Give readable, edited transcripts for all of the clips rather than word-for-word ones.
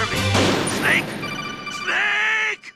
Answer me! Snake! Snake!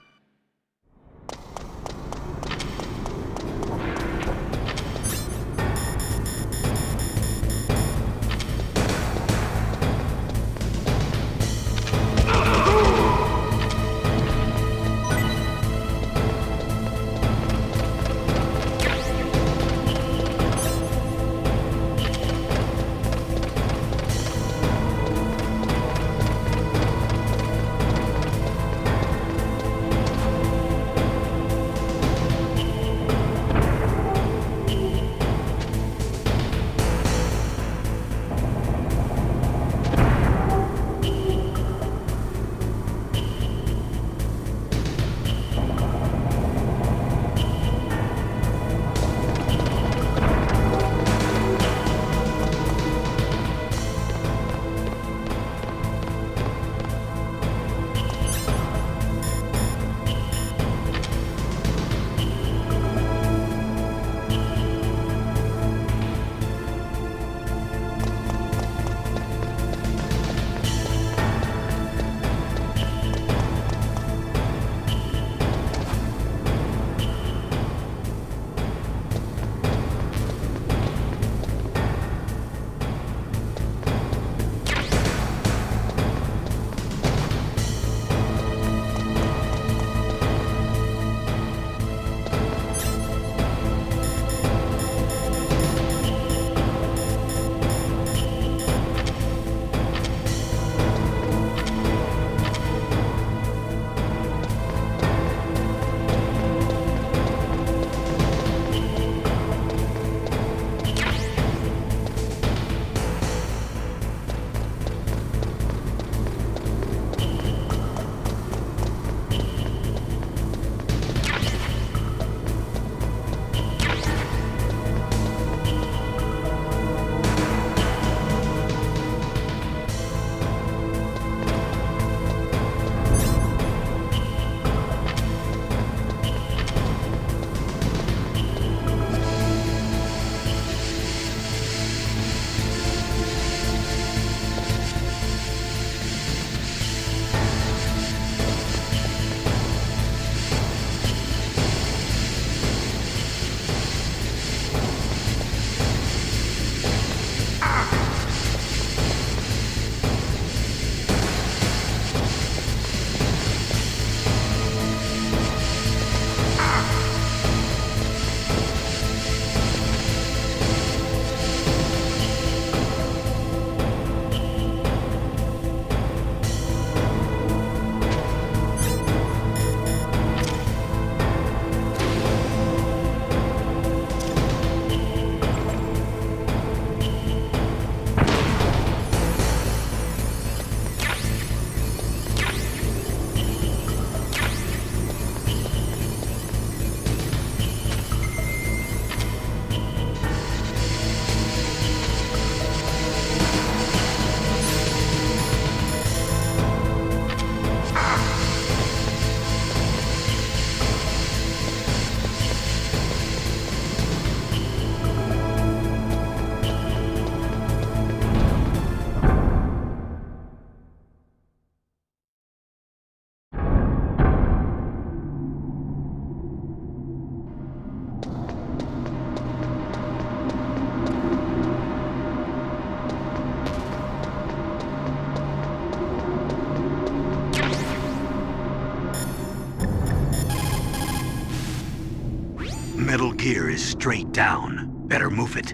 Metal gear is straight down. Better move it.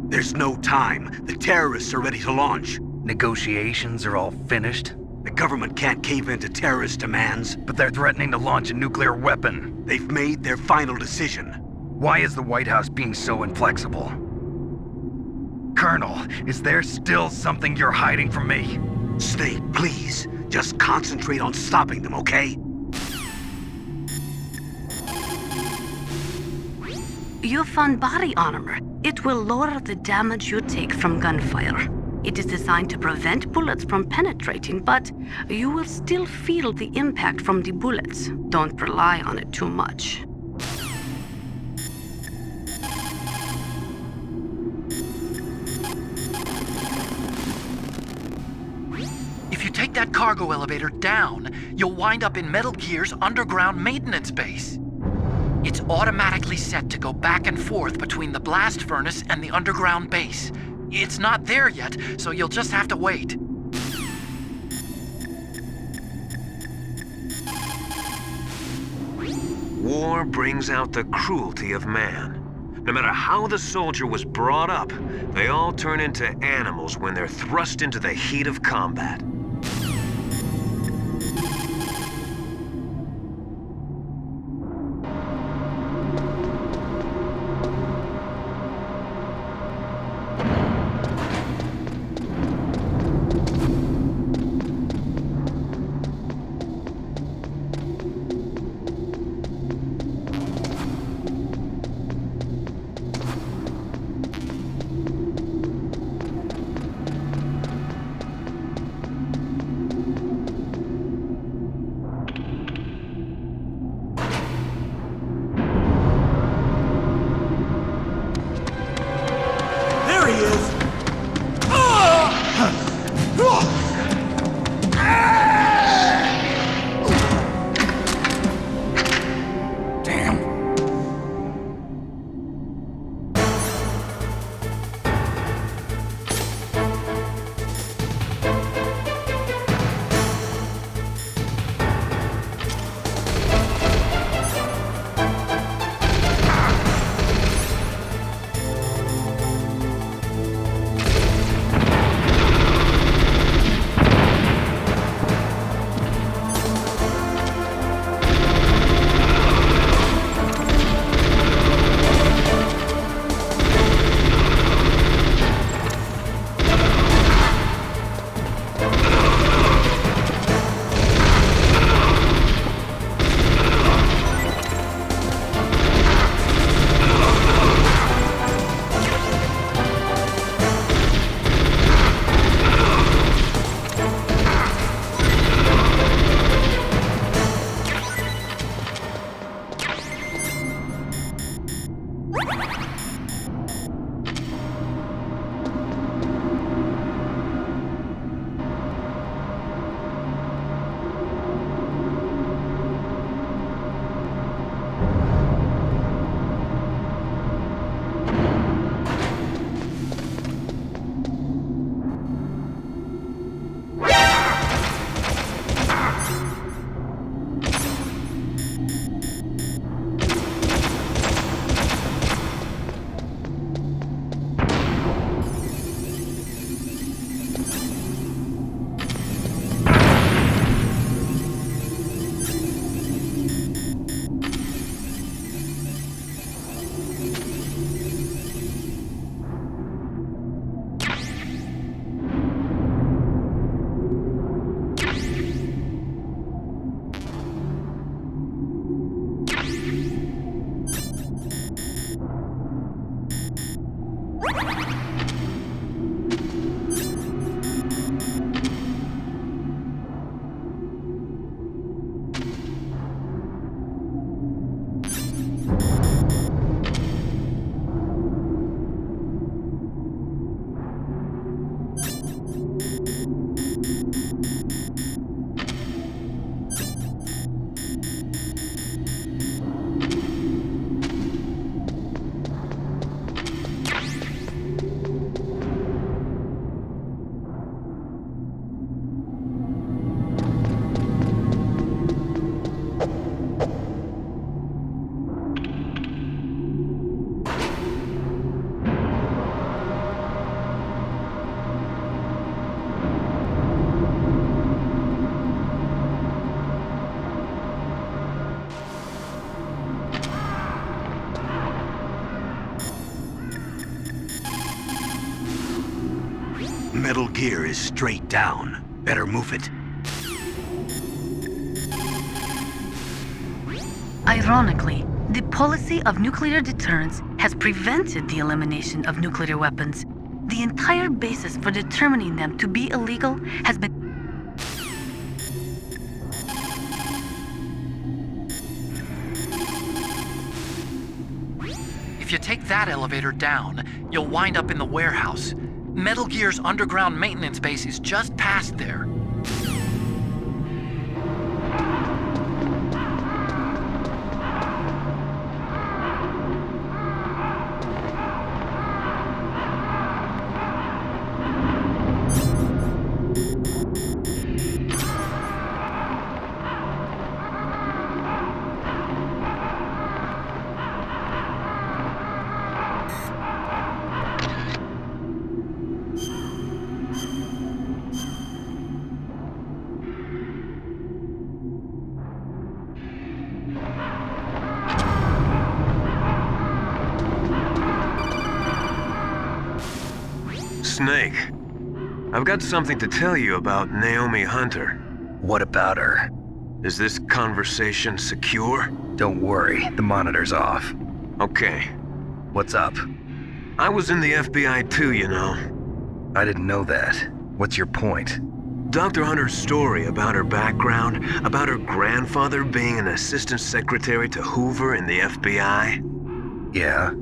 There's no time. The terrorists are ready to launch. Negotiations are all finished, The government can't cave into terrorist demands. but they're threatening to launch a nuclear weapon. They've made their final decision. Why is the White House being so inflexible? Colonel, is there still something you're hiding from me? Snake, please. Just concentrate on stopping them, okay? You found body armor. It will lower the damage you take from gunfire. It is designed to prevent bullets from penetrating, but you will still feel the impact from the bullets. Don't rely on it too much. If you take that cargo elevator down, you'll wind up in Metal Gear's underground maintenance base. It's automatically set to go back and forth between the blast furnace and the underground base. It's not there yet, so you'll just have to wait. War brings out the cruelty of man. No matter how the soldier was brought up, they all turn into animals when they're thrust into the heat of combat. Metal Gear is straight down. Better move it. Ironically, the policy of nuclear deterrence has prevented the elimination of nuclear weapons. The entire basis for determining them to be illegal has been... If you take that elevator down, you'll wind up in the warehouse. Metal Gear's underground maintenance base is just past there. Snake, I've got something to tell you about Naomi Hunter. What about her? Is this conversation secure? Don't worry, the monitor's off. Okay. What's up? I was in the FBI too, you know. I didn't know that. What's your point? Dr. Hunter's story about her background, about her grandfather being an assistant secretary to Hoover in the FBI. Yeah?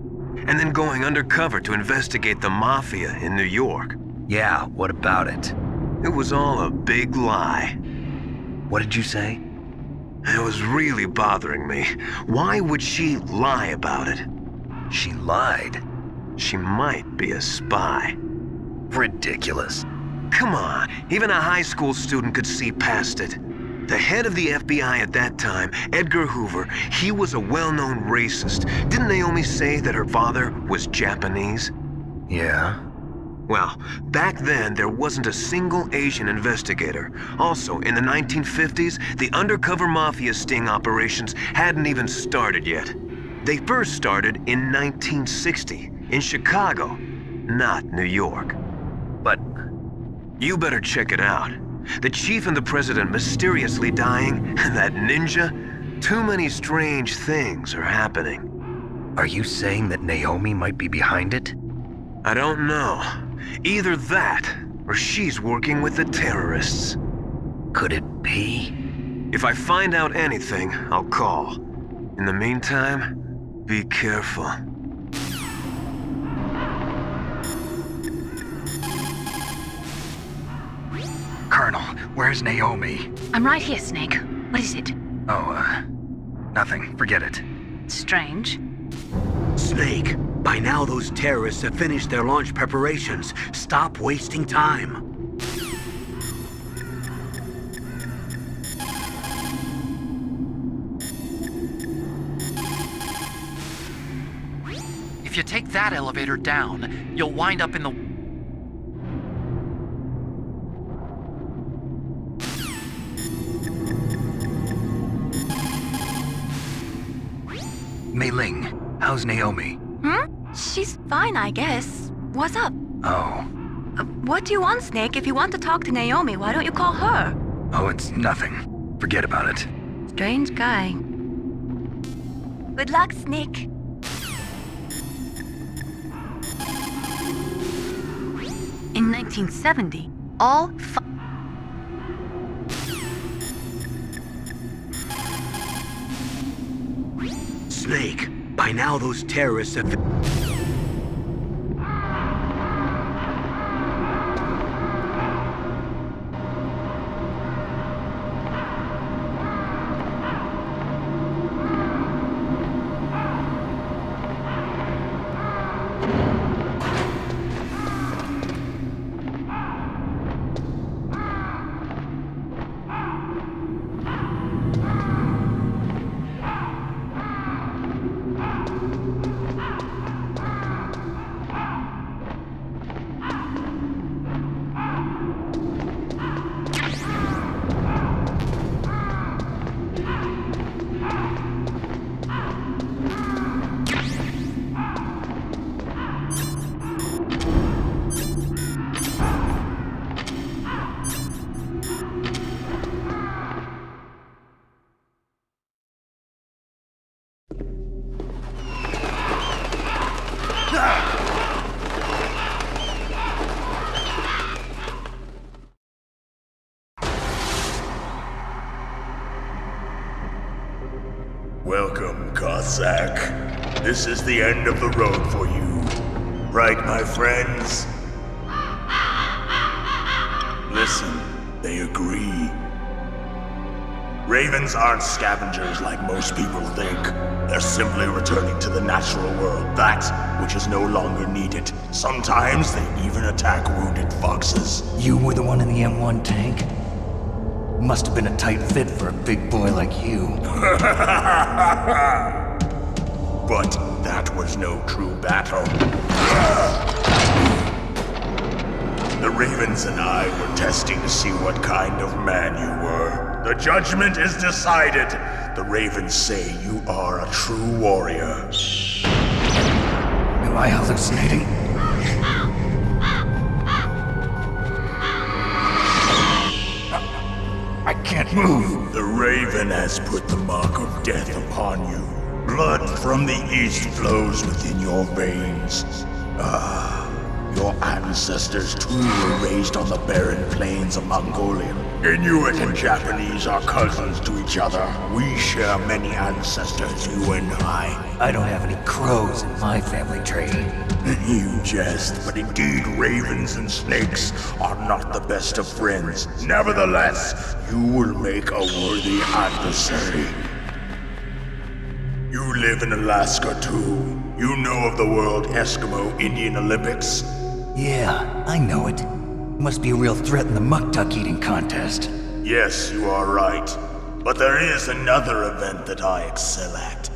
And then going undercover to investigate the mafia in New York. Yeah, what about it? It was all a big lie. What did you say? It was really bothering me. Why would she lie about it? She lied? She might be a spy. Ridiculous. Come on, even a high school student could see past it. The head of the FBI at that time, Edgar Hoover, he was a well-known racist. Didn't Naomi say that her father was Japanese? Yeah? Well, back then, there wasn't a single Asian investigator. Also, in the 1950s, the undercover mafia sting operations hadn't even started yet. They first started in 1960, in Chicago, not New York. But you better check it out. The chief and the president mysteriously dying, that ninja. Too many strange things are happening. are you saying that Naomi might be behind it? I don't know. Either that, or she's working with the terrorists. Could it be? If I find out anything, I'll call. In the meantime, be careful. Colonel, where's Naomi? I'm right here, Snake. What is it? Oh, nothing. Forget it. Strange. Snake, by now those terrorists have finished their launch preparations. Stop wasting time. If you take that elevator down, you'll wind up in the... Mei Ling, how's Naomi? She's fine, I guess. What's up? Oh. What do you want, Snake? If you want to talk to Naomi, why don't you call her? Oh, it's nothing. Forget about it. Strange guy. Good luck, Snake. In 1970, all Snake, by now those terrorists have... Welcome, Cossack. This is the end of the road for you. Right, my friends? Listen, they agree. Ravens aren't scavengers like most people think. They're simply returning to the natural world, that which is no longer needed. Sometimes they even attack wounded foxes. You were the one in the M1 tank? Must have been a tight fit for a big boy like you. But that was no true battle. The Ravens and I were testing to see what kind of man you were. The judgment is decided. The Ravens say you are a true warrior. Am I hallucinating? can't move. The Raven has put the mark of death upon you. Blood from the east flows within your veins. Your ancestors too were raised on the barren plains of Mongolia. Inuit and Japanese are cousins to each other. We share many ancestors, you and I. I don't have any crows in my family tree. You jest, but indeed ravens and snakes are not the best of friends. Nevertheless, you will make a worthy adversary. You live in Alaska too. You know of the World Eskimo Indian Olympics? Yeah, I know it. Must be a real threat in the muck-duck eating contest. Yes, you are right. But there is another event that I excel at.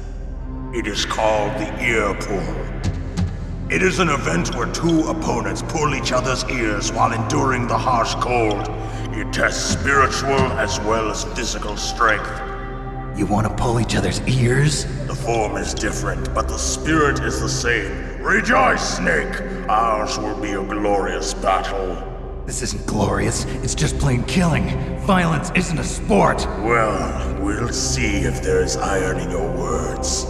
It is called the ear pull. It is an event where two opponents pull each other's ears while enduring the harsh cold. It tests spiritual as well as physical strength. You want to pull each other's ears? The form is different, but the spirit is the same. Rejoice, Snake! Ours will be a glorious battle. This isn't glorious, it's just plain killing. Violence isn't a sport. Well, we'll see if there's iron in your words.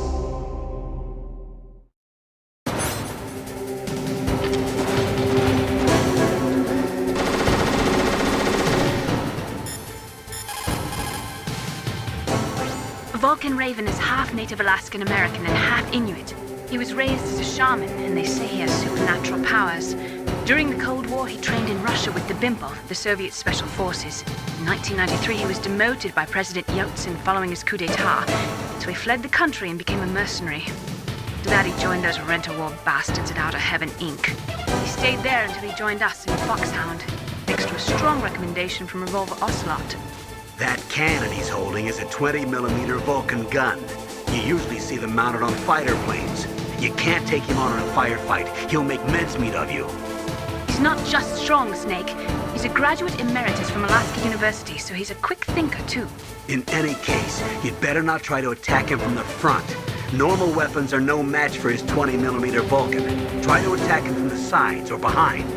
Vulcan Raven is half Native Alaskan American and half Inuit. He was raised as a shaman, and they say he has supernatural powers. During the Cold War, he trained in Russia with the Bimpo, the Soviet Special Forces. In 1993, he was demoted by President Yeltsin following his coup d'etat, so he fled the country and became a mercenary. After that, he joined those rent-a-war bastards at Outer Heaven, Inc. He stayed there until he joined us in Foxhound, thanks to a strong recommendation from Revolver Ocelot. That cannon he's holding is a 20mm Vulcan gun. You usually see them mounted on fighter planes. You can't take him on in a firefight. He'll make mincemeat of you. He's not just strong, Snake. He's a graduate emeritus from Alaska University, so he's a quick thinker, too. In any case, you'd better not try to attack him from the front. Normal weapons are no match for his 20mm Vulcan. Try to attack him from the sides or behind.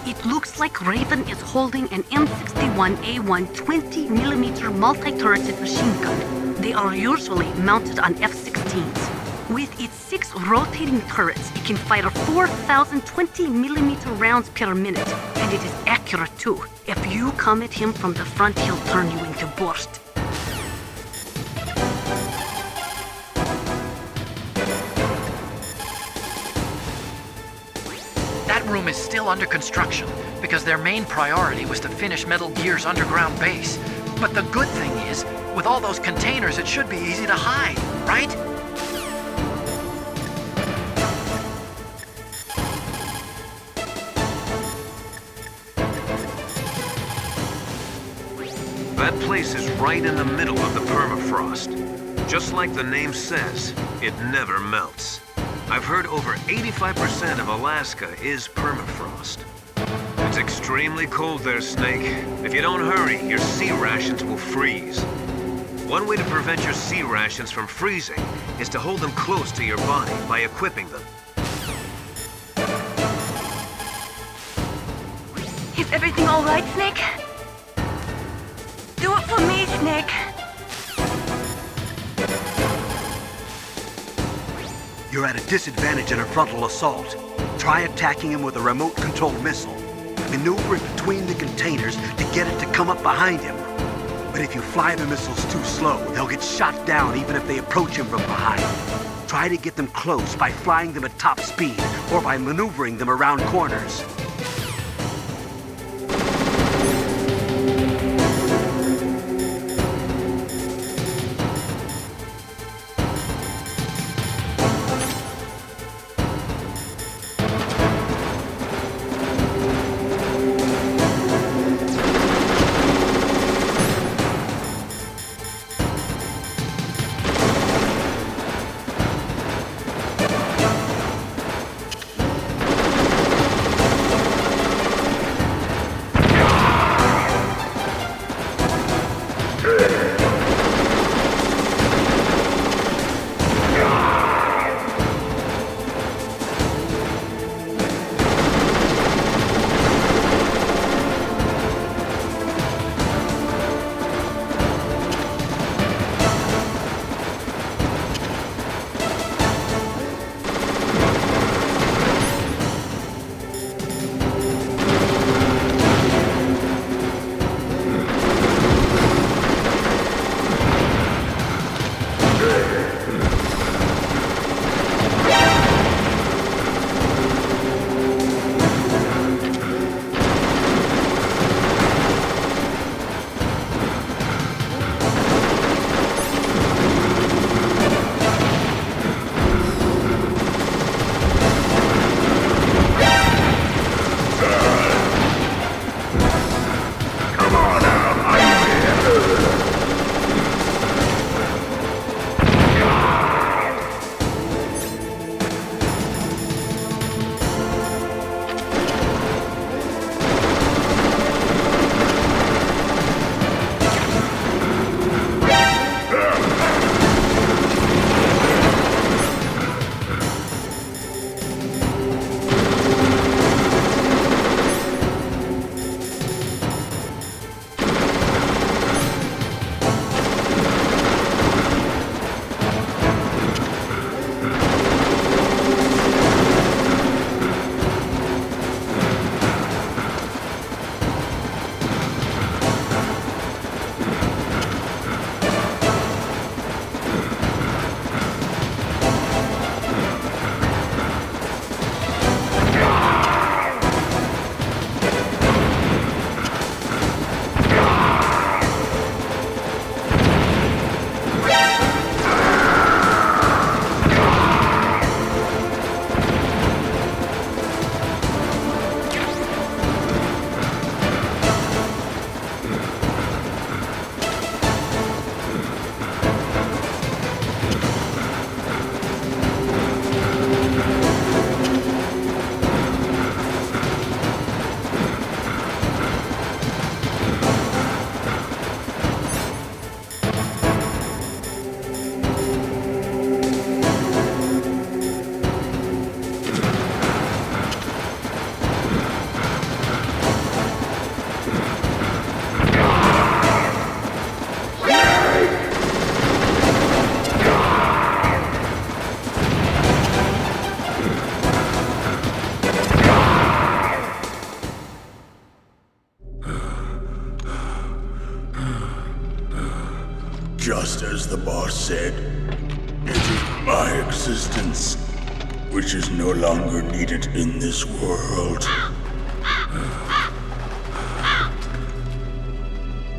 It looks like Raven is holding an M61A1 20mm multi-turreted machine gun. They are usually mounted on F-16s. With its 6 rotating turrets, it can fire 4,000 20mm rounds per minute, and it is accurate too. If you come at him from the front, he'll turn you into borscht. That room is still under construction because their main priority was to finish Metal Gear's underground base. But the good thing is, with all those containers, it should be easy to hide, right? That place is right in the middle of the permafrost. Just like the name says, it never melts. I've heard over 85% of Alaska is permafrost. It's extremely cold there, Snake. If you don't hurry, your sea rations will freeze. One way to prevent your sea rations from freezing is to hold them close to your body by equipping them. Is everything all right, Snake? Do it for me, Snake. You're at a disadvantage in a frontal assault. Try attacking him with a remote-controlled missile. Maneuver it between the containers to get it to come up behind him. But if you fly the missiles too slow, they'll get shot down even if they approach him from behind. Try to get them close by flying them at top speed or by maneuvering them around corners. Just as the boss said, it is my existence which is no longer needed in this world.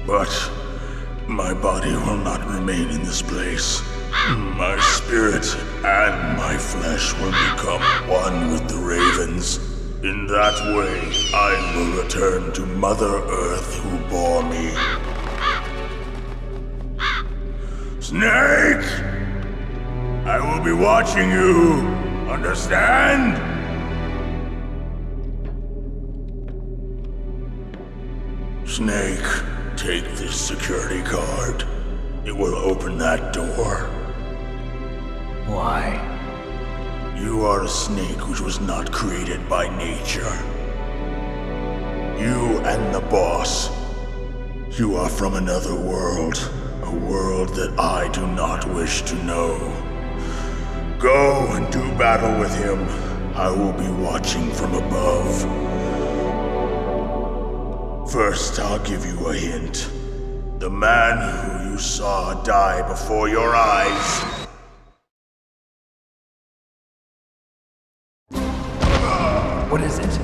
But my body will not remain in this place. My spirit and my flesh will become one with the ravens. In that way, I will return to Mother Earth who bore me. Snake! I will be watching you. Understand? Snake, take this security card. It will open that door. Why? You are a snake which was not created by nature. You and the boss. You are from another world. A world that I do not wish to know. Go and do battle with him. I will be watching from above. First, I'll give you a hint. The man who you saw die before your eyes. What is it?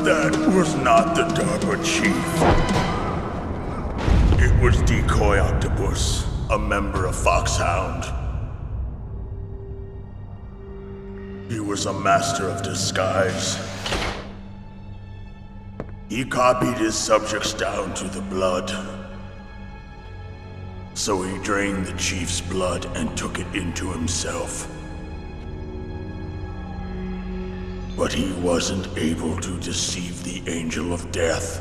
That was not the DARPA chief. It was Decoy Octopus, a member of Foxhound. He was a master of disguise. He copied his subjects down to the blood. So he drained the chief's blood and took it into himself. But he wasn't able to deceive the Angel of Death.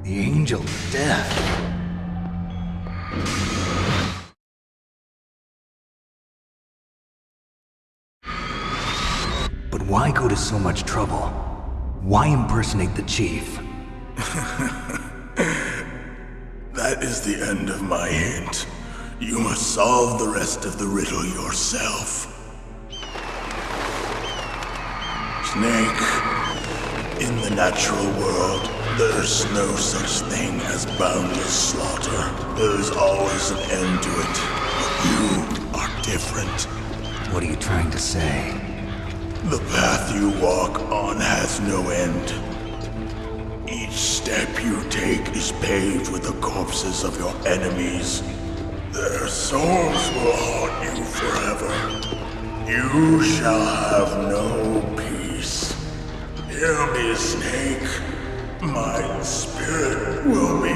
The Angel of Death. But why go to so much trouble? Why impersonate the chief? That is the end of my hint. You must solve the rest of the riddle yourself. Snake, in the natural world, there's no such thing as boundless slaughter. There is always an end to it. But you are different. What are you trying to say? The path you walk on has no end. Each step you take is paved with the corpses of your enemies. Their souls will haunt you forever. You shall have no peace. Hear me, Snake. My spirit will be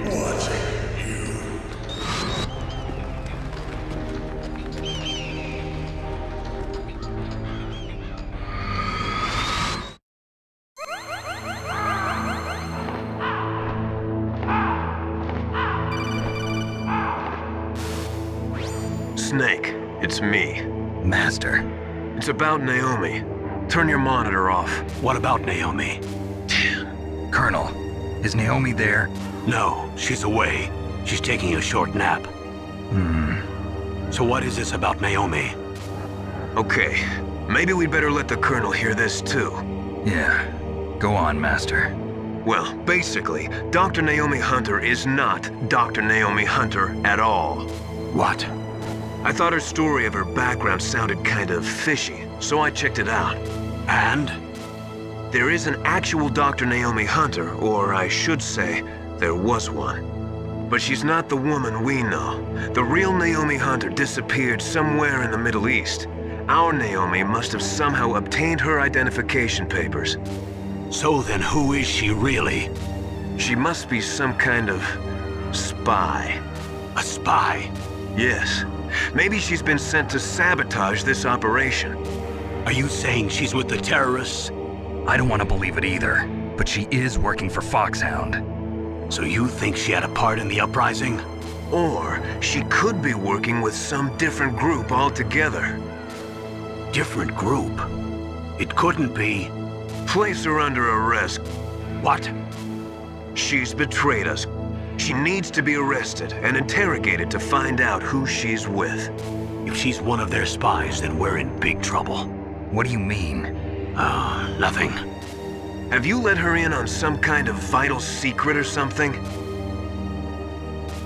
watching you. Snake, it's me. Master. It's about Naomi. Turn your monitor off. What about Naomi? Colonel, is Naomi there? No, she's away. She's taking a short nap. So what is this about Naomi? Okay, maybe we'd better let the Colonel hear this too. Yeah. Go on, Master. Well, basically, Dr. Naomi Hunter is not Dr. Naomi Hunter at all. What? I thought her story of her background sounded kind of fishy, so I checked it out. And? There is an actual Dr. Naomi Hunter, or I should say, there was one. But she's not the woman we know. The real Naomi Hunter disappeared somewhere in the Middle East. Our Naomi must have somehow obtained her identification papers. So then who is she really? She must be some kind of spy. A spy? Yes. Maybe she's been sent to sabotage this operation. Are you saying she's with the terrorists? I don't want to believe it either, but she is working for Foxhound. So you think she had a part in the uprising? Or she could be working with some different group altogether. Different group? It couldn't be. Place her under arrest. What? She's betrayed us. She needs to be arrested and interrogated to find out who she's with. If she's one of their spies, then we're in big trouble. What do you mean? Nothing. Have you let her in on some kind of vital secret or something?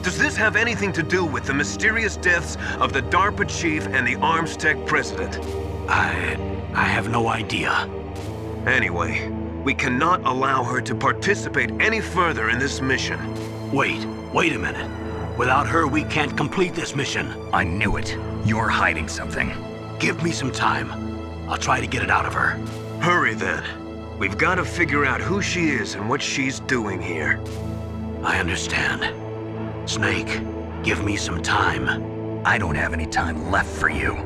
Does this have anything to do with the mysterious deaths of the DARPA chief and the Arms Tech president? I have no idea. Anyway, we cannot allow her to participate any further in this mission. Wait a minute. Without her, we can't complete this mission. I knew it. You're hiding something. Give me some time. I'll try to get it out of her. Hurry then. We've got to figure out who she is and what she's doing here. I understand. Snake, give me some time. I don't have any time left for you.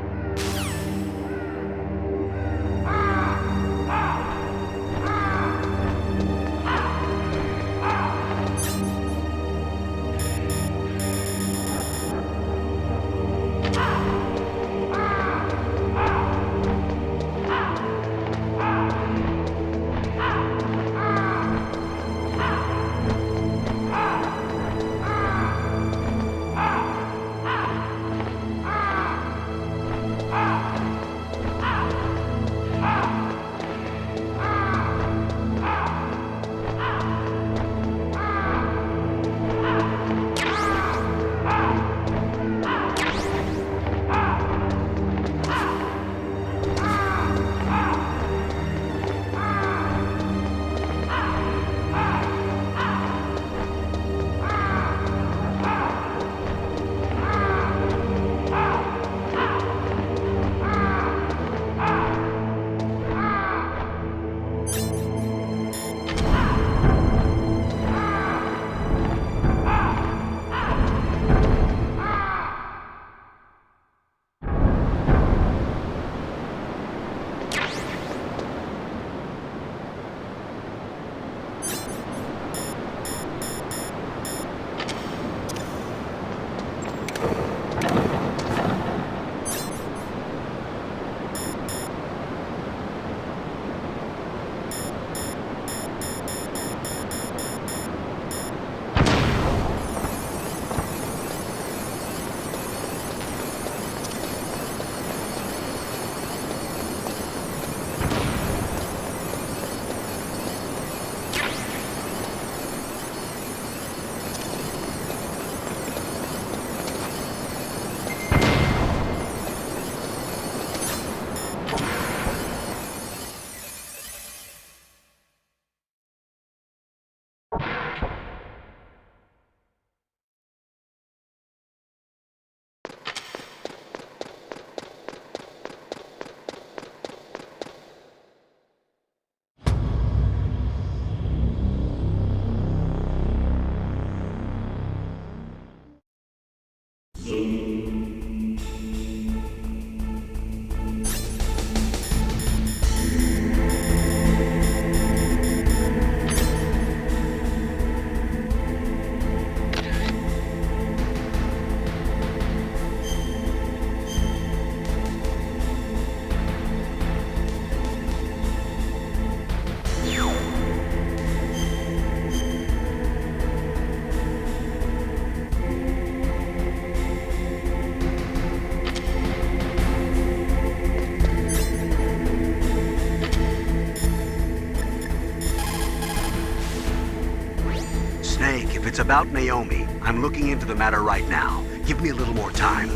If it's about Naomi, I'm looking into the matter right now. Give me a little more time.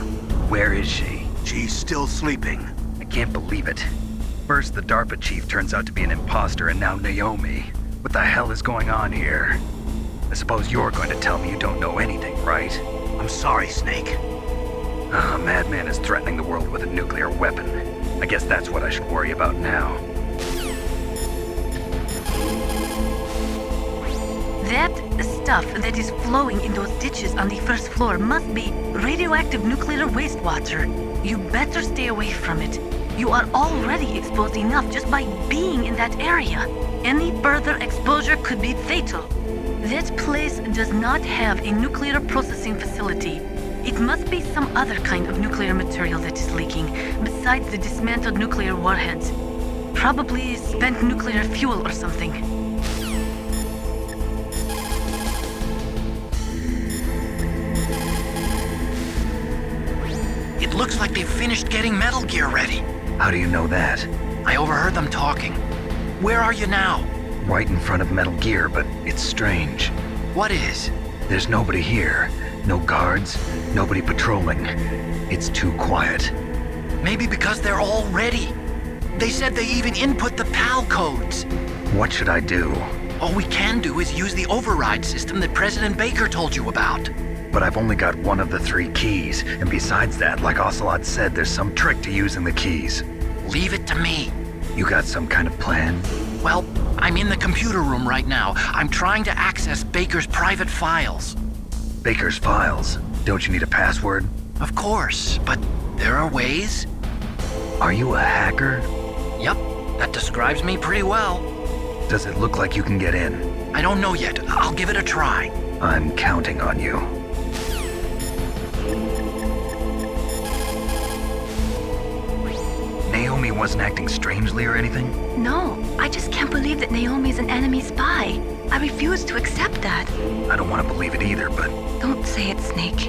Where is she? She's still sleeping. I can't believe it. First, the DARPA chief turns out to be an imposter, and now Naomi. What the hell is going on here? I suppose you're going to tell me you don't know anything, right? I'm sorry, Snake. A madman is threatening the world with a nuclear weapon. I guess that's what I should worry about now. That stuff that is flowing in those ditches on the first floor must be radioactive nuclear wastewater. You better stay away from it. You are already exposed enough just by being in that area. Any further exposure could be fatal. That place does not have a nuclear processing facility. It must be some other kind of nuclear material that is leaking, besides the dismantled nuclear warheads. Probably spent nuclear fuel or something. It looks like they've finished getting Metal Gear ready. How do you know that? I overheard them talking. Where are you now? Right in front of Metal Gear, but it's strange. What is? There's nobody here. No guards, nobody patrolling. It's too quiet. Maybe because they're all ready. They said they even input the PAL codes. What should I do? All we can do is use the override system that President Baker told you about. But I've only got one of the 3 keys, and besides that, like Ocelot said, there's some trick to using the keys. Leave it to me. You got some kind of plan? Well, I'm in the computer room right now. I'm trying to access Baker's private files. Baker's files? Don't you need a password? Of course, but there are ways. Are you a hacker? Yep, that describes me pretty well. Does it look like you can get in? I don't know yet. I'll give it a try. I'm counting on you. Naomi wasn't acting strangely or anything? No, I just can't believe that Naomi's an enemy spy. I refuse to accept that. I don't want to believe it either, but... Don't say it, Snake.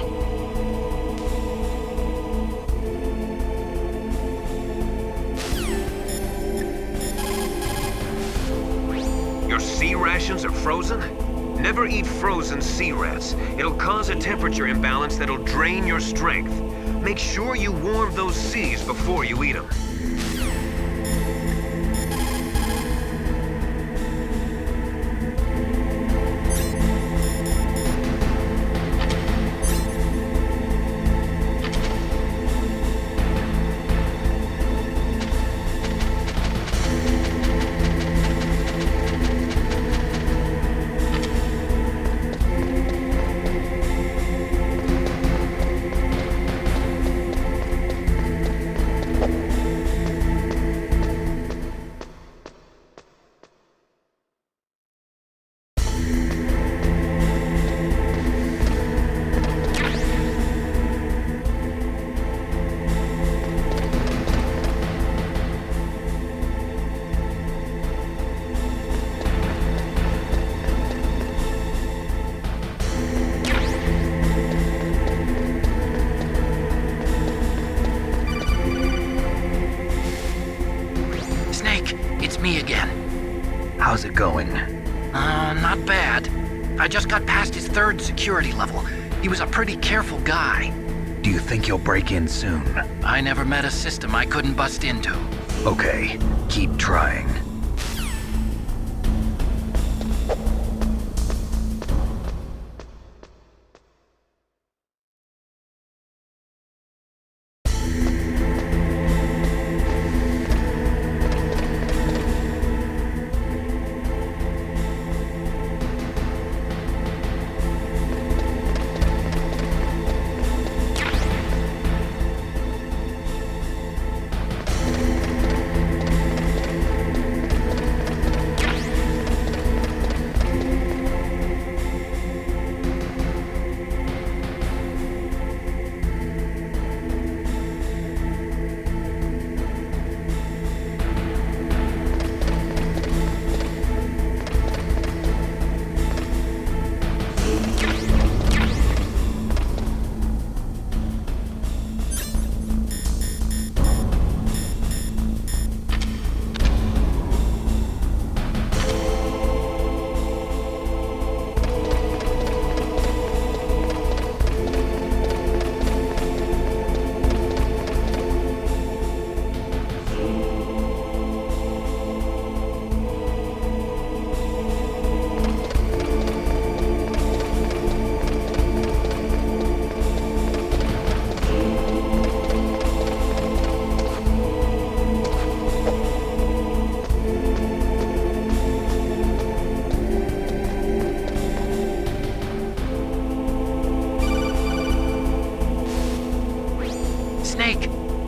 Your sea rations are frozen? Never eat frozen sea rats. It'll cause a temperature imbalance that'll drain your strength. Make sure you warm those seas before you eat them. Me again. How's it going? Not bad. I just got past his 3rd security level. He was a pretty careful guy. Do you think you'll break in soon? I never met a system I couldn't bust into. Okay, keep trying.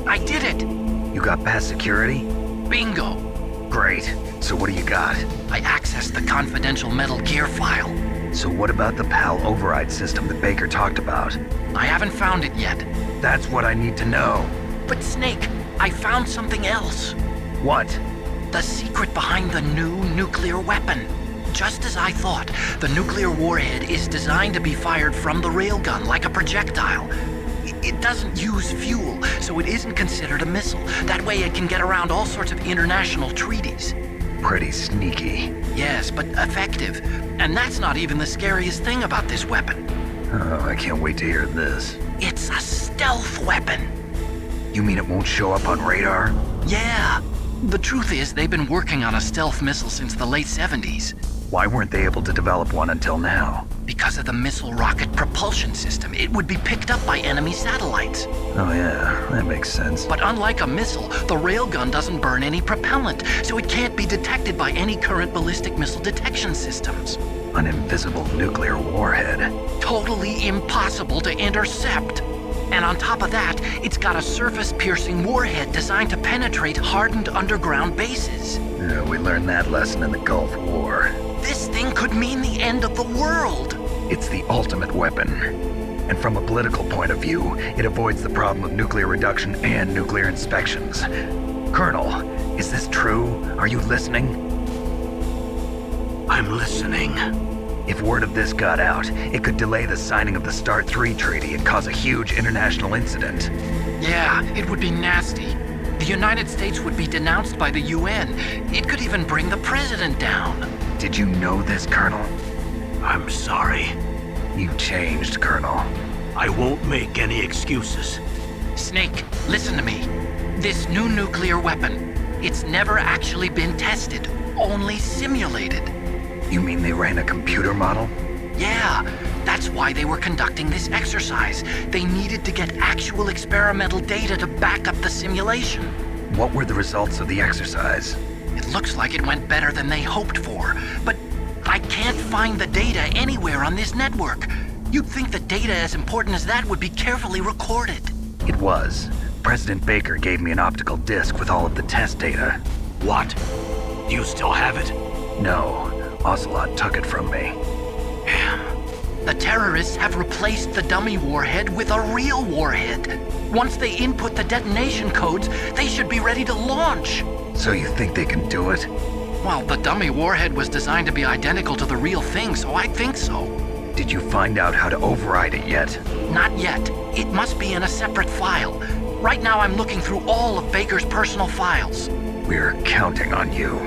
I did it! You got past security? Bingo! Great. So what do you got? I accessed the confidential Metal Gear file. So what about the PAL override system that Baker talked about? I haven't found it yet. That's what I need to know. But Snake, I found something else. What? The secret behind the new nuclear weapon. Just as I thought, the nuclear warhead is designed to be fired from the railgun like a projectile. It doesn't use fuel, so so it isn't considered a missile. That way it can get around all sorts of international treaties. Pretty sneaky. Yes, but effective. And that's not even the scariest thing about this weapon. Oh, I can't wait to hear this. It's a stealth weapon. You mean it won't show up on radar? Yeah. The truth is, they've been working on a stealth missile since the late 70s. Why weren't they able to develop one until now? Because of the missile rocket propulsion system, it would be picked up by enemy satellites. Oh yeah, that makes sense. But unlike a missile, the railgun doesn't burn any propellant, so it can't be detected by any current ballistic missile detection systems. An invisible nuclear warhead. Totally impossible to intercept. And on top of that, it's got a surface-piercing warhead designed to penetrate hardened underground bases. Yeah, we learned that lesson in the Gulf War. This thing could mean the end of the world. It's the ultimate weapon. And from a political point of view, it avoids the problem of nuclear reduction and nuclear inspections. Colonel, is this true? Are you listening? I'm listening. If word of this got out, it could delay the signing of the START III treaty and cause a huge international incident. Yeah, it would be nasty. The United States would be denounced by the UN. It could even bring the president down. Did you know this, Colonel? I'm sorry. You changed, Colonel. I won't make any excuses. Snake, listen to me. This new nuclear weapon, it's never actually been tested, only simulated. You mean they ran a computer model? Yeah, that's why they were conducting this exercise. They needed to get actual experimental data to back up the simulation. What were the results of the exercise? It looks like it went better than they hoped for, but I can't find the data anywhere on this network. You'd think that data as important as that would be carefully recorded. It was. President Baker gave me an optical disc with all of the test data. What? Do you still have it? No, Ocelot took it from me. The terrorists have replaced the dummy warhead with a real warhead. Once they input the detonation codes, they should be ready to launch. So you think they can do it? Well, the dummy warhead was designed to be identical to the real thing, so I think so. Did you find out how to override it yet? Not yet. It must be in a separate file. Right now I'm looking through all of Baker's personal files. We're counting on you.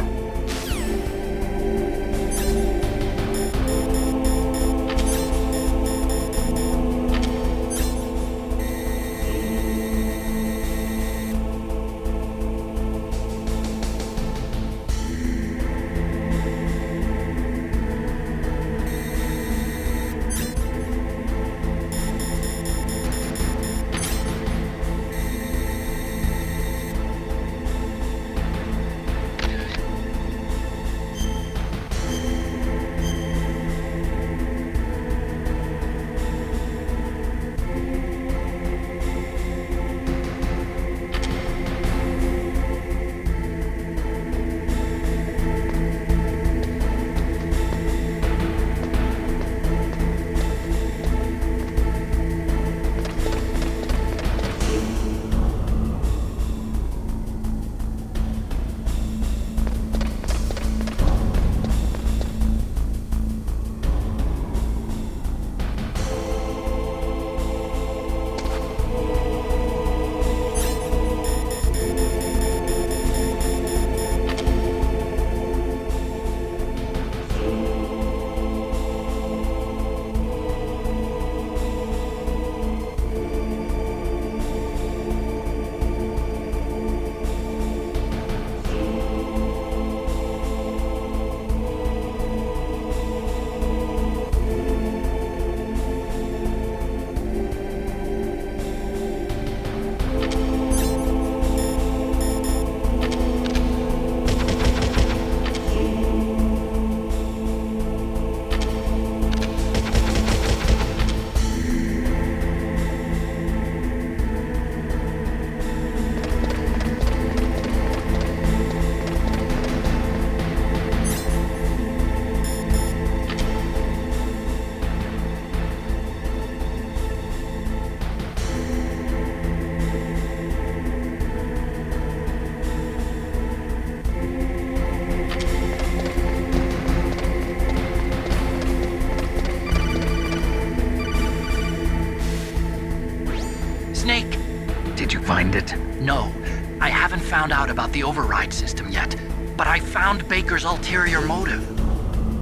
behind it? No, I haven't found out about the override system yet, but I found Baker's ulterior motive.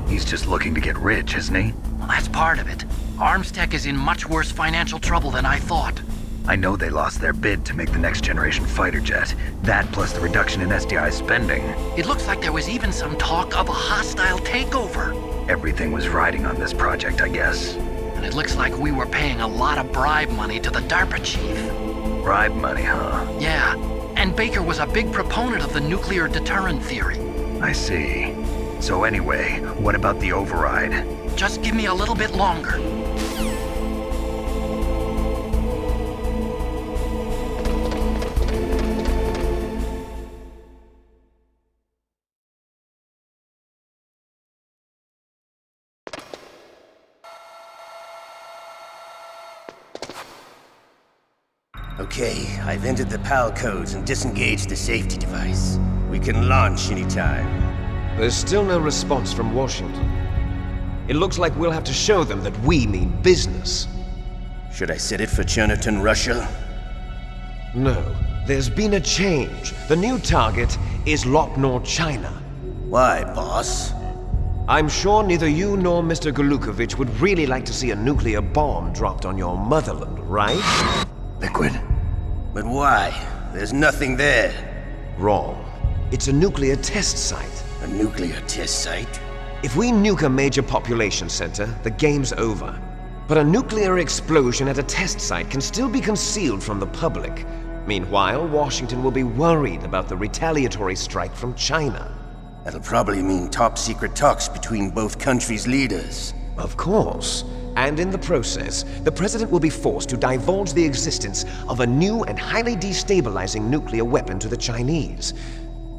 He's just looking to get rich, isn't he? Well, that's part of it. Armstech is in much worse financial trouble than I thought. I know they lost their bid to make the next generation fighter jet. That plus the reduction in SDI spending. It looks like there was even some talk of a hostile takeover. Everything was riding on this project, I guess. And it looks like we were paying a lot of bribe money to the DARPA chief. Bribe money, huh? Yeah, and Baker was a big proponent of the nuclear deterrent theory. I see. So anyway, what about the override? Just give me a little bit longer. Okay, I've entered the PAL codes and disengaged the safety device. We can launch anytime. There's still no response from Washington. It looks like we'll have to show them that we mean business. Should I set it for Chernobyl, Russia? No, there's been a change. The new target is Lopnor, China. Why, boss? I'm sure neither you nor Mr. Golukovich would really like to see a nuclear bomb dropped on your motherland, right? Liquid. But why? There's nothing there. Wrong. It's a nuclear test site. A nuclear test site? If we nuke a major population center, the game's over. But a nuclear explosion at a test site can still be concealed from the public. Meanwhile, Washington will be worried about the retaliatory strike from China. That'll probably mean top-secret talks between both countries' leaders. Of course. And in the process, the president will be forced to divulge the existence of a new and highly destabilizing nuclear weapon to the Chinese.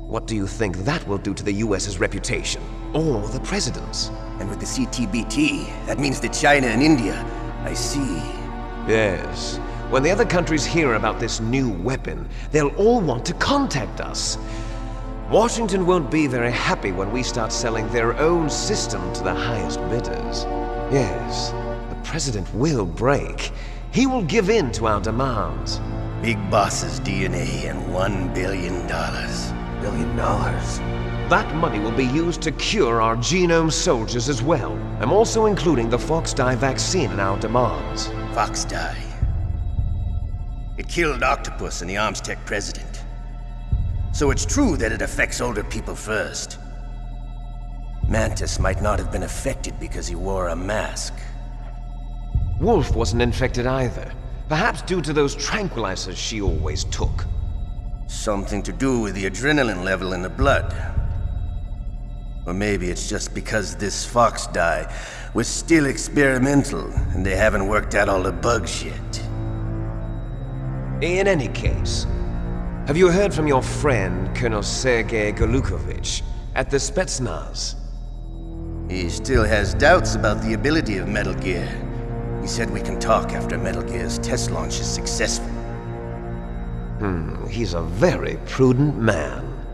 What do you think that will do to the US's reputation? Or the president's? And with the CTBT, that means that China and India. I see. Yes. When the other countries hear about this new weapon, they'll all want to contact us. Washington won't be very happy when we start selling their own system to the highest bidders. Yes, the president will break. He will give in to our demands. Big Boss's DNA and $1 billion. $1 billion? That money will be used to cure our genome soldiers as well. I'm also including the Fox-Die vaccine in our demands. Fox-Die? It killed Octopus and the Armstech president. So it's true that it affects older people first. Mantis might not have been affected because he wore a mask. Wolf wasn't infected either. Perhaps due to those tranquilizers she always took. Something to do with the adrenaline level in the blood. Or maybe it's just because this Fox-Die was still experimental and they haven't worked out all the bugs yet. In any case, have you heard from your friend, Colonel Sergei Golukovich, at the Spetsnaz? He still has doubts about the ability of Metal Gear. He said we can talk after Metal Gear's test launch is successful. He's a very prudent man.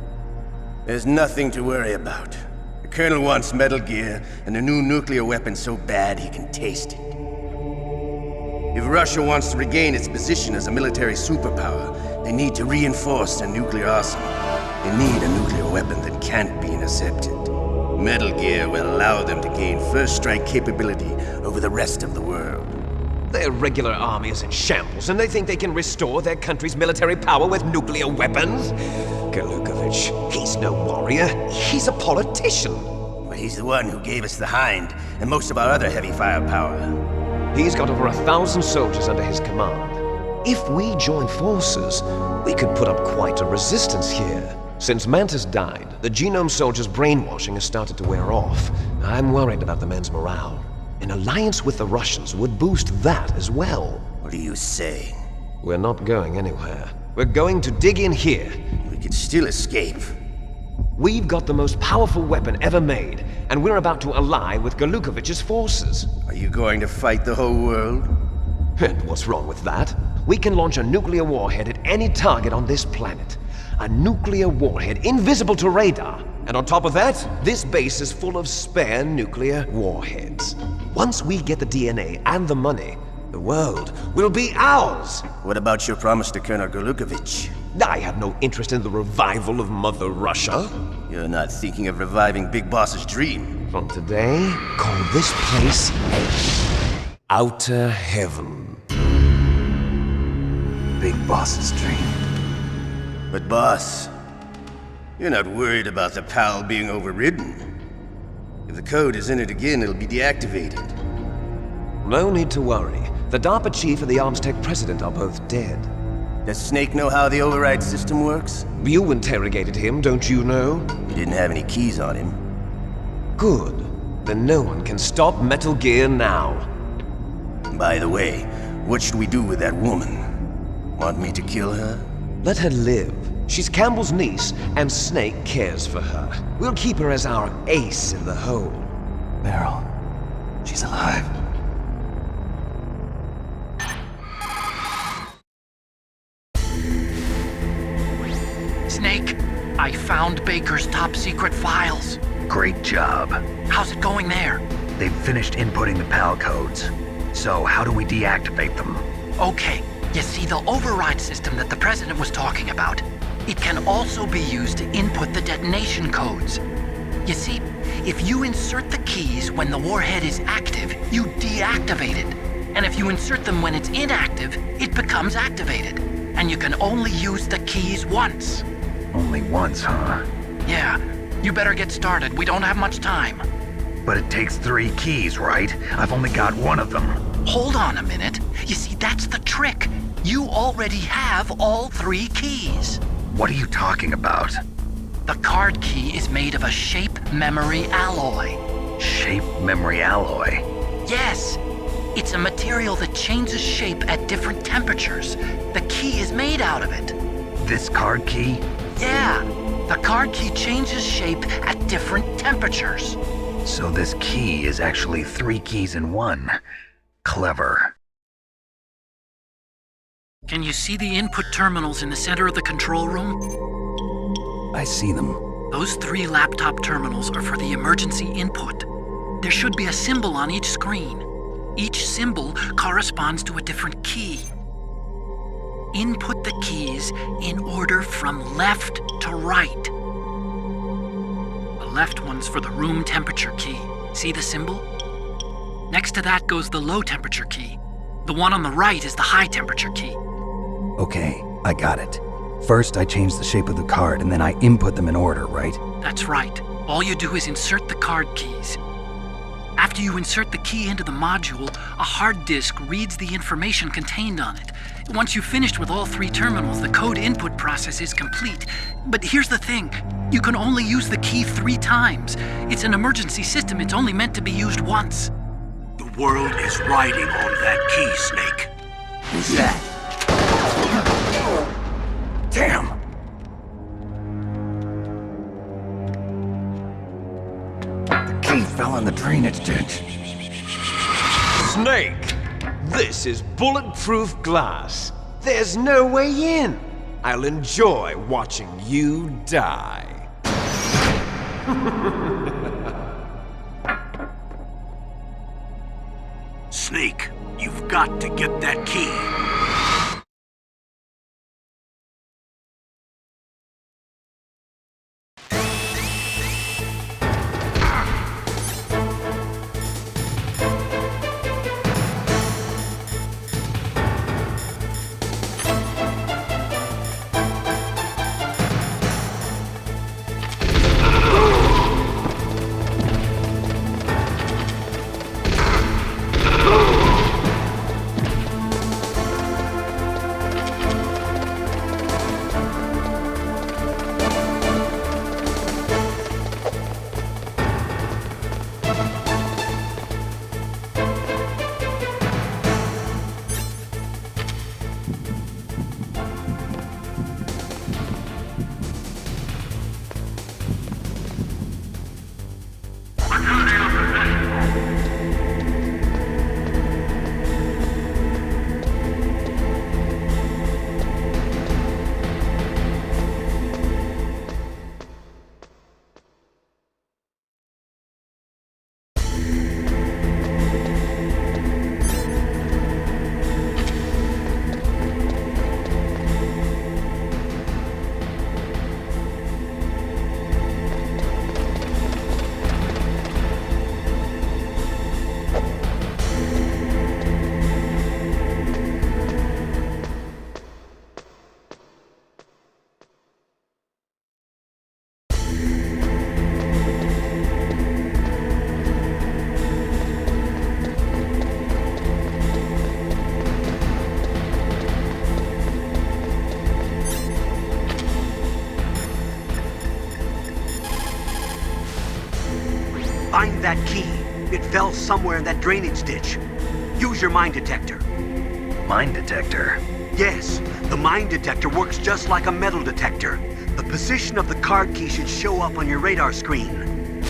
There's nothing to worry about. The Colonel wants Metal Gear and a new nuclear weapon so bad he can taste it. If Russia wants to regain its position as a military superpower, they need to reinforce their nuclear arsenal. They need a nuclear weapon that can't be intercepted. Metal Gear will allow them to gain first strike capability over the rest of the world. Their regular army is in shambles, and they think they can restore their country's military power with nuclear weapons? Golukovich, he's no warrior. He's a politician. But he's the one who gave us the Hind and most of our other heavy firepower. He's got over 1,000 soldiers under his command. If we join forces, we could put up quite a resistance here. Since Mantis died, the genome soldiers' brainwashing has started to wear off. I'm worried about the men's morale. An alliance with the Russians would boost that as well. What are you saying? We're not going anywhere. We're going to dig in here. We could still escape. We've got the most powerful weapon ever made, and we're about to ally with Golukovich's forces. Are you going to fight the whole world? And what's wrong with that? We can launch a nuclear warhead at any target on this planet. A nuclear warhead invisible to radar. And on top of that, this base is full of spare nuclear warheads. Once we get the DNA and the money, The world will be ours! What about your promise to Colonel Golukovich? I have no interest in the revival of Mother Russia. You're not thinking of reviving Big Boss's dream. From today, call this place Outer Heaven. Big Boss's dream. But boss, you're not worried about the PAL being overridden. If the code is entered again, it'll be deactivated. No need to worry. The DARPA chief and the Armstech president are both dead. Does Snake know how the override system works? You interrogated him, don't you know? He didn't have any keys on him. Good. Then no one can stop Metal Gear now. By the way, what should we do with that woman? Want me to kill her? Let her live. She's Campbell's niece, and Snake cares for her. We'll keep her as our ace in the hole. Meryl, she's alive. Snake, I found Baker's top secret files. Great job. How's it going there? They've finished inputting the PAL codes. So how do we deactivate them? Okay, you see the override system that the President was talking about? It can also be used to input the detonation codes. You see, if you insert the keys when the warhead is active, you deactivate it. And if you insert them when it's inactive, it becomes activated. And you can only use the keys once. Only once, huh? Yeah, you better get started. We don't have much time. But it takes 3 keys, right? I've only got 1 of them. Hold on a minute. You see, that's the trick. You already have all 3 keys. What are you talking about? The card key is made of a shape memory alloy. Shape memory alloy? Yes. It's a material that changes shape at different temperatures. The key is made out of it. This card key? Yeah. The card key changes shape at different temperatures. So this key is actually 3 keys in 1. Clever. Can you see the input terminals in the center of the control room? I see them. Those 3 laptop terminals are for the emergency input. There should be a symbol on each screen. Each symbol corresponds to a different key. Input the keys in order from left to right. The left one's for the room temperature key. See the symbol? Next to that goes the low temperature key. The one on the right is the high temperature key. Okay, I got it. First, I change the shape of the card, and then I input them in order, right? That's right. All you do is insert the card keys. After you insert the key into the module, a hard disk reads the information contained on it. Once you've finished with all 3 terminals, the code input process is complete. But here's the thing. You can only use the key 3 times. It's an emergency system. It's only meant to be used once. The world is riding on that key, Snake. Who's that? Damn! The key fell in the drainage ditch. Snake! This is bulletproof glass. There's no way in. I'll enjoy watching you die. Snake, you've got to get that key. Find that key. It fell somewhere in that drainage ditch. Use your mine detector. Mine detector? Yes, the mine detector works just like a metal detector. The position of the card key should show up on your radar screen.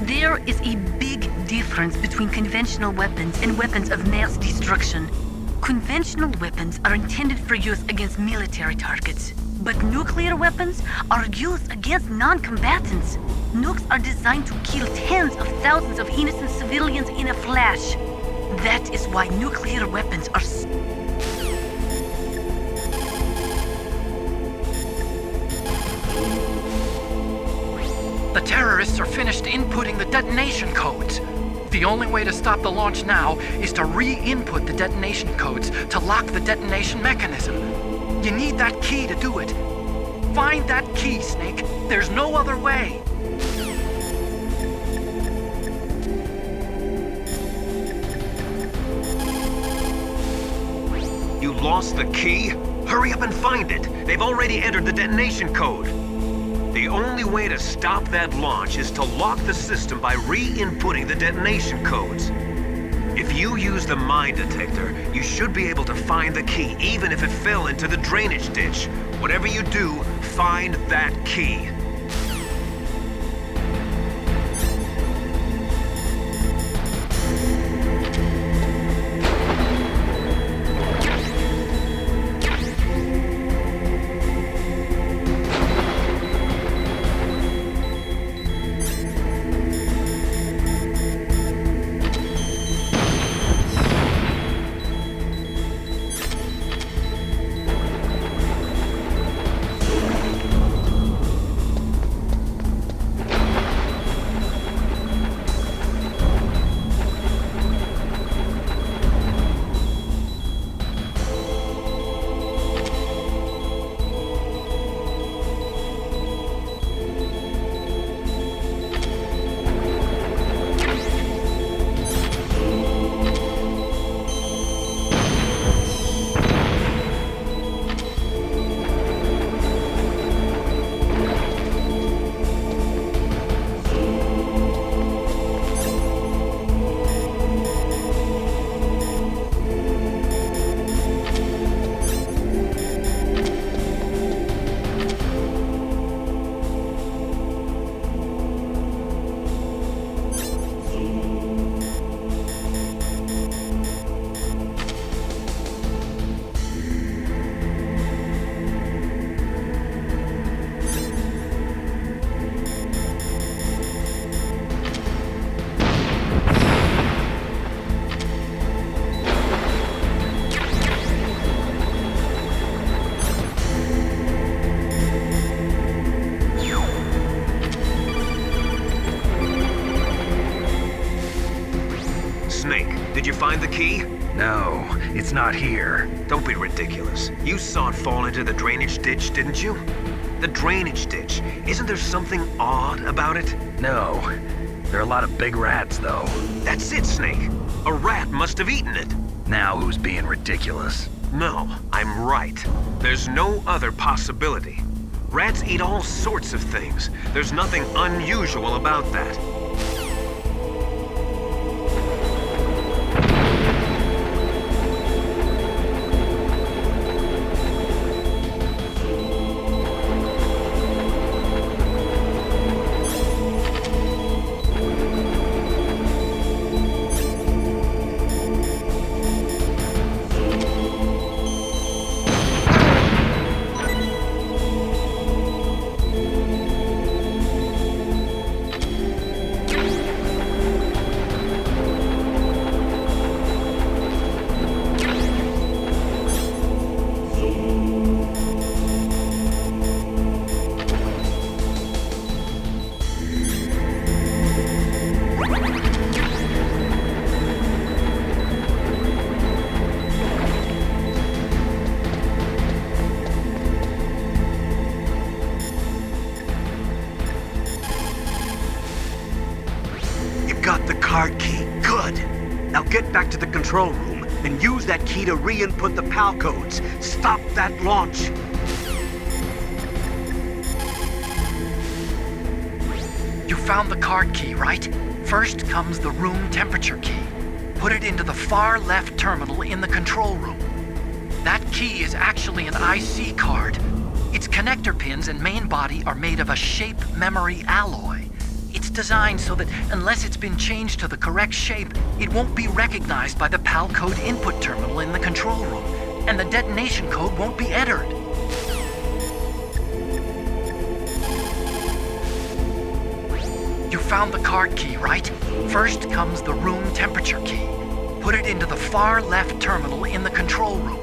There is a big difference between conventional weapons and weapons of mass destruction. Conventional weapons are intended for use against military targets, but nuclear weapons are used against non-combatants. Nukes are designed to kill tens of thousands of innocent civilians in a flash. That is why nuclear weapons are The terrorists are finished inputting the detonation codes. The only way to stop the launch now is to re-input the detonation codes to lock the detonation mechanism. You need that key to do it. Find that key, Snake. There's no other way. You lost the key? Hurry up and find it. They've already entered the detonation code. The only way to stop that launch is to lock the system by re-inputting the detonation codes. If you use the mine detector, you should be able to find the key even if it fell into the drainage ditch. Whatever you do, find that key. Did you find the key? No, it's not here. Don't be ridiculous. You saw it fall into the drainage ditch, didn't you? The drainage ditch. Isn't there something odd about it? No. There are a lot of big rats, though. That's it, Snake. A rat must have eaten it. Now who's being ridiculous? No, I'm right. There's no other possibility. Rats eat all sorts of things. There's nothing unusual about that. Got the card key. Good. Now get back to the control room and use that key to re-input the PAL codes. Stop that launch. found the card key, right? First comes the room temperature key. Put it into the far left terminal in the control room. That key is actually an IC card. Its connector pins and main body are made of a shape memory alloy. It's designed so that unless it's been changed to the correct shape, it won't be recognized by the PAL code input terminal in the control room, and the detonation code won't be entered. You found the card key, right? First comes the room temperature key. Put it into the far left terminal in the control room.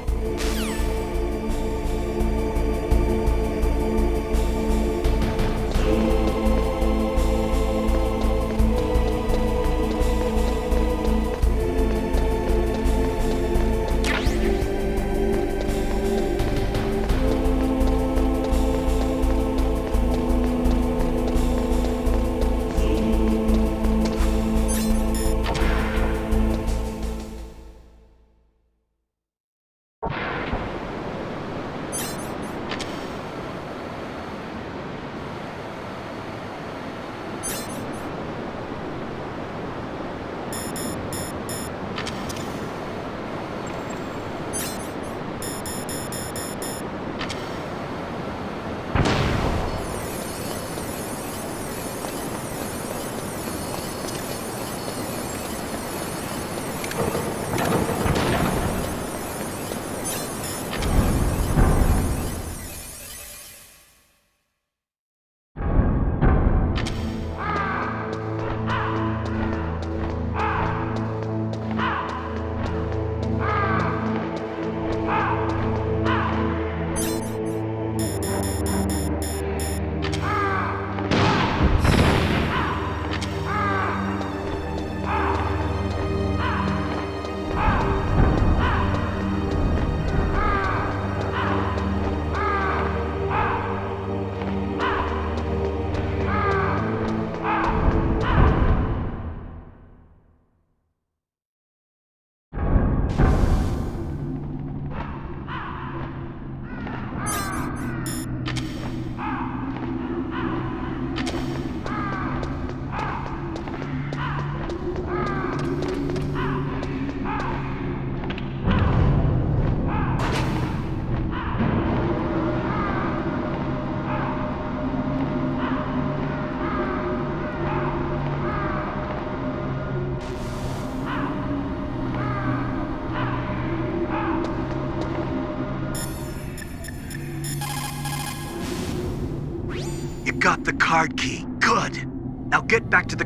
You got the card key. Good. Now get back to the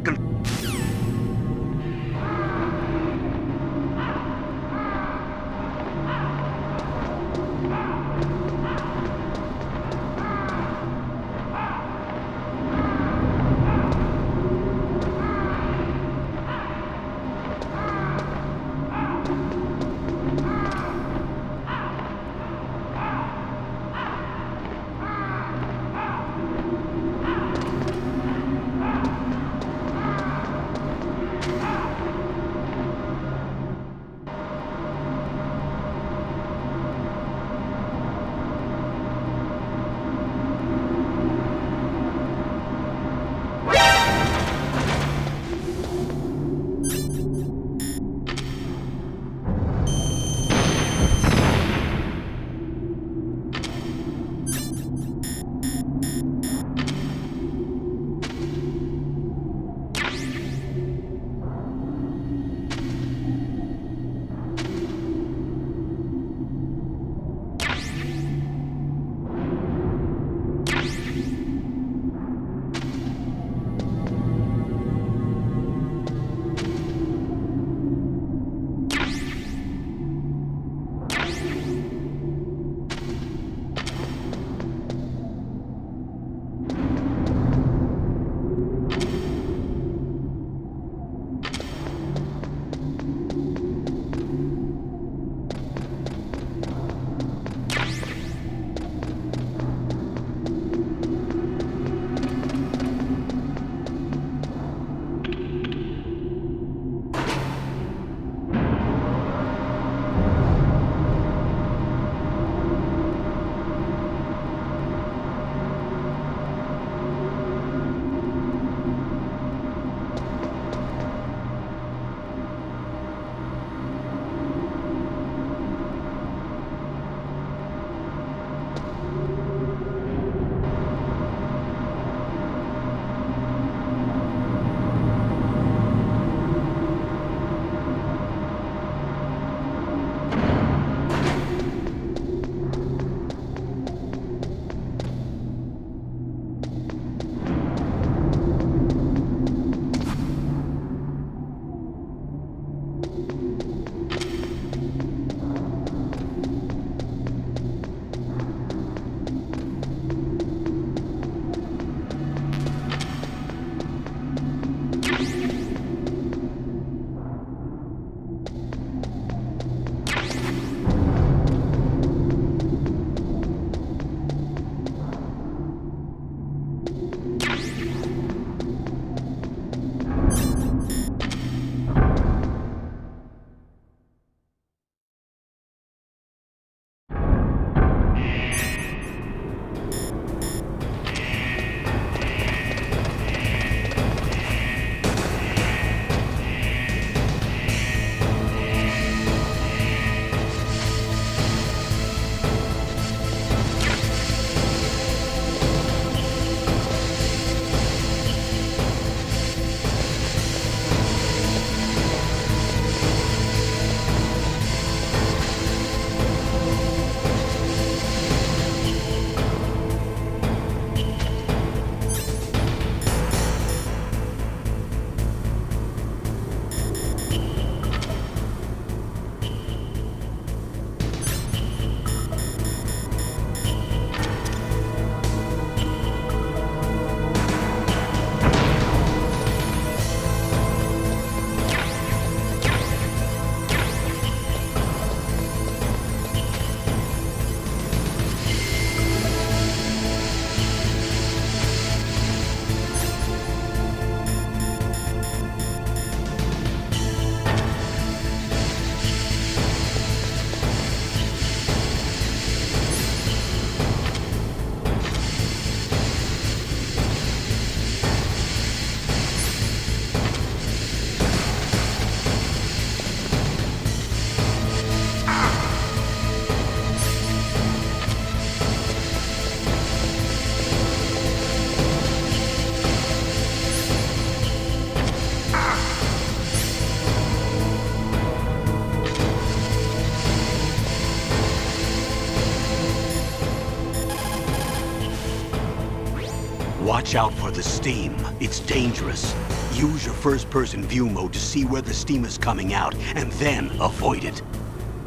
Watch out for the steam. It's dangerous. Use your first-person view mode to see where the steam is coming out, and then avoid it.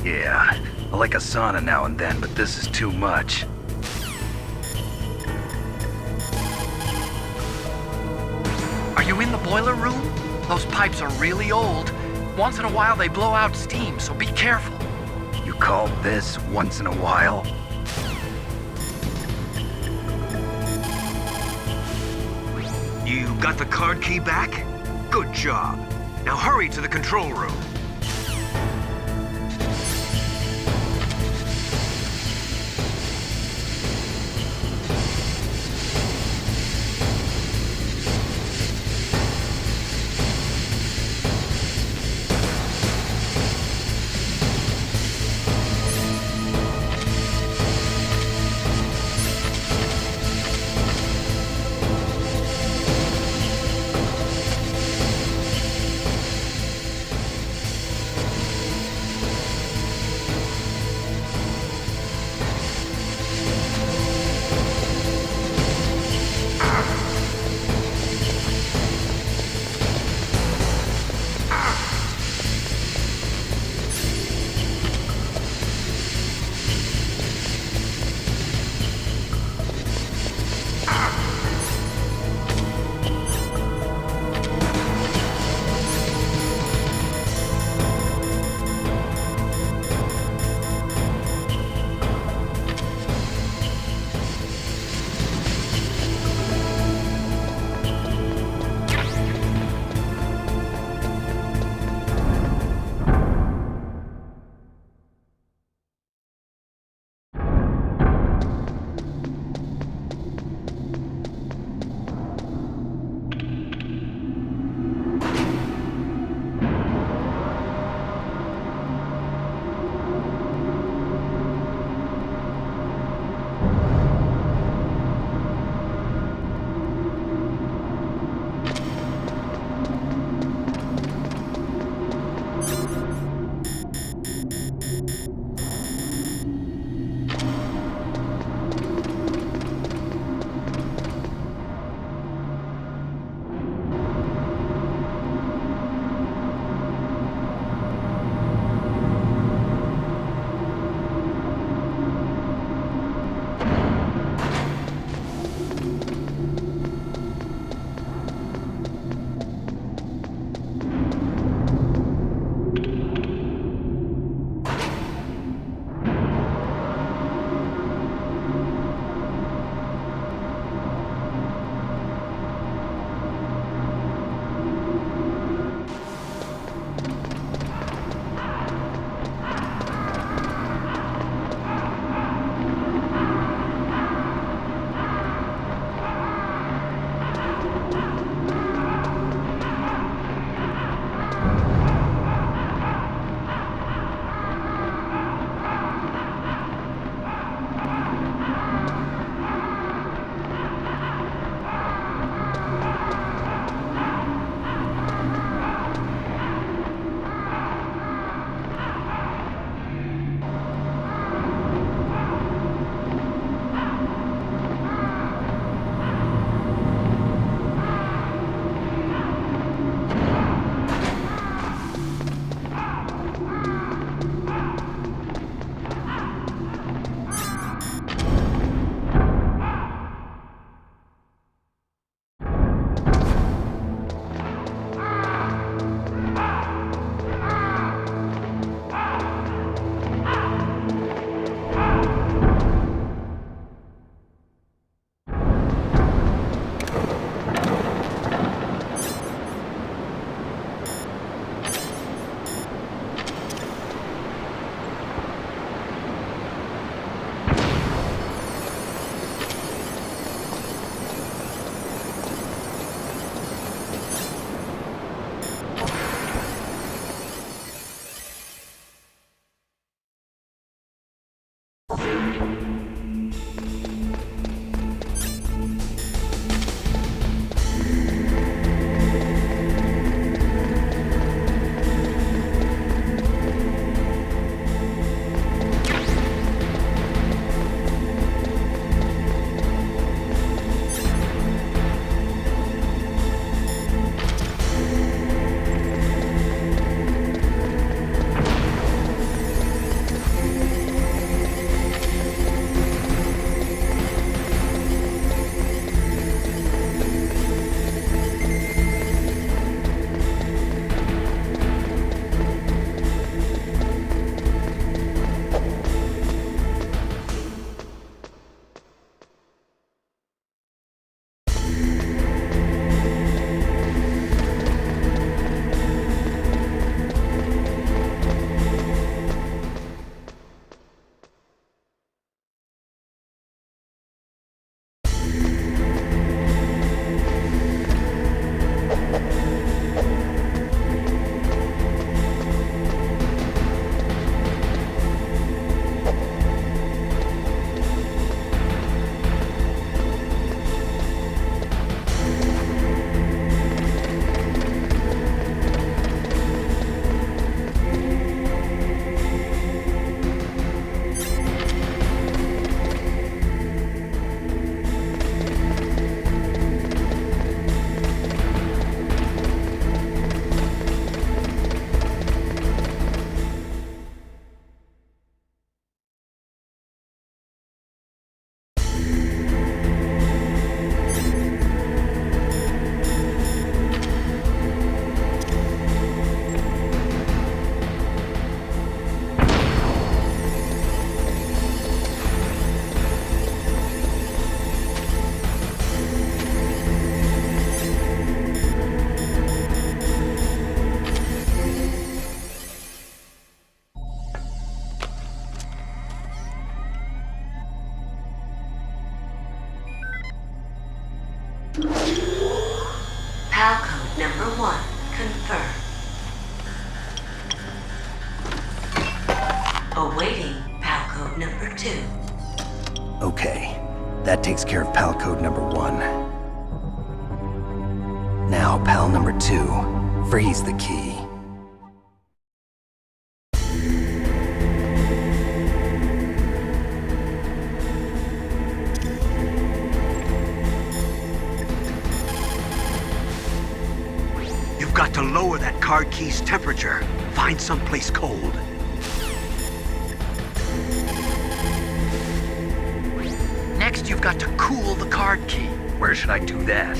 Yeah, I like a sauna now and then, but this is too much. Are you in the boiler room? Those pipes are really old. Once in a while they blow out steam, so be careful. You call this once in a while? You got the card key back? Good job. Now hurry to the control room. PAL code number 1 confirmed. Awaiting PAL code number 2. Okay, that takes care of PAL code number 1. Now, PAL number 2, freeze the key. You've got to lower that card key's temperature. Find someplace cold. Next, you've got to cool the card key. Where should I do that?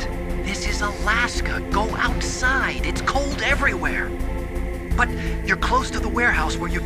This is Alaska. Go outside. It's cold everywhere. But you're close to the warehouse where you...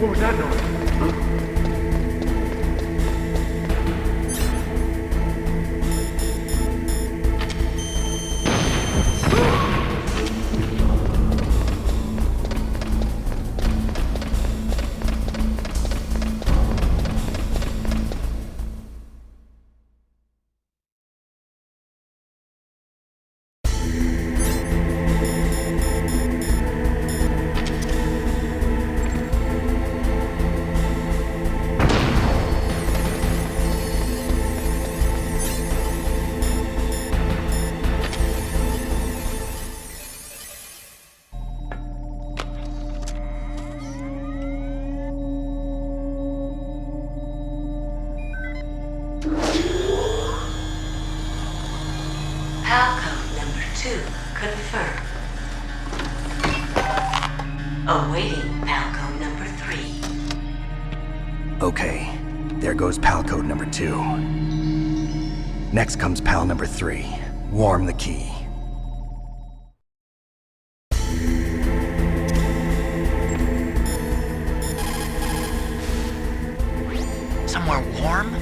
What was that noise? Palcode number 2 confirmed. Awaiting Palcode number 3. Okay, there goes pal code number 2. Next comes pal number 3. Warm the key. Somewhere warm?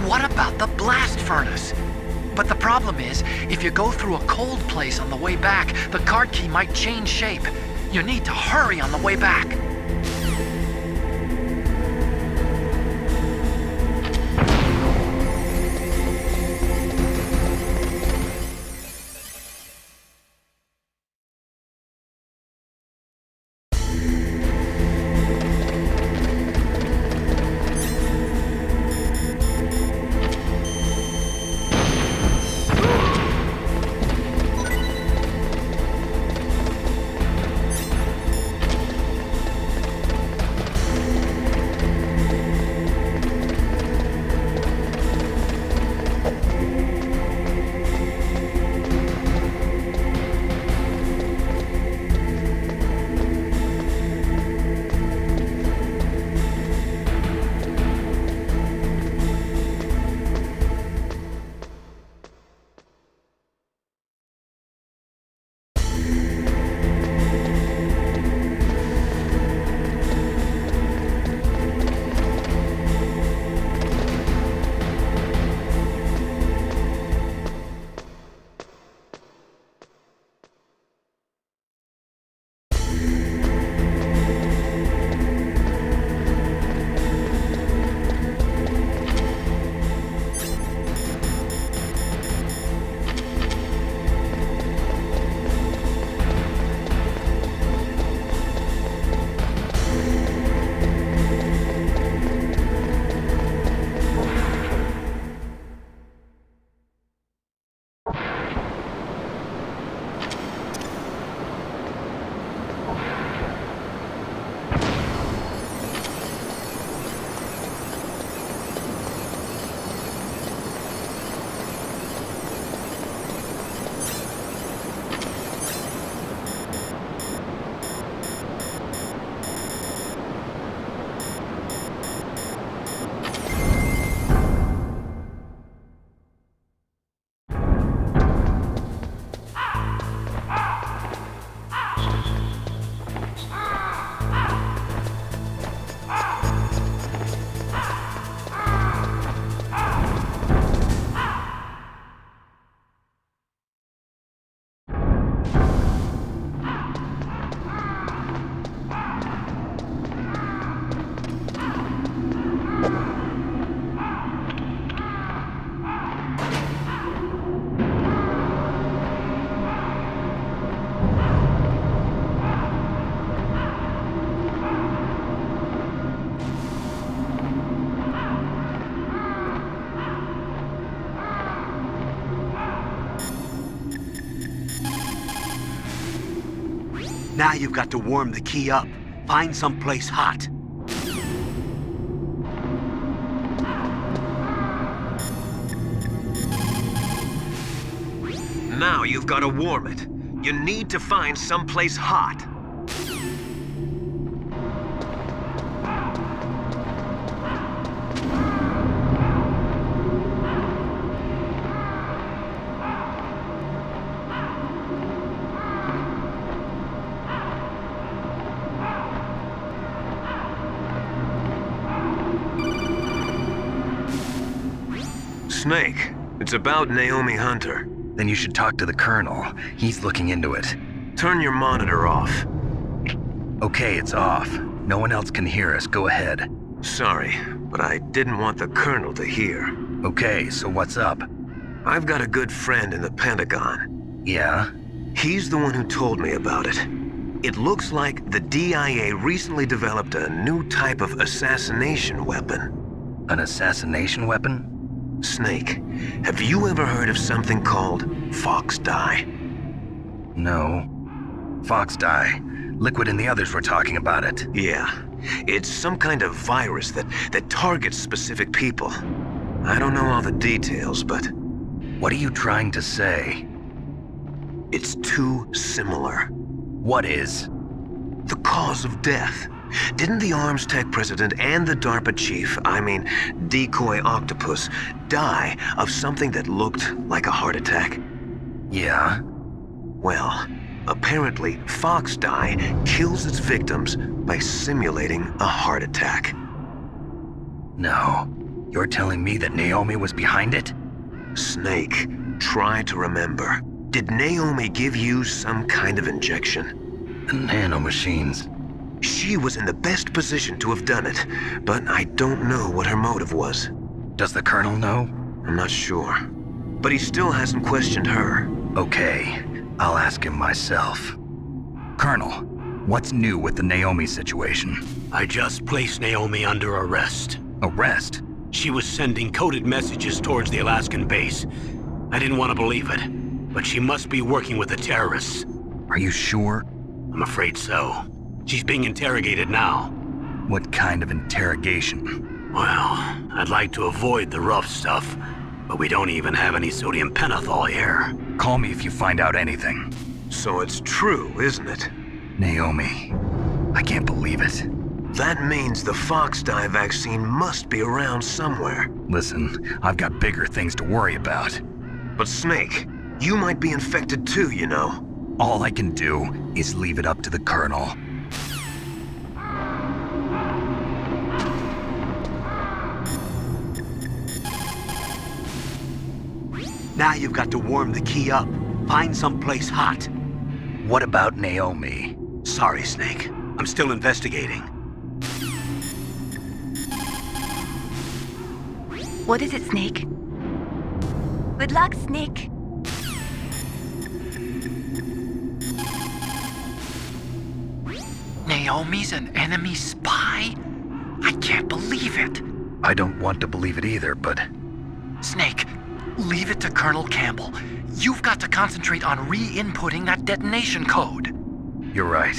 What about the blast furnace? But the problem is, if you go through a cold place on the way back, the card key might change shape. You need to hurry on the way back. Now you've got to warm the key up. Find someplace hot. Now you've got to warm it. You need to find someplace hot. Snake, it's about Naomi Hunter. Then you should talk to the Colonel. He's looking into it. Turn your monitor off. Okay, it's off. No one else can hear us. Go ahead. Sorry, but I didn't want the Colonel to hear. Okay, so what's up? I've got a good friend in the Pentagon. Yeah? He's the one who told me about it. It looks like the DIA recently developed a new type of assassination weapon. An assassination weapon? Snake, have you ever heard of something called Fox Dye? No. Fox dye. Liquid and the others were talking about it. Yeah. It's some kind of virus that targets specific people. I don't know all the details, but... What are you trying to say? It's too similar. What is? The cause of death. Didn't the Arms Tech president and the DARPA chief, Decoy Octopus, die of something that looked like a heart attack? Yeah? Well, apparently Fox Dye kills its victims by simulating a heart attack. No. You're telling me that Naomi was behind it? Snake, try to remember. Did Naomi give you some kind of injection? The nanomachines. She was in the best position to have done it, but I don't know what her motive was. Does the Colonel know? I'm not sure. But he still hasn't questioned her. Okay, I'll ask him myself. Colonel, what's new with the Naomi situation? I just placed Naomi under arrest. Arrest? She was sending coded messages towards the Alaskan base. I didn't want to believe it, but she must be working with the terrorists. Are you sure? I'm afraid so. She's being interrogated now. What kind of interrogation? Well, I'd like to avoid the rough stuff, but we don't even have any sodium pentothal here. Call me if you find out anything. So it's true, isn't it? Naomi, I can't believe it. That means the Fox Dye vaccine must be around somewhere. Listen, I've got bigger things to worry about. But Snake, you might be infected too, you know. All I can do is leave it up to the Colonel. Now you've got to warm the key up. Find someplace hot. What about Naomi? Sorry, Snake. I'm still investigating. What is it, Snake? Good luck, Snake. Naomi's an enemy spy? I can't believe it. I don't want to believe it either, but... Snake, leave it to Colonel Campbell. You've got to concentrate on re-inputting that detonation code. You're right.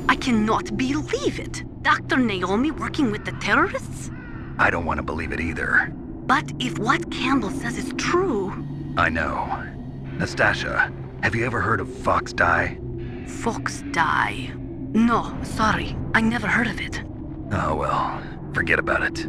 I cannot believe it. Dr. Naomi working with the terrorists? I don't want to believe it either. But if what Campbell says is true... I know. Nastasha, have you ever heard of Fox Dye? Fox Dye? No, sorry. I never heard of it. Oh well, forget about it.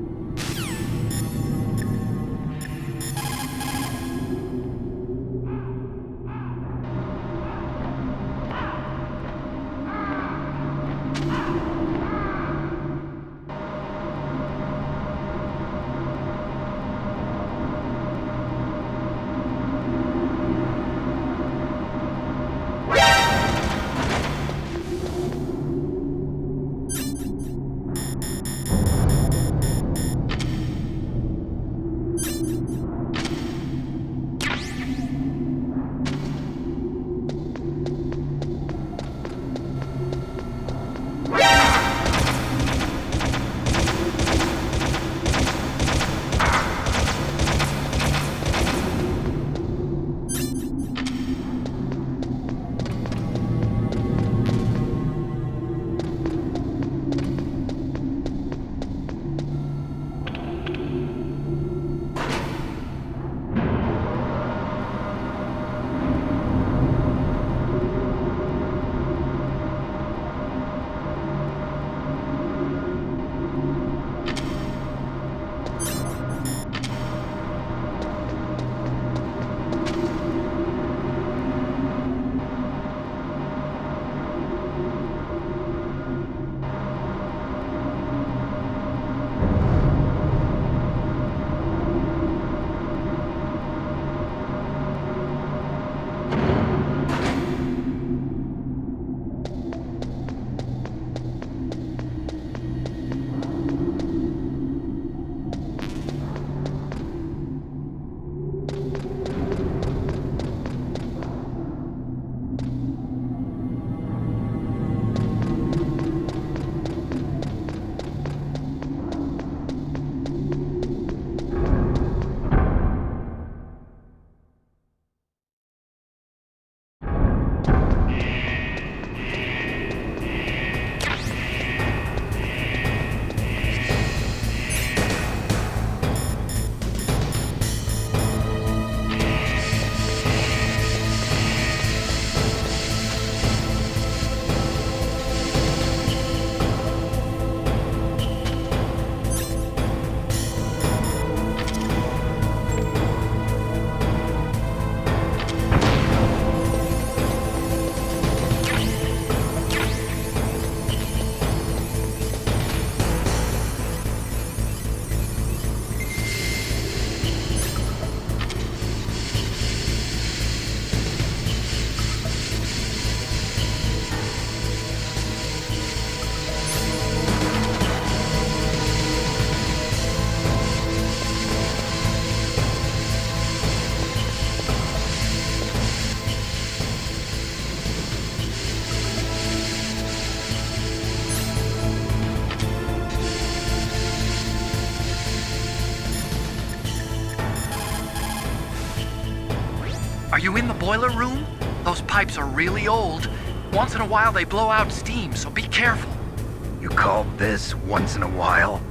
Are you in the boiler room? Those pipes are really old. Once in a while they blow out steam, so be careful. You call this once in a while?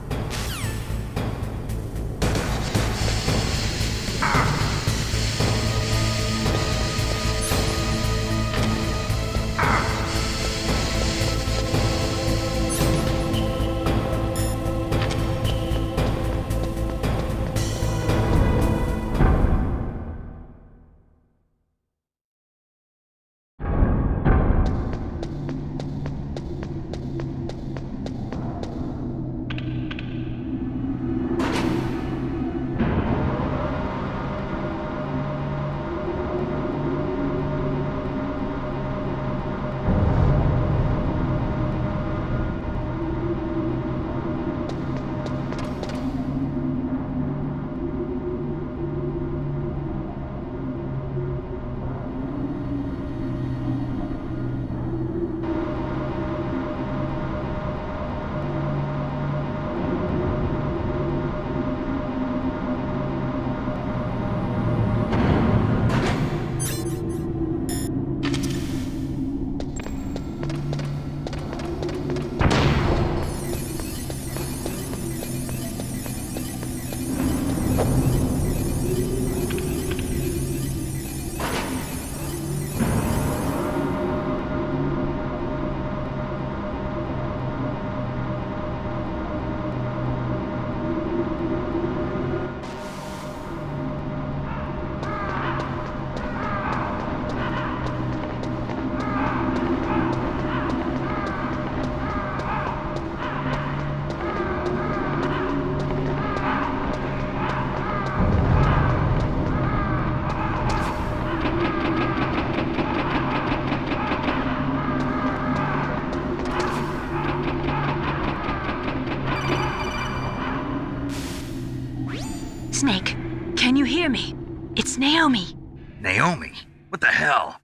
Snake, can you hear me? It's Naomi. Naomi? What the hell?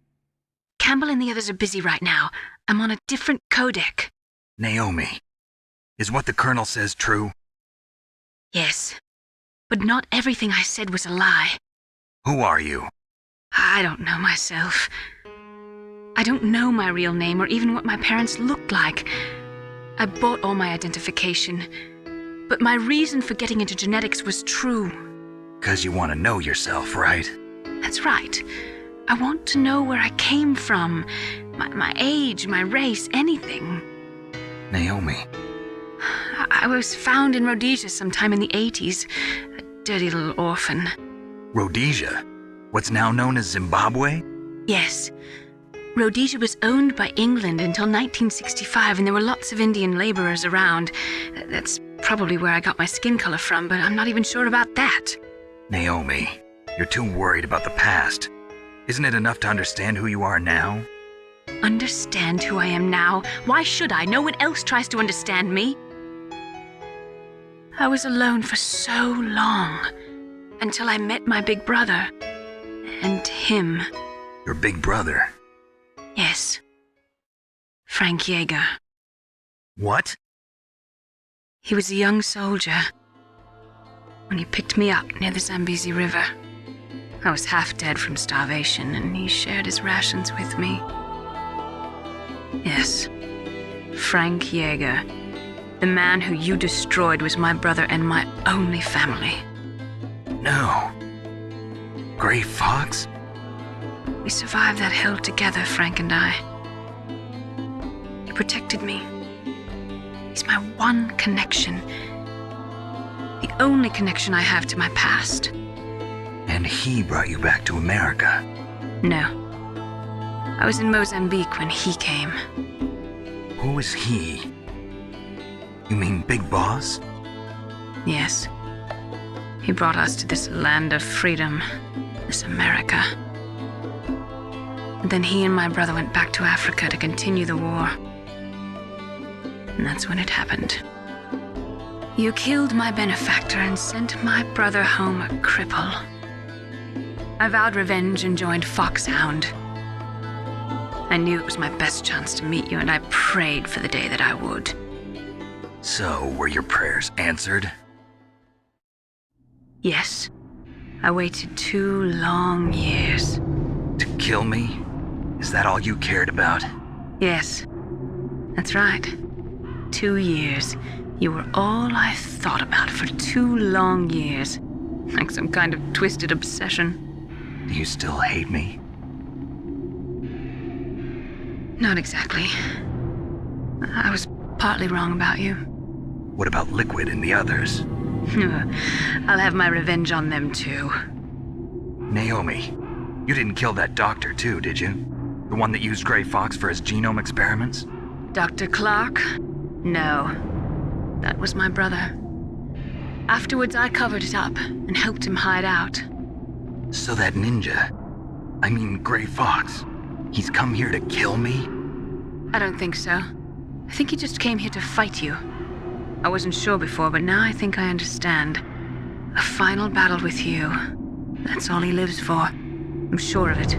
Campbell and the others are busy right now. I'm on a different codec. Naomi, is what the Colonel says true? Yes, but not everything I said was a lie. Who are you? I don't know myself. I don't know my real name or even what my parents looked like. I bought all my identification, but my reason for getting into genetics was true. 'Cause you want to know yourself, right? That's right. I want to know where I came from, my age, my race, anything. Naomi. I was found in Rhodesia sometime in the 80s, a dirty little orphan. Rhodesia? What's now known as Zimbabwe? Yes. Rhodesia was owned by England until 1965, and there were lots of Indian laborers around. That's probably where I got my skin color from, but I'm not even sure about that. Naomi, you're too worried about the past. Isn't it enough to understand who you are now? Understand who I am now? Why should I? No one else tries to understand me. I was alone for so long, until I met my big brother. And him. Your big brother? Yes. Frank Yeager. What? He was a young soldier when he picked me up near the Zambezi River. I was half dead from starvation, and he shared his rations with me. Yes, Frank Yeager. The man who you destroyed was my brother and my only family. No. Gray Fox? We survived that hell together, Frank and I. He protected me. He's my one connection. The only connection I have to my past. And he brought you back to America? No. I was in Mozambique when he came. Who is he? You mean Big Boss? Yes. He brought us to this land of freedom, this America. And then he and my brother went back to Africa to continue the war. And that's when it happened. You killed my benefactor and sent my brother home a cripple. I vowed revenge and joined Foxhound. I knew it was my best chance to meet you, and I prayed for the day that I would. So, were your prayers answered? Yes. I waited 2 long years. To kill me? Is that all you cared about? Yes, that's right. 2 years. You were all I thought about for 2 long years. Like some kind of twisted obsession. Do you still hate me? Not exactly. I was partly wrong about you. What about Liquid and the others? I'll have my revenge on them too. Naomi, you didn't kill that doctor too, did you? The one that used Grey Fox for his genome experiments? Dr. Clark? No. That was my brother. Afterwards, I covered it up and helped him hide out. So that ninja, I mean Grey Fox, he's come here to kill me? I don't think so. I think he just came here to fight you. I wasn't sure before, but now I think I understand. A final battle with you. That's all he lives for. I'm sure of it.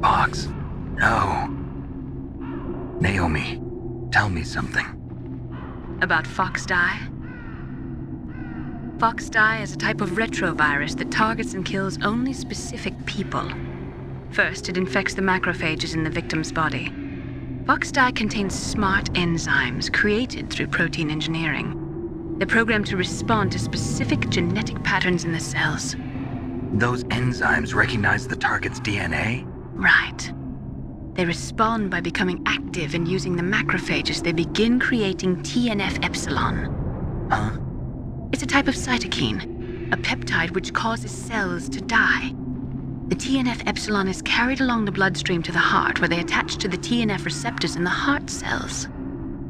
Fox? No. Naomi, tell me something. About Fox Die? Fox Die is a type of retrovirus that targets and kills only specific people. First, it infects the macrophages in the victim's body. Fox Die contains smart enzymes created through protein engineering. They're programmed to respond to specific genetic patterns in the cells. Those enzymes recognize the target's DNA? Right. They respond by becoming active and using the macrophages. They begin creating TNF-epsilon. Huh? It's a type of cytokine, a peptide which causes cells to die. The TNF-epsilon is carried along the bloodstream to the heart, where they attach to the TNF receptors in the heart cells.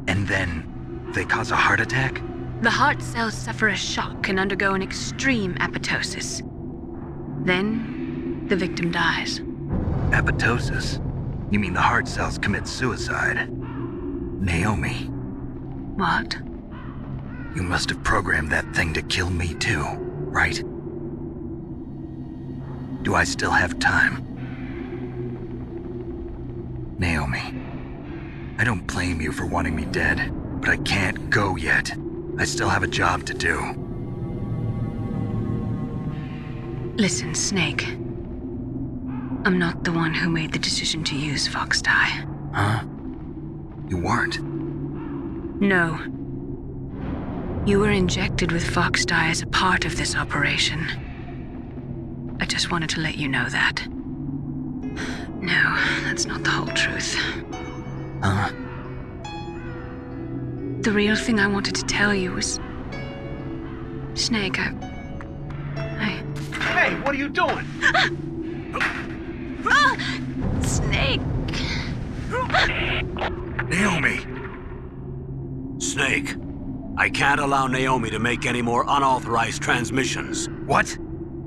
And then they cause a heart attack? The heart cells suffer a shock and undergo an extreme apoptosis. Then, the victim dies. Apoptosis? You mean the heart cells commit suicide? Naomi. What? You must have programmed that thing to kill me too, right? Do I still have time? Naomi, I don't blame you for wanting me dead, but I can't go yet. I still have a job to do. Listen, Snake. I'm not the one who made the decision to use Fox Die. Huh? You weren't? No. You were injected with Fox Die as a part of this operation. I just wanted to let you know that. No, that's not the whole truth. Huh? The real thing I wanted to tell you was... Snake, I... Hey, what are you doing? Snake! Naomi! Snake, I can't allow Naomi to make any more unauthorized transmissions. What?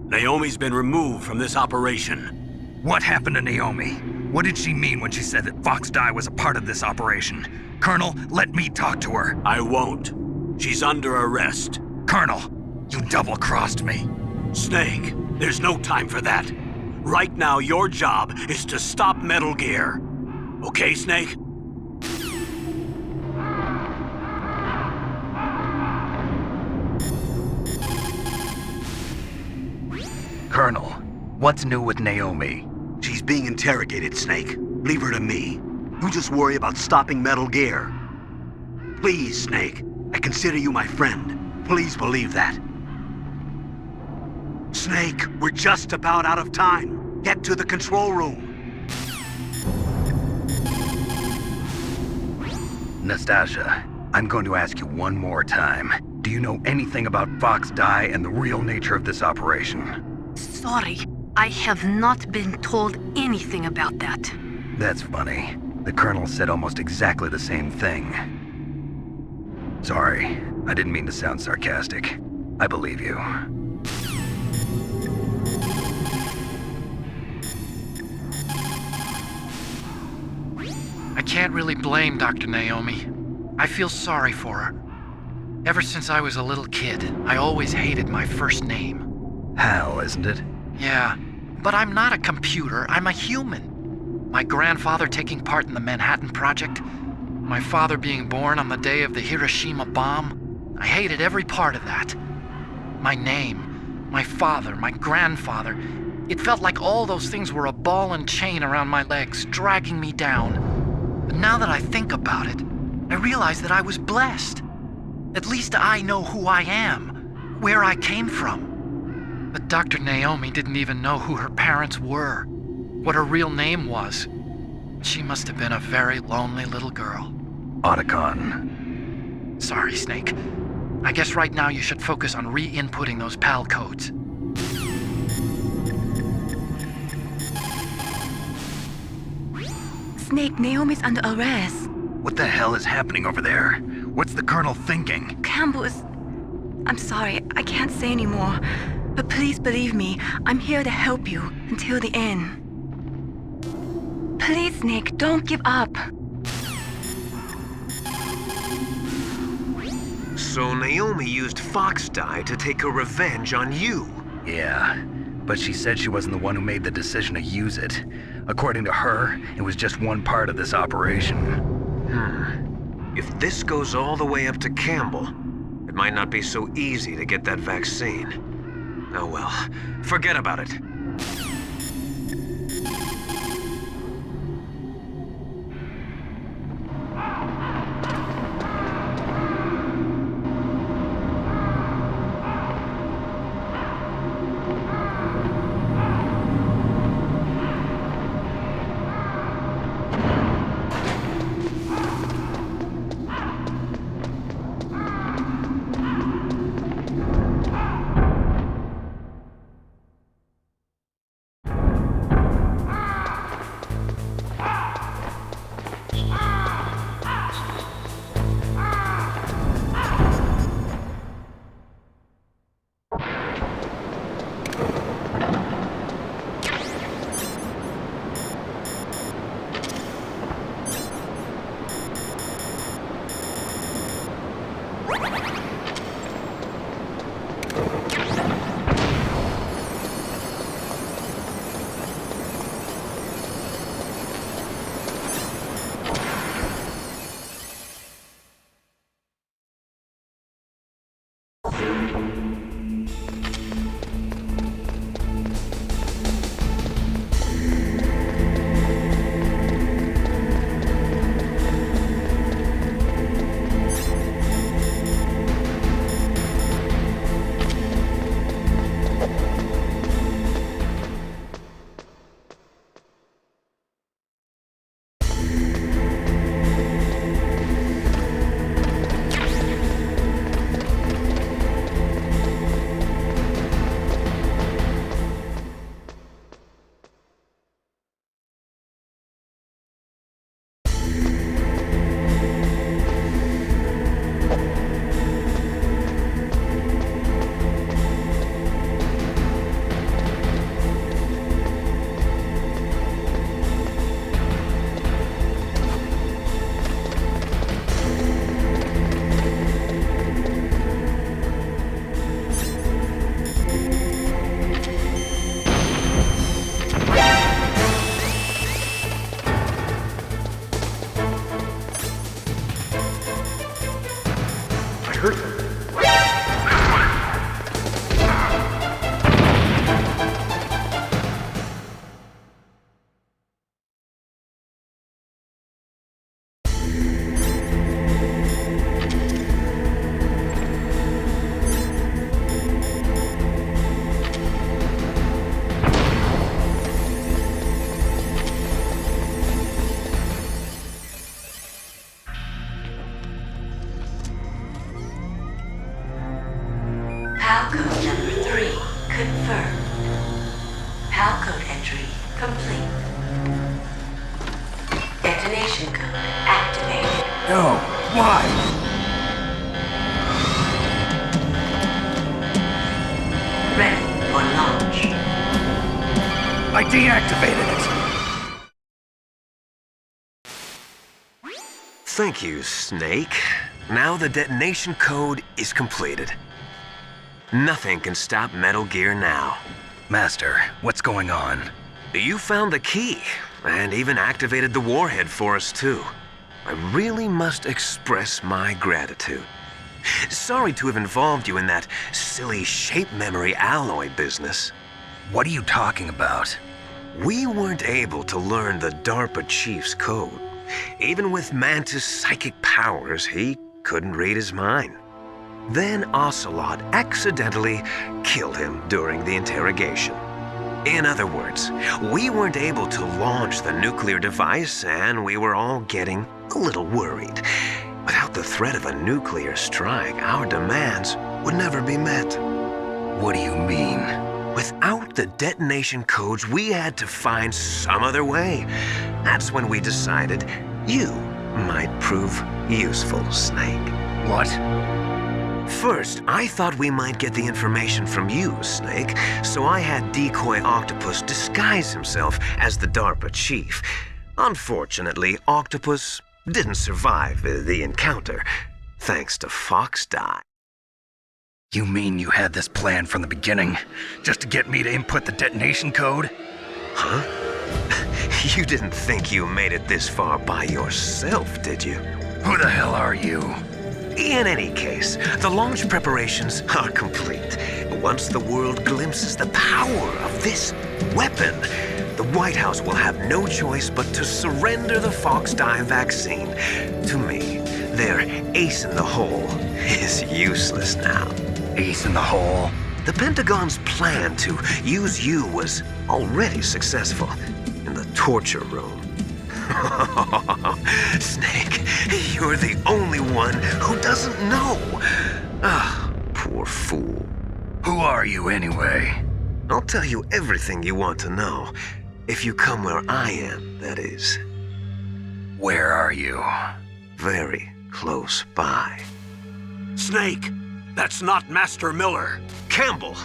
Naomi's been removed from this operation. What happened to Naomi? What did she mean when she said that Fox Die was a part of this operation? Colonel, let me talk to her. I won't. She's under arrest. Colonel, you double-crossed me. Snake, there's no time for that. Right now, your job is to stop Metal Gear. Okay, Snake? Colonel, what's new with Naomi? She's being interrogated, Snake. Leave her to me. You just worry about stopping Metal Gear. Please, Snake. I consider you my friend. Please believe that. Snake, we're just about out of time. Get to the control room. Nastasia, I'm going to ask you one more time. Do you know anything about Fox Die and the real nature of this operation? Sorry, I have not been told anything about that. That's funny. The Colonel said almost exactly the same thing. Sorry, I didn't mean to sound sarcastic. I believe you. I can't really blame Dr. Naomi. I feel sorry for her. Ever since I was a little kid, I always hated my first name. Hal, isn't it? Yeah, but I'm not a computer, I'm a human. My grandfather taking part in the Manhattan Project, my father being born on the day of the Hiroshima bomb. I hated every part of that. My name, my father, my grandfather, It felt like all those things were a ball and chain around my legs, dragging me down. But now that I think about it, I realize that I was blessed. At least I know who I am, where I came from. But Dr. Naomi didn't even know who her parents were, what her real name was. She must have been a very lonely little girl. Otacon. Sorry, Snake. I guess right now you should focus on re-inputting those PAL codes. Snake, Naomi's under arrest. What the hell is happening over there? What's the Colonel thinking? Campbell is... I'm sorry, I can't say anymore. But please believe me, I'm here to help you until the end. Please, Snake, don't give up. So Naomi used Fox dye to take her revenge on you. Yeah, but she said she wasn't the one who made the decision to use it. According to her, it was just one part of this operation. If this goes all the way up to Campbell, it might not be so easy to get that vaccine. Oh well, forget about it. PAL code number 3 confirmed. PAL code entry complete. Detonation code activated. No, why? Ready for launch. I deactivated it. Thank you, Snake. Now the detonation code is completed. Nothing can stop Metal Gear now. Master, what's going on? You found the key, and even activated the warhead for us, too. I really must express my gratitude. Sorry to have involved you in that silly shape memory alloy business. What are you talking about? We weren't able to learn the DARPA chief's code. Even with Mantis' psychic powers, he couldn't read his mind. Then Ocelot accidentally killed him during the interrogation. In other words, we weren't able to launch the nuclear device, and we were all getting a little worried. Without the threat of a nuclear strike, our demands would never be met. What do you mean? Without the detonation codes, we had to find some other way. That's when we decided you might prove useful, Snake. What? First, I thought we might get the information from you, Snake, so I had Decoy Octopus disguise himself as the DARPA chief. Unfortunately, Octopus didn't survive the encounter, thanks to Fox Die. You mean you had this plan from the beginning, just to get me to input the detonation code? Huh? You didn't think you made it this far by yourself, did you? Who the hell are you? In any case, the launch preparations are complete. Once the world glimpses the power of this weapon, the White House will have no choice but to surrender the Fox Die vaccine. To me, their ace in the hole is useless now. Ace in the hole? The Pentagon's plan to use you was already successful in the torture room. Snake, you're the only one who doesn't know. Ah, poor fool. Who are you anyway? I'll tell you everything you want to know. If you come where I am, that is. Where are you? Very close by. Snake, that's not Master Miller. Campbell,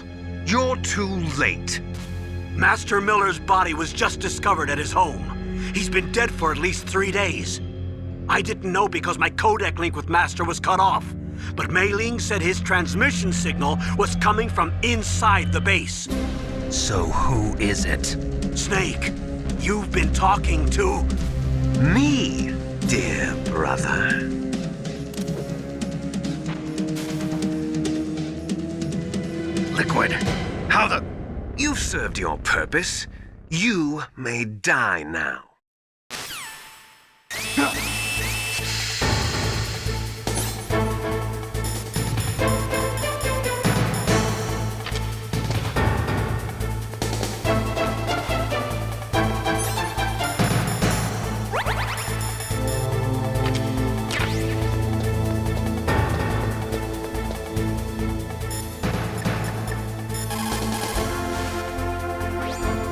you're too late. Master Miller's body was just discovered at his home. He's been dead for at least 3 days. I didn't know because my codec link with Master was cut off. But Mei Ling said his transmission signal was coming from inside the base. So who is it? Snake, you've been talking to... me, dear brother. Liquid, how the... You've served your purpose. You may die now.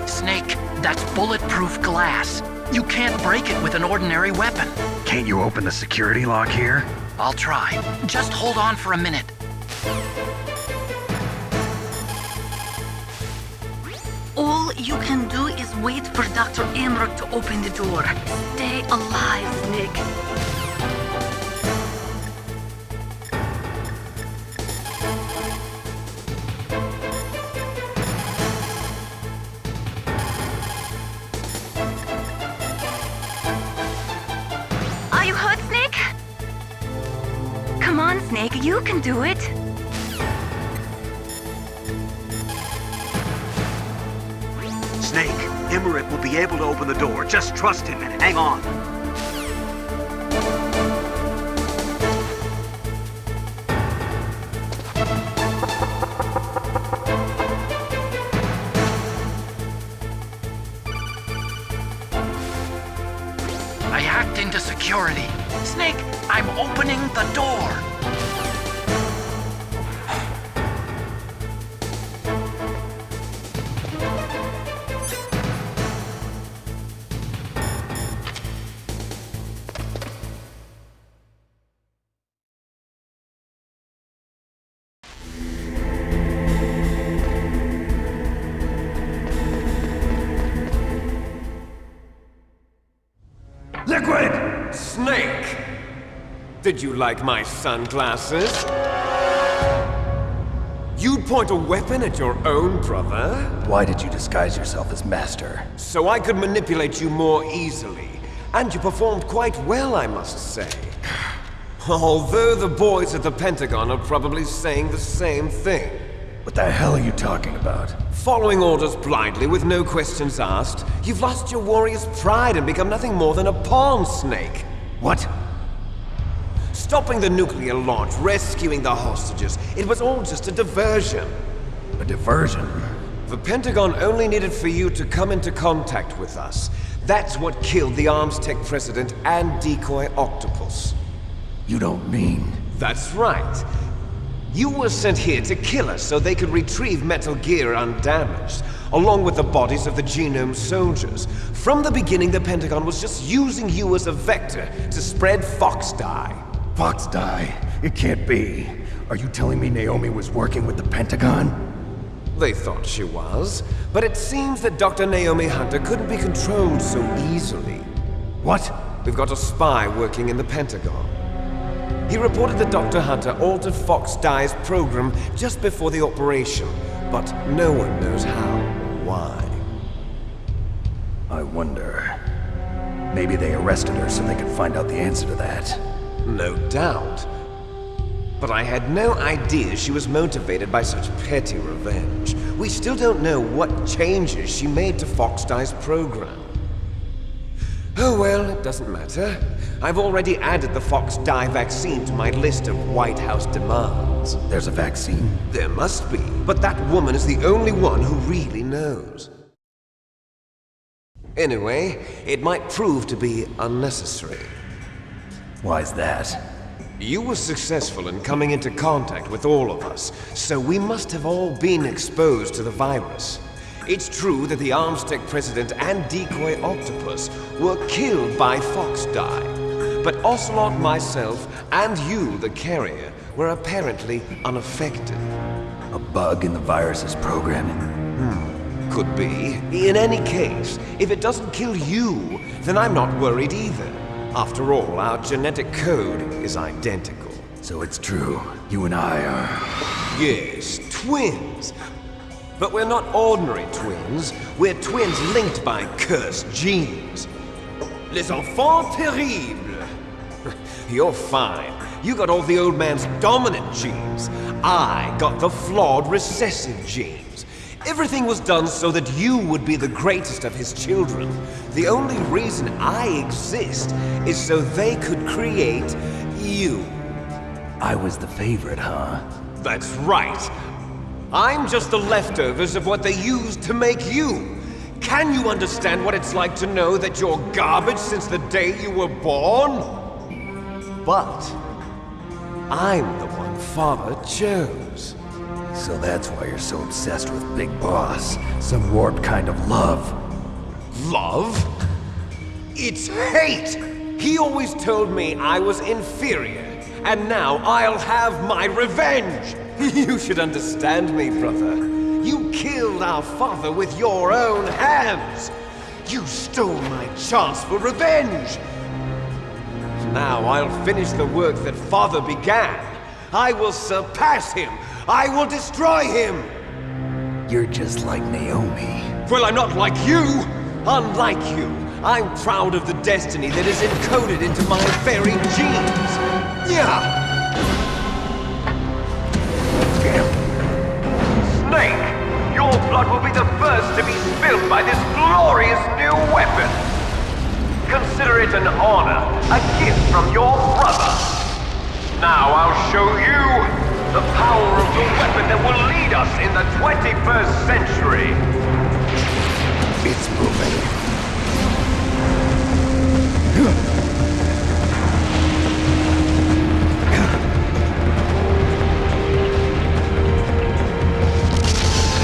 Snake, that's bulletproof glass. You can't break it with an ordinary weapon. Can't you open the security lock here? I'll try. Just hold on for a minute. All you can do is wait for Dr. Amrock to open the door. Stay alive, Snake. Are you hurt, Snake? Come on, Snake, you can do it. Snake, Emmerich will be able to open the door. Just trust him and hang on. I hacked into security. Snake, I'm opening the door. Liquid! Snake! Did you like my sunglasses? You'd point a weapon at your own brother? Why did you disguise yourself as Master? So I could manipulate you more easily. And you performed quite well, I must say. Although the boys at the Pentagon are probably saying the same thing. What the hell are you talking about? Following orders blindly with no questions asked, you've lost your warrior's pride and become nothing more than a pawn snake. What? Stopping the nuclear launch, rescuing the hostages, it was all just a diversion. A diversion? The Pentagon only needed for you to come into contact with us. That's what killed the Arms Tech president and decoy octopus. You don't mean... That's right. You were sent here to kill us so they could retrieve Metal Gear undamaged, along with the bodies of the Genome soldiers. From the beginning, the Pentagon was just using you as a vector to spread Fox dye. Fox dye? It can't be. Are you telling me Naomi was working with the Pentagon? They thought she was, but it seems that Dr. Naomi Hunter couldn't be controlled so easily. What? We've got a spy working in the Pentagon. He reported that Dr. Hunter altered Fox Dye's program just before the operation, but no one knows how or why. I wonder... Maybe they arrested her so they could find out the answer to that. No doubt. But I had no idea she was motivated by such petty revenge. We still don't know what changes she made to Fox Dye's program. Oh well, it doesn't matter. I've already added the Fox Dye vaccine to my list of White House demands. There's a vaccine? There must be, but that woman is the only one who really knows. Anyway, it might prove to be unnecessary. Why's that? You were successful in coming into contact with all of us, so we must have all been exposed to the virus. It's true that the Arms Tech president and decoy octopus were killed by Fox Dye, but Ocelot, myself, and you, the carrier, were apparently unaffected. A bug in the virus's programming? Could be. In any case, if it doesn't kill you, then I'm not worried either. After all, our genetic code is identical. So it's true. You and I are... Yes, twins. But we're not ordinary twins. We're twins linked by cursed genes. Les enfants terribles. You're fine. You got all the old man's dominant genes. I got the flawed recessive genes. Everything was done so that you would be the greatest of his children. The only reason I exist is so they could create you. I was the favorite, huh? That's right. I'm just the leftovers of what they used to make you. Can you understand what it's like to know that you're garbage since the day you were born? But I'm the one Father chose. So that's why you're so obsessed with Big Boss. Some warped kind of love. Love? It's hate! He always told me I was inferior, and now I'll have my revenge! You should understand me, brother. You killed our father with your own hands! You stole my chance for revenge! Now I'll finish the work that Father began. I will surpass him! I will destroy him! You're just like Naomi. Well, I'm not like you! Unlike you, I'm proud of the destiny that is encoded into my very genes! Yeah! Snake! Your blood will be the first to be spilled by this glorious new weapon! Consider it an honor, a gift from your brother! Now I'll show you the power of the weapon that will lead us in the 21st century! It's moving.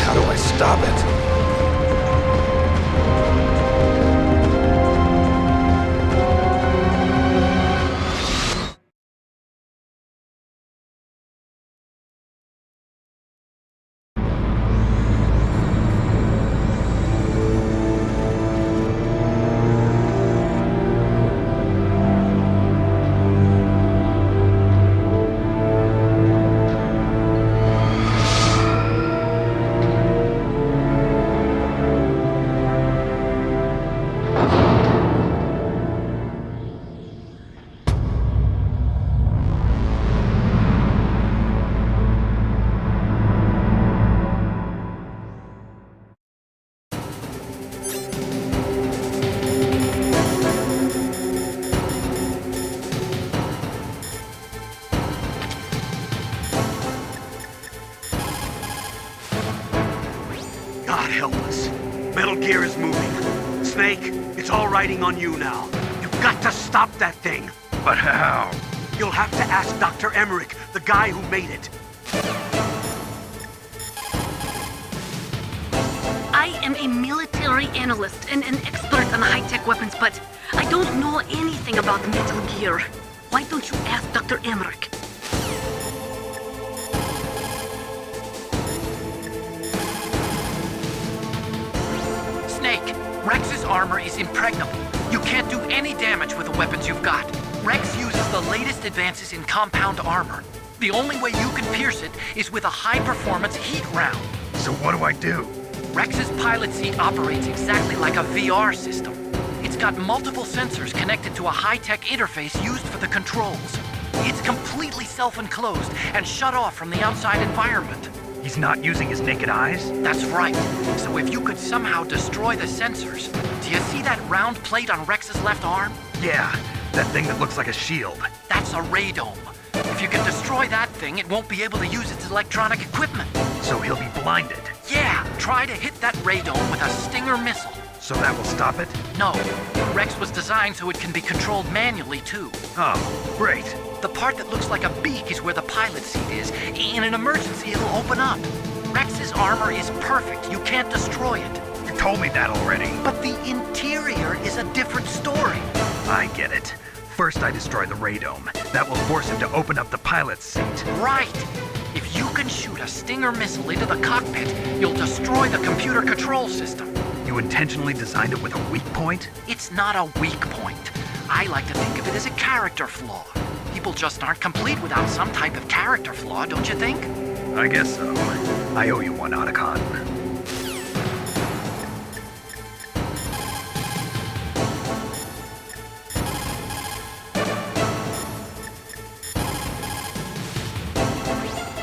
How do I stop it? Snake, it's all riding on you now. You've got to stop that thing. But how? You'll have to ask Dr. Emmerich, the guy who made it. I am a military analyst and an expert on high-tech weapons, but I don't know anything about Metal Gear. Why don't you ask Dr. Emmerich? Snake, Rex's armor is impregnable. You can't do any damage with the weapons you've got. Rex uses the latest advances in compound armor. The only way you can pierce it is with a high-performance heat round. So what do I do? Rex's pilot seat operates exactly like a VR system. It's got multiple sensors connected to a high-tech interface used for the controls. It's completely self-enclosed and shut off from the outside environment. He's not using his naked eyes? That's right. So if you could somehow destroy the sensors... Do you see that round plate on Rex's left arm? Yeah, that thing that looks like a shield. That's a radome. If you can destroy that thing, it won't be able to use its electronic equipment. So he'll be blinded. Yeah, try to hit that radome with a Stinger missile. So that will stop it? No. Rex was designed so it can be controlled manually, too. Oh, great. The part that looks like a beak is where the pilot seat is. In an emergency, it'll open up. Rex's armor is perfect. You can't destroy it. You told me that already. But the interior is a different story. I get it. First I destroy the radome. That will force him to open up the pilot's seat. Right. If you can shoot a Stinger missile into the cockpit, you'll destroy the computer control system. You intentionally designed it with a weak point? It's not a weak point. I like to think of it as a character flaw. People just aren't complete without some type of character flaw, don't you think? I guess so. I owe you one, Otacon.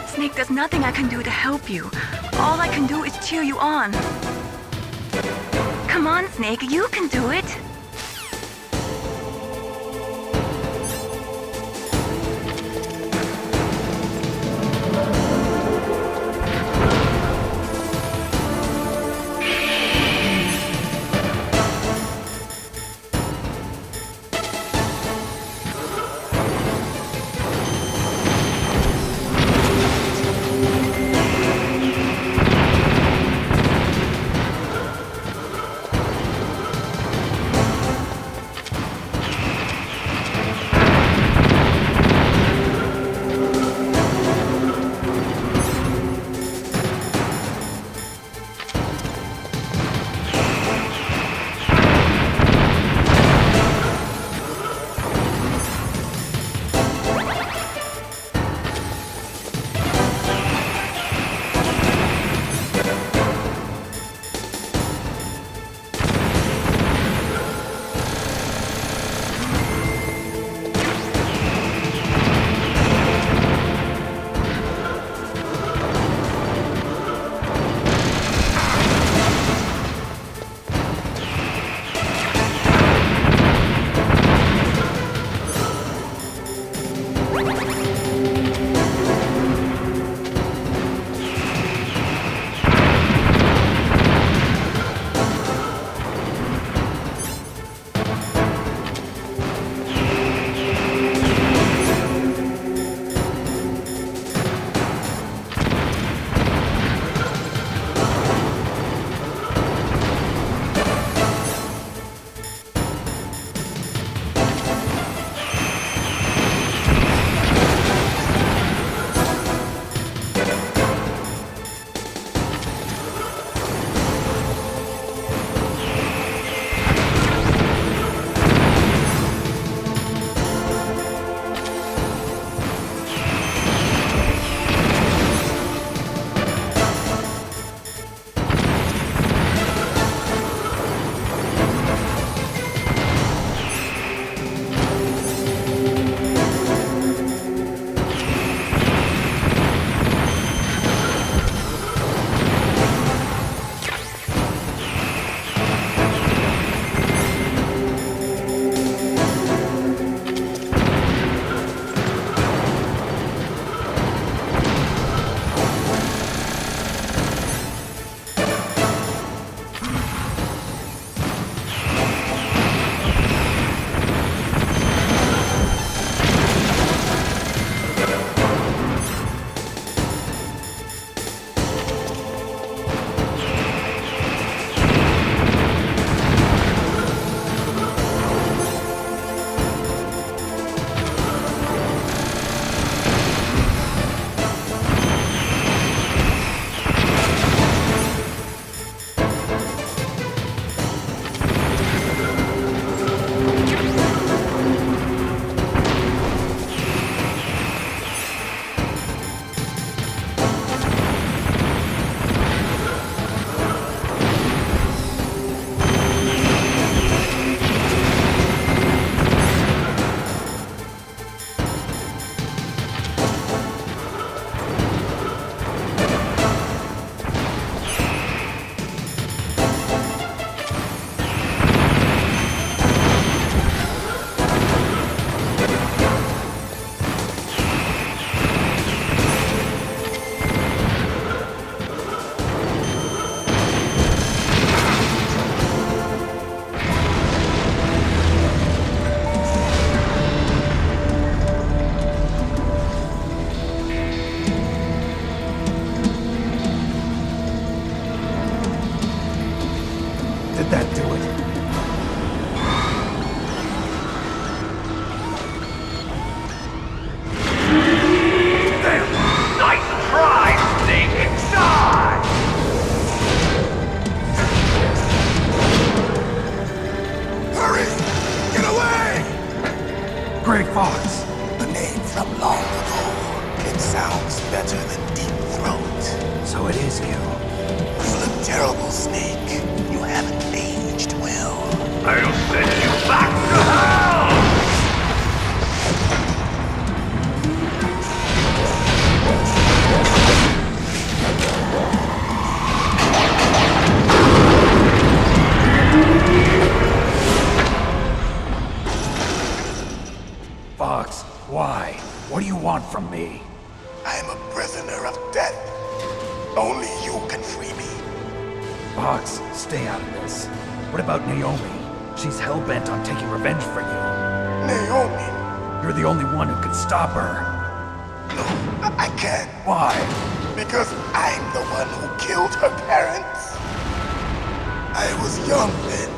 Snake, there's nothing I can do to help you. All I can do is cheer you on. Come on, Snake, you can do it. Did that do it? Nice try, Snake! Die! Hurry! Get away! Grey Fox! A name from long ago. It sounds better than Deep Throat. So it is you. You look terrible, Snake. You haven't aged well. I'll send you back to hell! Fox, why? What do you want from me? I'm a prisoner of death. Only you can free me. Fox, stay out of this. What about Naomi? She's hell-bent on taking revenge for you. Naomi? You're the only one who can stop her. No, I can't. Why? Because I'm the one who killed her parents. I was young then,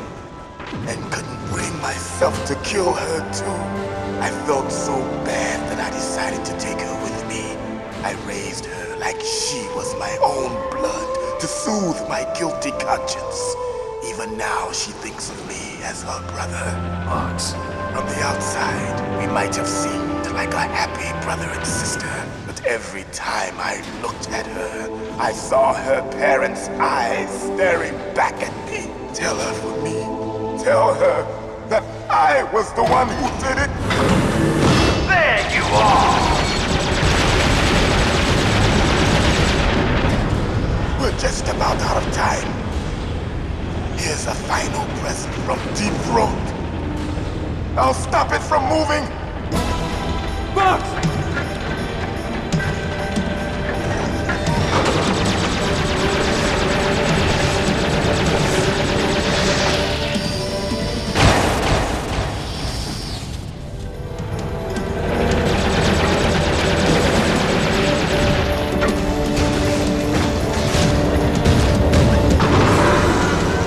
and couldn't bring myself to kill her too. I felt so bad that I decided to take her with me. I raised her like she was my own blood to soothe my guilty conscience. Even now she thinks of me as her brother. Fox. From the outside, we might have seemed like a happy brother and sister, but every time I looked at her, I saw her parents' eyes staring back at me. Tell her for me. Tell her that I was the one who did it. There you are! We're just about out of time. Here's a final present from Deep Throat. I'll stop it from moving. Fox!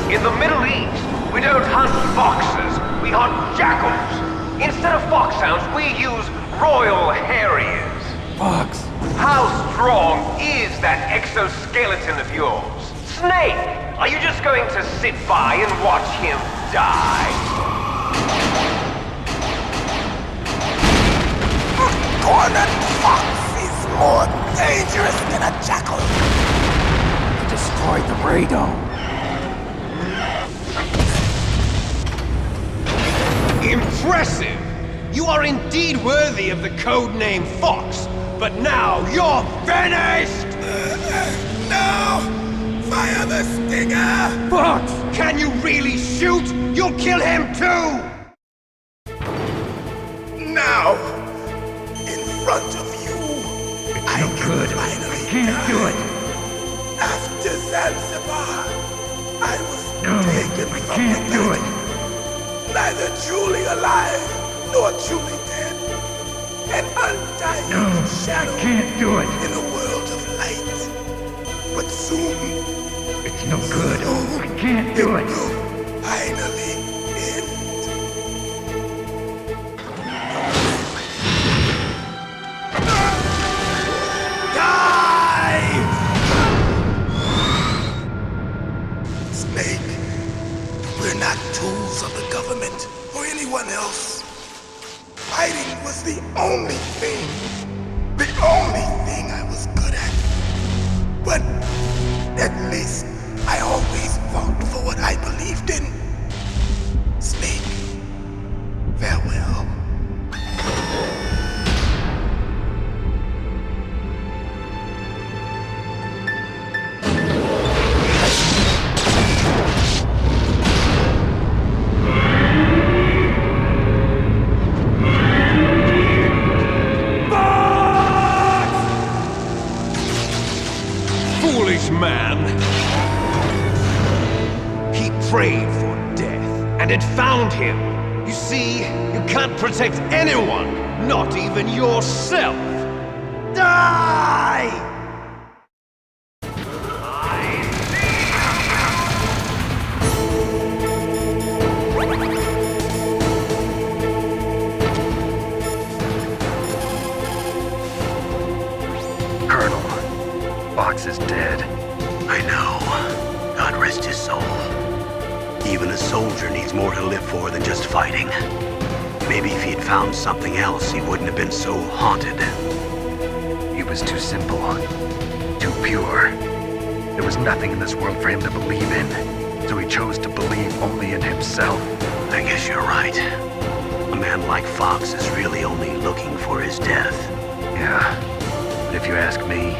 In the Middle East, we don't hunt foxes, we hunt jackals. Instead of foxhounds, we use royal harriers. Fox! How strong is that exoskeleton of yours? Snake, are you just going to sit by and watch him die? Cornered fox is more dangerous than a jackal. Destroyed the radome. Impressive! You are indeed worthy of the codename Fox, but now you're finished! No! Fire the stinger! Fox! Can you really shoot? You'll kill him too! Now! In front of you! I no can good. finally Can't die. do it. After Zanzibar, I was No, taken I from can't the do night. it. Neither truly alive, nor truly dead. An undying No, shadow I can't do it. in a world of light. But soon, It's no good. I can't do it. will finally end. Die! Snake, we're not tools of the government or anyone else. Fighting was the only thing I was good at. But at least I always fought for what I believed in. Snake, farewell. Foolish man! He prayed for death, and it found him. You see, you can't protect anyone, not even yourself. Die! is dead. I know. God rest his soul. Even a soldier needs more to live for than just fighting. Maybe if he'd found something else, he wouldn't have been so haunted. He was too simple, too pure. There was nothing in this world for him to believe in, so he chose to believe only in himself. I guess you're right. A man like Fox is really only looking for his death. Yeah, but if you ask me,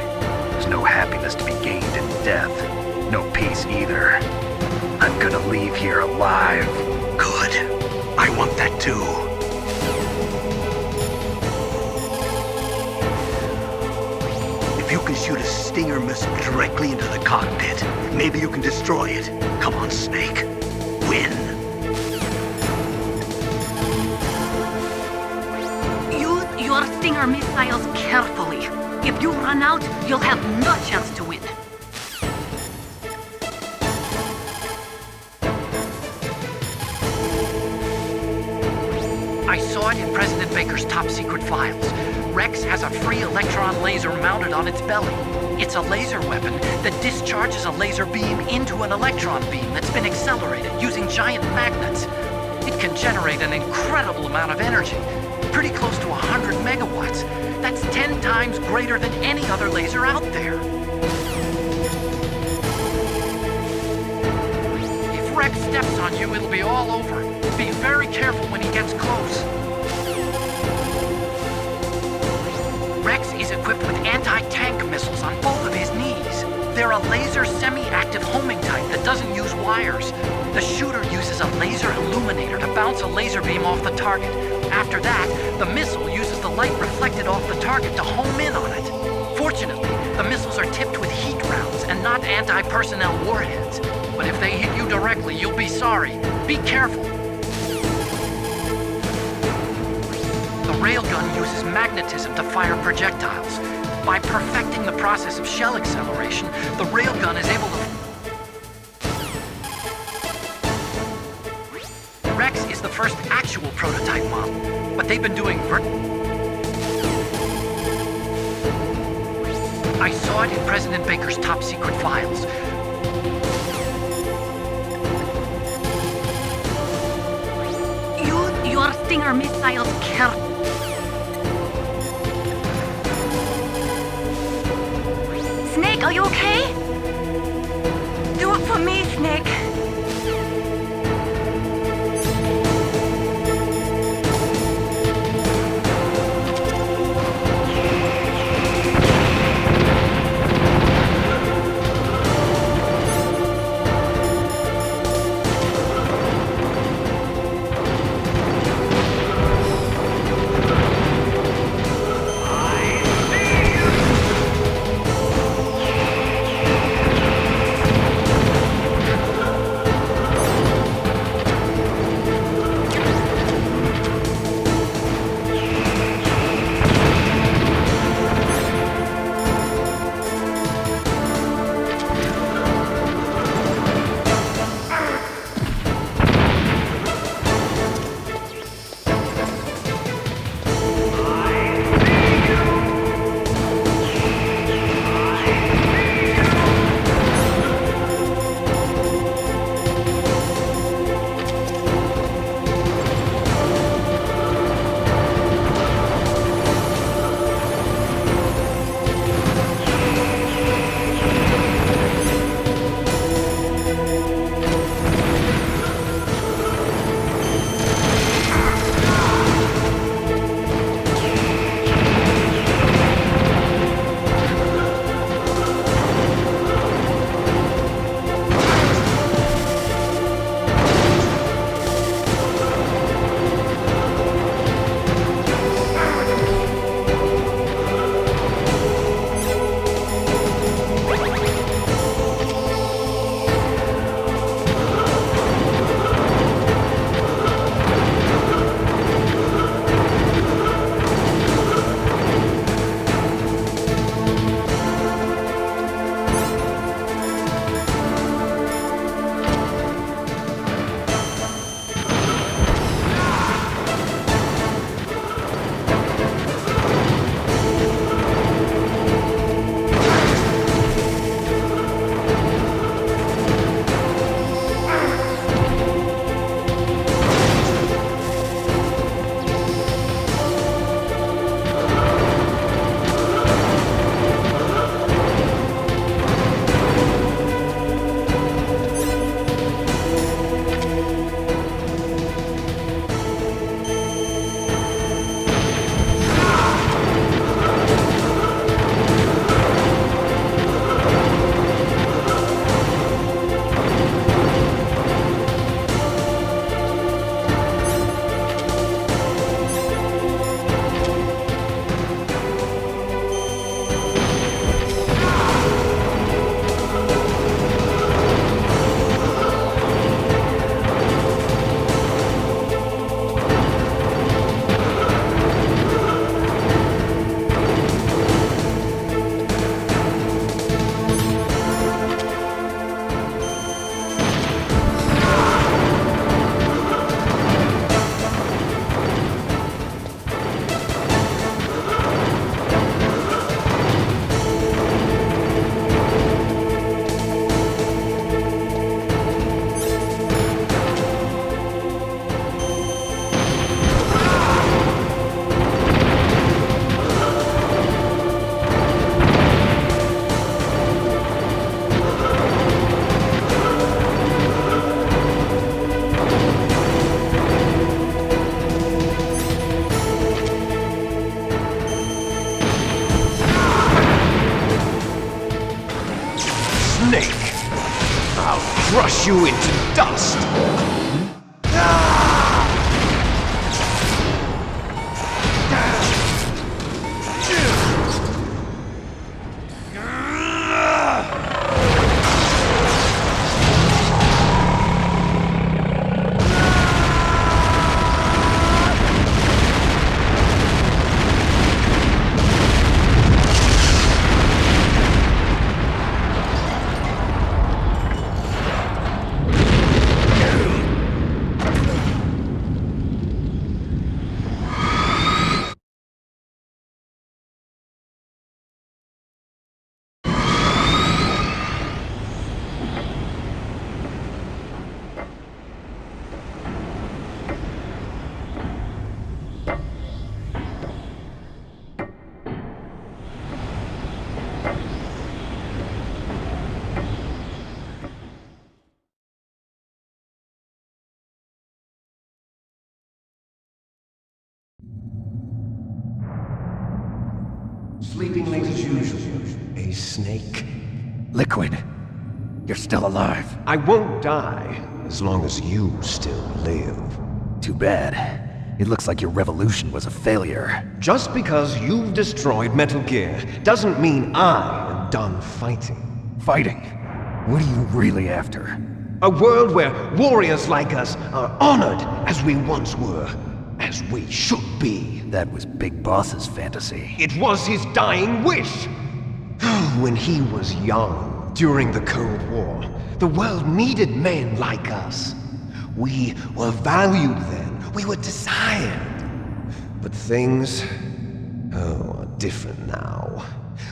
there's no happiness to be gained in death. No peace either. I'm gonna leave here alive. Good. I want that too. If you can shoot a Stinger missile directly into the cockpit, maybe you can destroy it. Come on, Snake. Win. Use your Stinger missiles carefully. If you run out, you'll have no chance to win. I saw it in President Baker's top secret files. Rex has a free electron laser mounted on its belly. It's a laser weapon that discharges a laser beam into an electron beam that's been accelerated using giant magnets. It can generate an incredible amount of energy, pretty close to 100 megawatts. That's 10 times greater than any other laser out there. If Rex steps on you, it'll be all over. Be very careful when he gets close. Rex is equipped with anti-tank missiles on both of his knees. They're a laser semi-active homing type that doesn't use wires. The shooter uses a laser illuminator to bounce a laser beam off the target. After that, the missile uses the light reflected off the target to home in on it. Fortunately, the missiles are tipped with heat rounds and not anti-personnel warheads. But if they hit you directly, you'll be sorry. Be careful. The railgun uses magnetism to fire projectiles. By perfecting the process of shell acceleration, the railgun is able to... Rex is the first actual prototype model, but they've been doing I saw it in President Baker's top secret files. Use your Stinger missiles carefully. Snake, are you okay? Do it for me, Snake. you into dust! Sleeping late as usual. A snake. Liquid, you're still alive. I won't die as long as you still live. Too bad. It looks like your revolution was a failure. Just because you've destroyed Metal Gear doesn't mean I am done fighting. Fighting? What are you really after? A world where warriors like us are honored as we once were, as we should be. That was Big Boss's fantasy. It was his dying wish! When he was young, during the Cold War, the world needed men like us. We were valued then. We were desired. But things, are different now.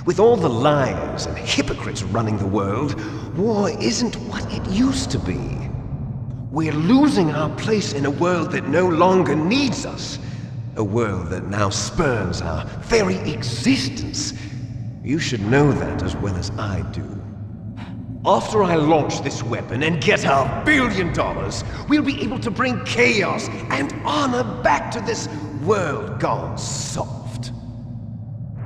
With all the liars and hypocrites running the world, war isn't what it used to be. We're losing our place in a world that no longer needs us. A world that now spurns our very existence. You should know that as well as I do. After I launch this weapon and get our $1 billion, we'll be able to bring chaos and honor back to this world gone soft.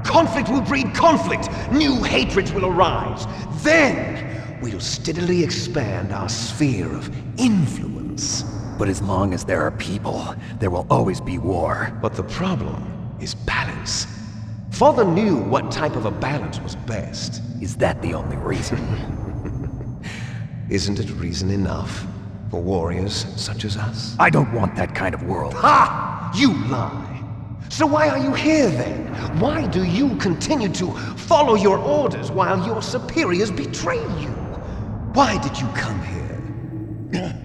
Conflict will breed conflict. New hatreds will arise. Then, we'll steadily expand our sphere of influence. But as long as there are people, there will always be war. But the problem is balance. Father knew what type of a balance was best. Is that the only reason? Isn't it reason enough for warriors such as us? I don't want that kind of world. Ha! You lie! So why are you here then? Why do you continue to follow your orders while your superiors betray you? Why did you come here?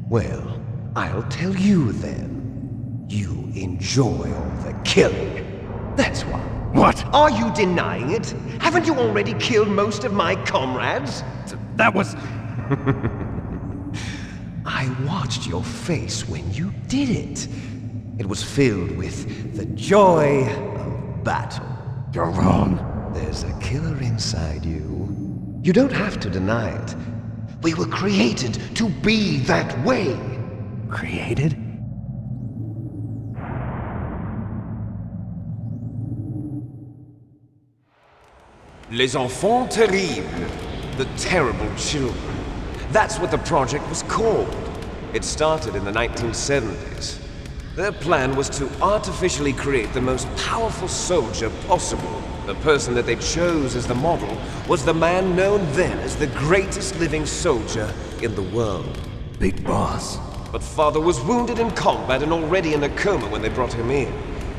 Well, I'll tell you then. You enjoy all the killing. That's why. What? Are you denying it? Haven't you already killed most of my comrades? That was... I watched your face when you did it. It was filled with the joy of battle. You're wrong. There's a killer inside you. You don't have to deny it. We were created to be that way. Created? Les enfants terribles. The terrible children. That's what the project was called. It started in the 1970s. Their plan was to artificially create the most powerful soldier possible. The person that they chose as the model was the man known then as the greatest living soldier in the world. Big Boss. But Father was wounded in combat and already in a coma when they brought him in.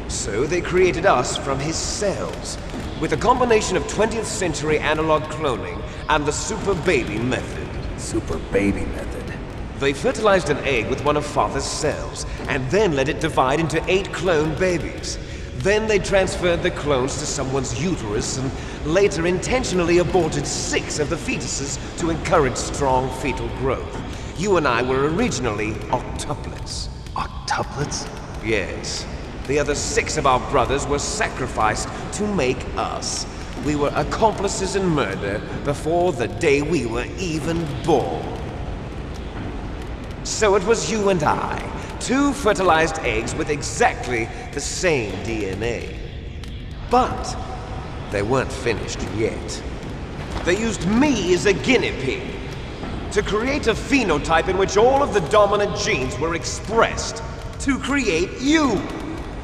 So they created us from his cells, with a combination of 20th century analog cloning and the super baby method. Super baby method. They fertilized an egg with one of Father's cells, and then let it divide into 8 clone babies. Then they transferred the clones to someone's uterus and later intentionally aborted 6 of the fetuses to encourage strong fetal growth. You and I were originally octuplets. Octuplets? Yes. The other 6 of our brothers were sacrificed to make us. We were accomplices in murder before the day we were even born. So it was you and I, 2 fertilized eggs with exactly the same DNA. But they weren't finished yet. They used me as a guinea pig. to create a phenotype in which all of the dominant genes were expressed. To create you.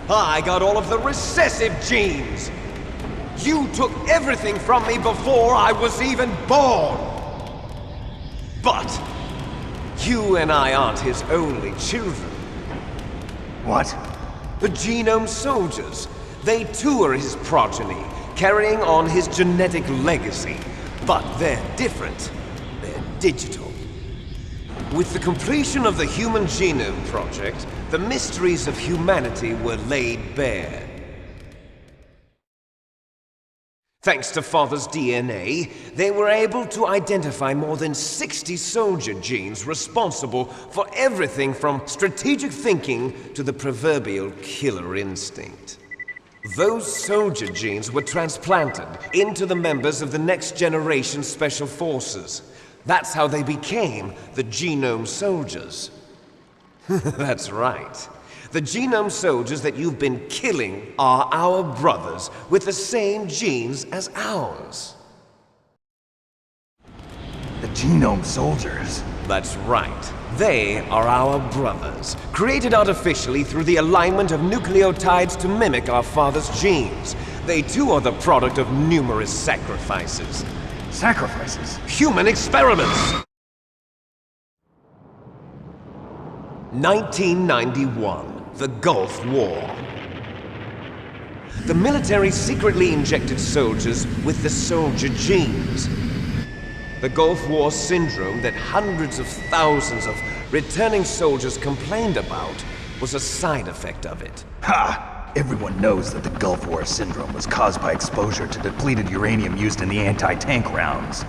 I got all of the recessive genes. You took everything from me before I was even born. But you and I aren't his only children. What? The Genome Soldiers. They too are his progeny, carrying on his genetic legacy. But they're different. They're digital. With the completion of the Human Genome Project, the mysteries of humanity were laid bare. Thanks to Father's DNA, they were able to identify more than 60 soldier genes responsible for everything from strategic thinking to the proverbial killer instinct. Those soldier genes were transplanted into the members of the next generation Special Forces. That's how they became the Genome Soldiers. That's right. The Genome Soldiers that you've been killing are our brothers with the same genes as ours. The Genome Soldiers? That's right. They are our brothers, created artificially through the alignment of nucleotides to mimic our father's genes. They too are the product of numerous sacrifices. Sacrifices? Human experiments! 1991, the Gulf War. The military secretly injected soldiers with the soldier genes. The Gulf War syndrome that hundreds of thousands of returning soldiers complained about was a side effect of it. Ha! Everyone knows that the Gulf War syndrome was caused by exposure to depleted uranium used in the anti-tank rounds.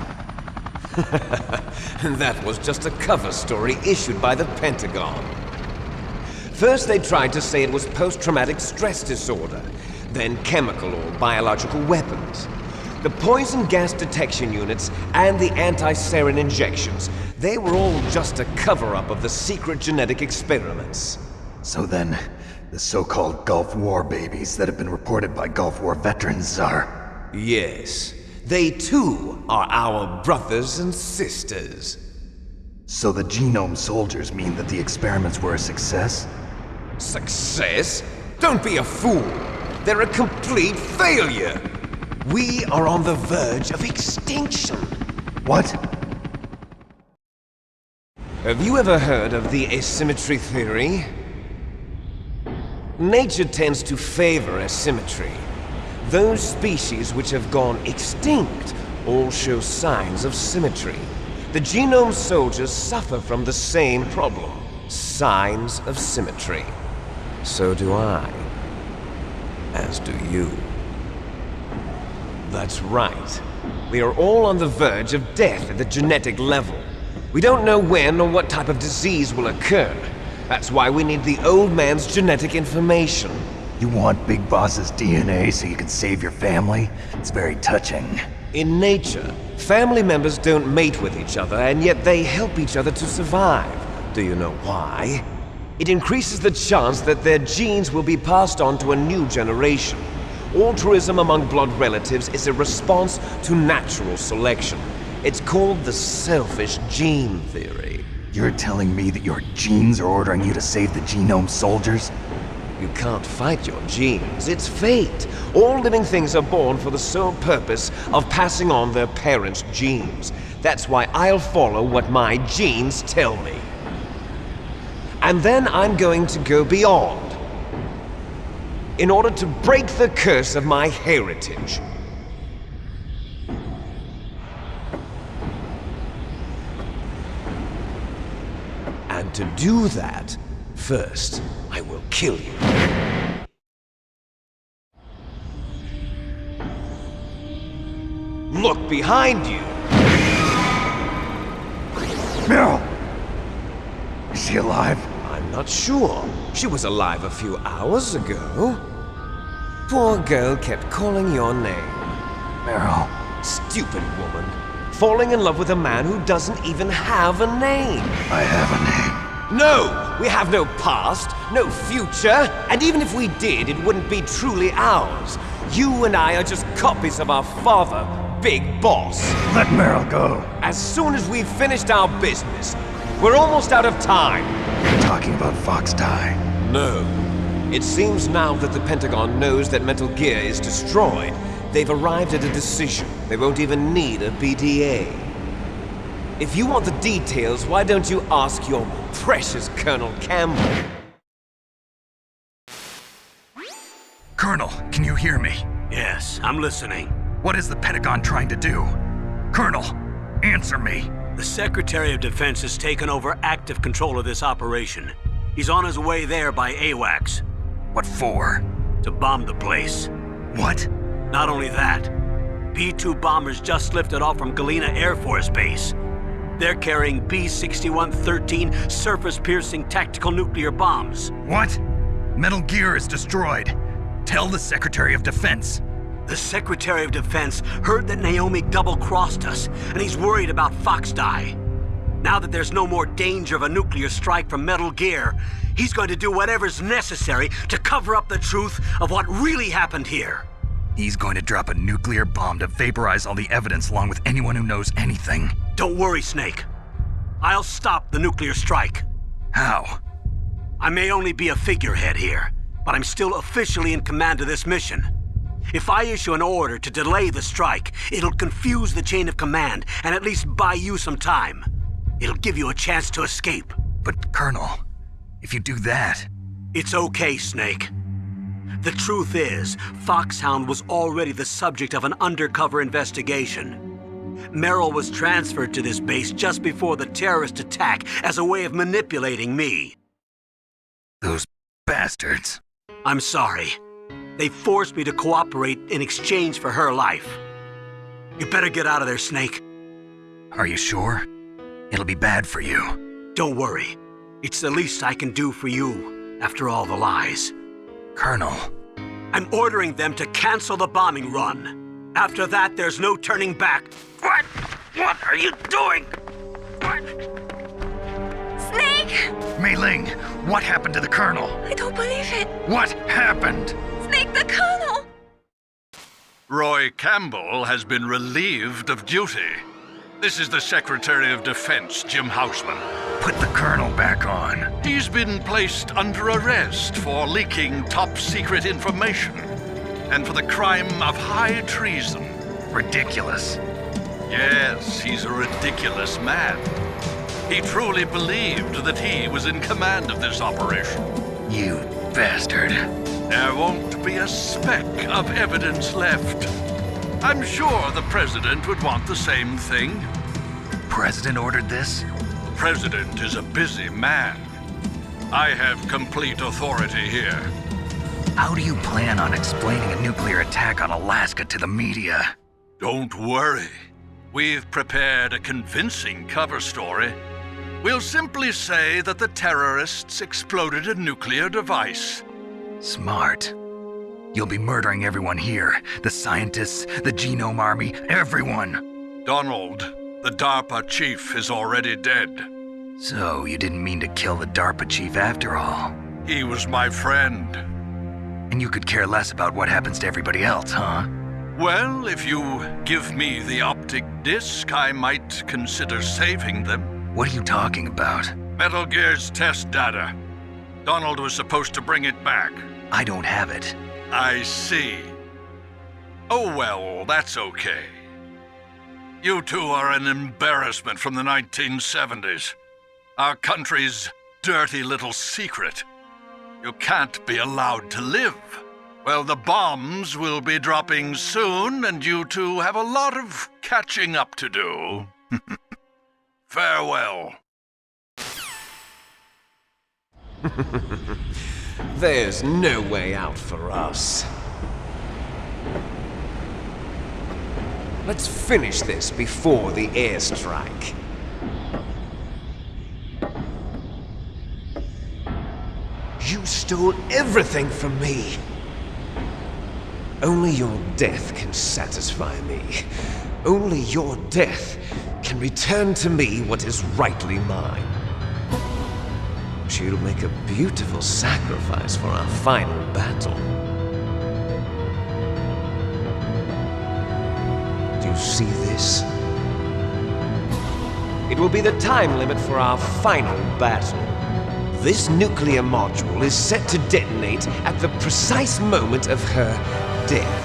That was just a cover story issued by the Pentagon. First they tried to say it was post-traumatic stress disorder, then chemical or biological weapons. The poison gas detection units and the anti-sarin injections, they were all just a cover-up of the secret genetic experiments. So then, the so-called Gulf War babies that have been reported by Gulf War veterans are... Yes. They too are our brothers and sisters. So the Genome Soldiers mean that the experiments were a success? Success? Don't be a fool. They're a complete failure. We are on the verge of extinction. What? Have you ever heard of the asymmetry theory? Nature tends to favor asymmetry. Those species which have gone extinct all show signs of symmetry. The Genome Soldiers suffer from the same problem. Signs of symmetry. So do I. As do you. That's right. We are all on the verge of death at the genetic level. We don't know when or what type of disease will occur. That's why we need the old man's genetic information. You want Big Boss's DNA so you can save your family? It's very touching. In nature, family members don't mate with each other, and yet they help each other to survive. Do you know why? It increases the chance that their genes will be passed on to a new generation. Altruism among blood relatives is a response to natural selection. It's called the selfish gene theory. You're telling me that your genes are ordering you to save the Genome Soldiers? You can't fight your genes. It's fate. All living things are born for the sole purpose of passing on their parents' genes. That's why I'll follow what my genes tell me. And then I'm going to go beyond. In order to break the curse of my heritage. And to do that, first, I will kill you. Look behind you! Meryl! Is she alive? I'm not sure. She was alive a few hours ago. Poor girl kept calling your name. Meryl. Stupid woman. Falling in love with a man who doesn't even have a name. I have a name. No! We have no past, no future, and even if we did, it wouldn't be truly ours. You and I are just copies of our father, big boss. Let Meryl go. As soon as we've finished our business, we're almost out of time. You're talking about Fox Die. No. It seems now that the Pentagon knows that Metal Gear is destroyed. They've arrived at a decision. They won't even need a BDA. If you want the details, why don't you ask your precious Colonel Campbell? Colonel, can you hear me? Yes, I'm listening. What is the Pentagon trying to do? Colonel, answer me. The Secretary of Defense has taken over active control of this operation. He's on his way there by AWACS. What for? To bomb the place. What? Not only that, B-2 bombers just lifted off from Galena Air Force Base. They're carrying B-6113 surface-piercing tactical nuclear bombs. What? Metal Gear is destroyed. Tell the Secretary of Defense. The Secretary of Defense heard that Naomi double-crossed us, and he's worried about Fox Die. Now that there's no more danger of a nuclear strike from Metal Gear, he's going to do whatever's necessary to cover up the truth of what really happened here. He's going to drop a nuclear bomb to vaporize all the evidence along with anyone who knows anything. Don't worry, Snake. I'll stop the nuclear strike. How? I may only be a figurehead here, but I'm still officially in command of this mission. If I issue an order to delay the strike, it'll confuse the chain of command and at least buy you some time. It'll give you a chance to escape. But, Colonel, if you do that... It's okay, Snake. The truth is, Foxhound was already the subject of an undercover investigation. Meryl was transferred to this base just before the terrorist attack as a way of manipulating me. Those bastards. I'm sorry. They forced me to cooperate in exchange for her life. You better get out of there, Snake. Are you sure? It'll be bad for you. Don't worry. It's the least I can do for you, after all the lies. Colonel. I'm ordering them to cancel the bombing run. After that, there's no turning back. What? What are you doing? What? Snake! Mei Ling, what happened to the Colonel? I don't believe it. What happened? Snake, the Colonel! Roy Campbell has been relieved of duty. This is the Secretary of Defense, Jim Houseman. Put the Colonel back on. He's been placed under arrest for leaking top-secret information and for the crime of high treason. Ridiculous. Yes, he's a ridiculous man. He truly believed that he was in command of this operation. You bastard. There won't be a speck of evidence left. I'm sure the President would want the same thing. President ordered this? The President is a busy man. I have complete authority here. How do you plan on explaining a nuclear attack on Alaska to the media? Don't worry. We've prepared a convincing cover story. We'll simply say that the terrorists exploded a nuclear device. Smart. You'll be murdering everyone here. The scientists, the Genome Army, everyone. Donald, the DARPA chief, is already dead. So you didn't mean to kill the DARPA chief after all? He was my friend. And you could care less about what happens to everybody else, huh? Well, if you give me the optic disc, I might consider saving them. What are you talking about? Metal Gear's test data. Donald was supposed to bring it back. I don't have it. I see. Oh well, that's okay. You two are an embarrassment from the 1970s. Our country's dirty little secret. You can't be allowed to live. Well, the bombs will be dropping soon, and you two have a lot of catching up to do. Farewell. There's no way out for us. Let's finish this before the airstrike. You stole everything from me. Only your death can satisfy me. Only your death can return to me what is rightly mine. She'll make a beautiful sacrifice for our final battle. Do you see this? It will be the time limit for our final battle. This nuclear module is set to detonate at the precise moment of her death.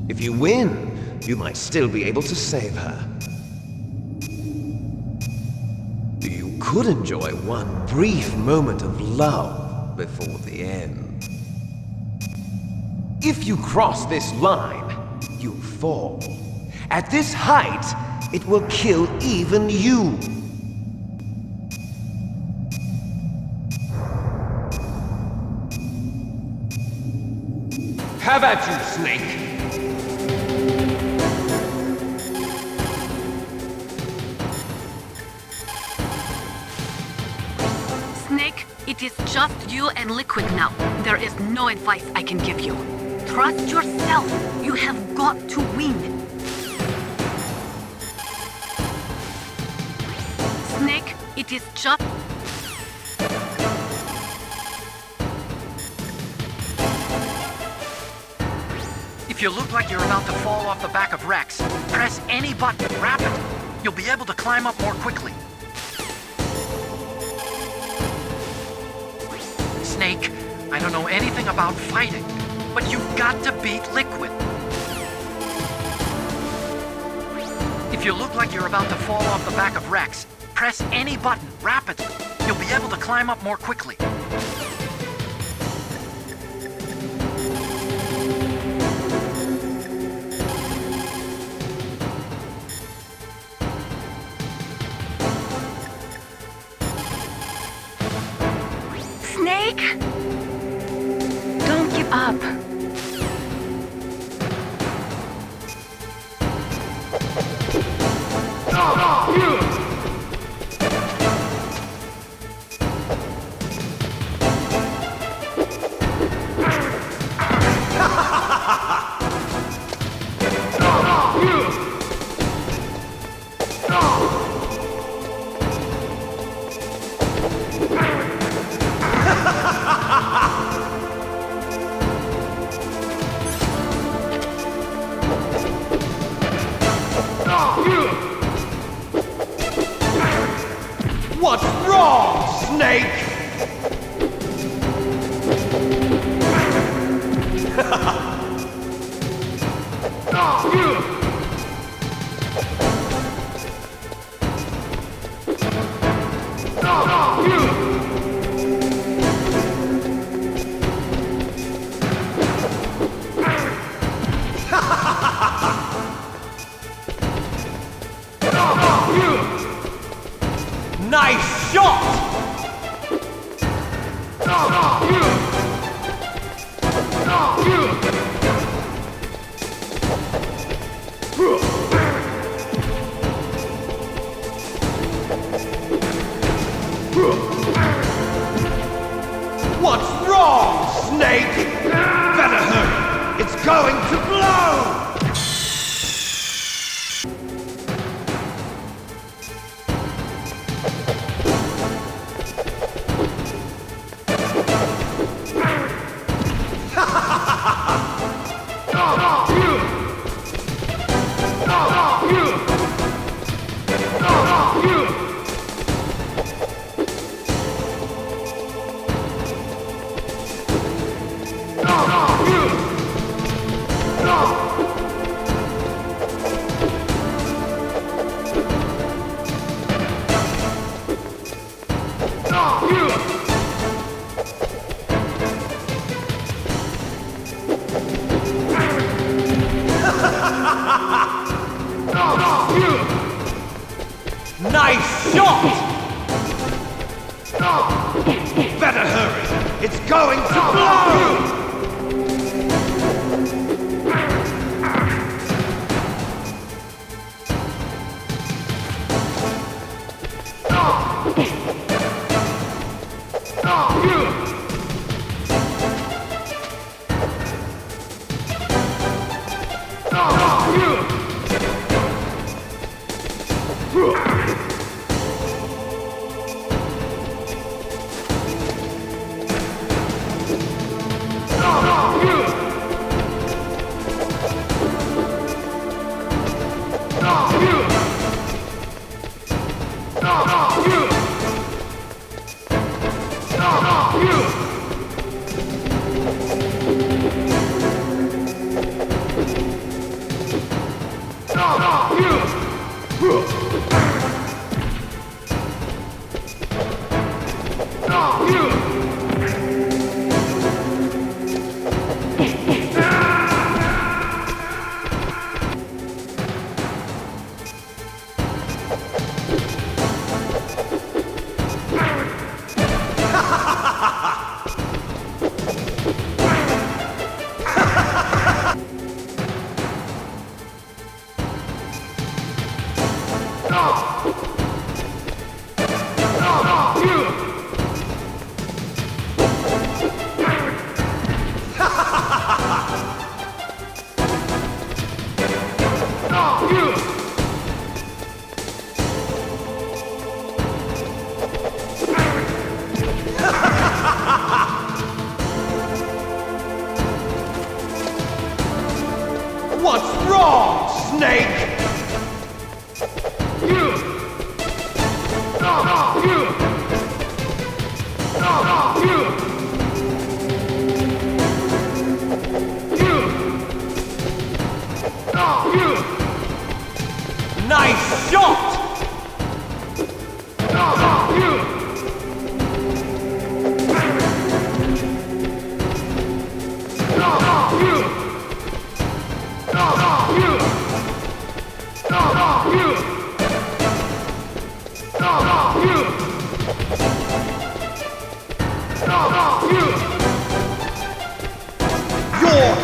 If you win, you might still be able to save her. You could enjoy one brief moment of love before the end. If you cross this line, you'll fall. At this height, it will kill even you. Have at you, Snake! Snake, it is just you and Liquid now. There is no advice I can give you. Trust yourself. You have got to win. Snake, it is just... If you look like you're about to fall off the back of Rex, press any button, rapid. You'll be able to climb up more quickly. Snake, I don't know anything about fighting, but you've got to beat Liquid. If you look like you're about to fall off the back of Rex, press any button, rapidly. You'll be able to climb up more quickly. Snake? Don't give up. What's wrong, Snake? Nice shot! What's wrong, Snake? Better hurry! It's going to blow! Nice shot! Better hurry! It's going to blow! What's wrong, Snake? Nice shot! You're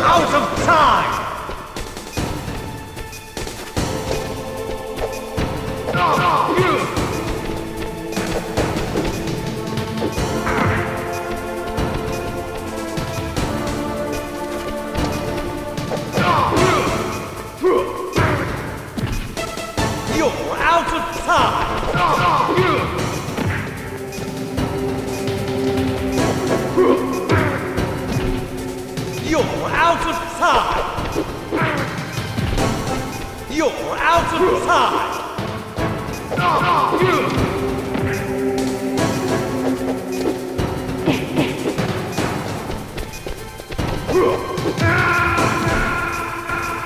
out of time! You're out of time! You're out of time! You're out of time!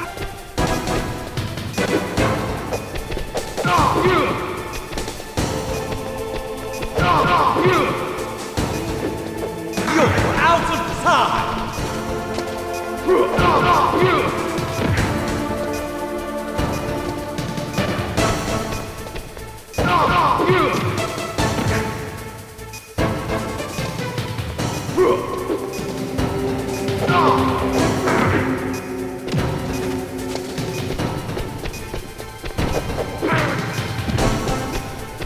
You're out of time!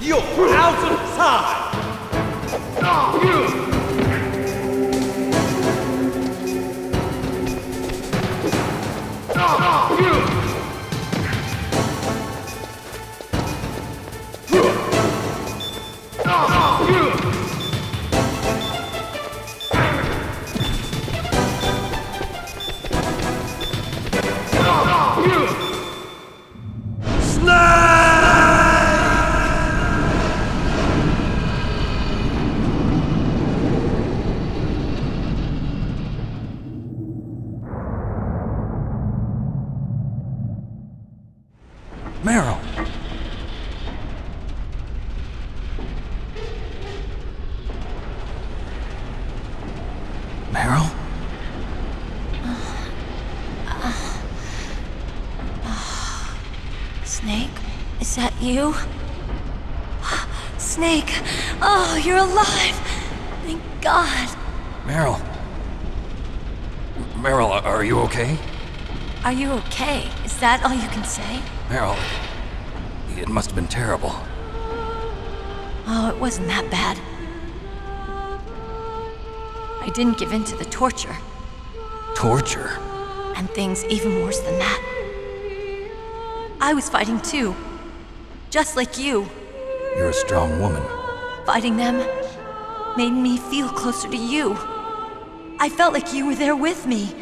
You're out of time! Meryl! Meryl? Snake, is that you? Snake! Oh, you're alive! Thank God! Meryl? Meryl, are you okay? Are you okay? Is that all you can say? Meryl, it must have been terrible. Oh, it wasn't that bad. I didn't give in to the torture. Torture? And things even worse than that. I was fighting too. Just like you. You're a strong woman. Fighting them made me feel closer to you. I felt like you were there with me.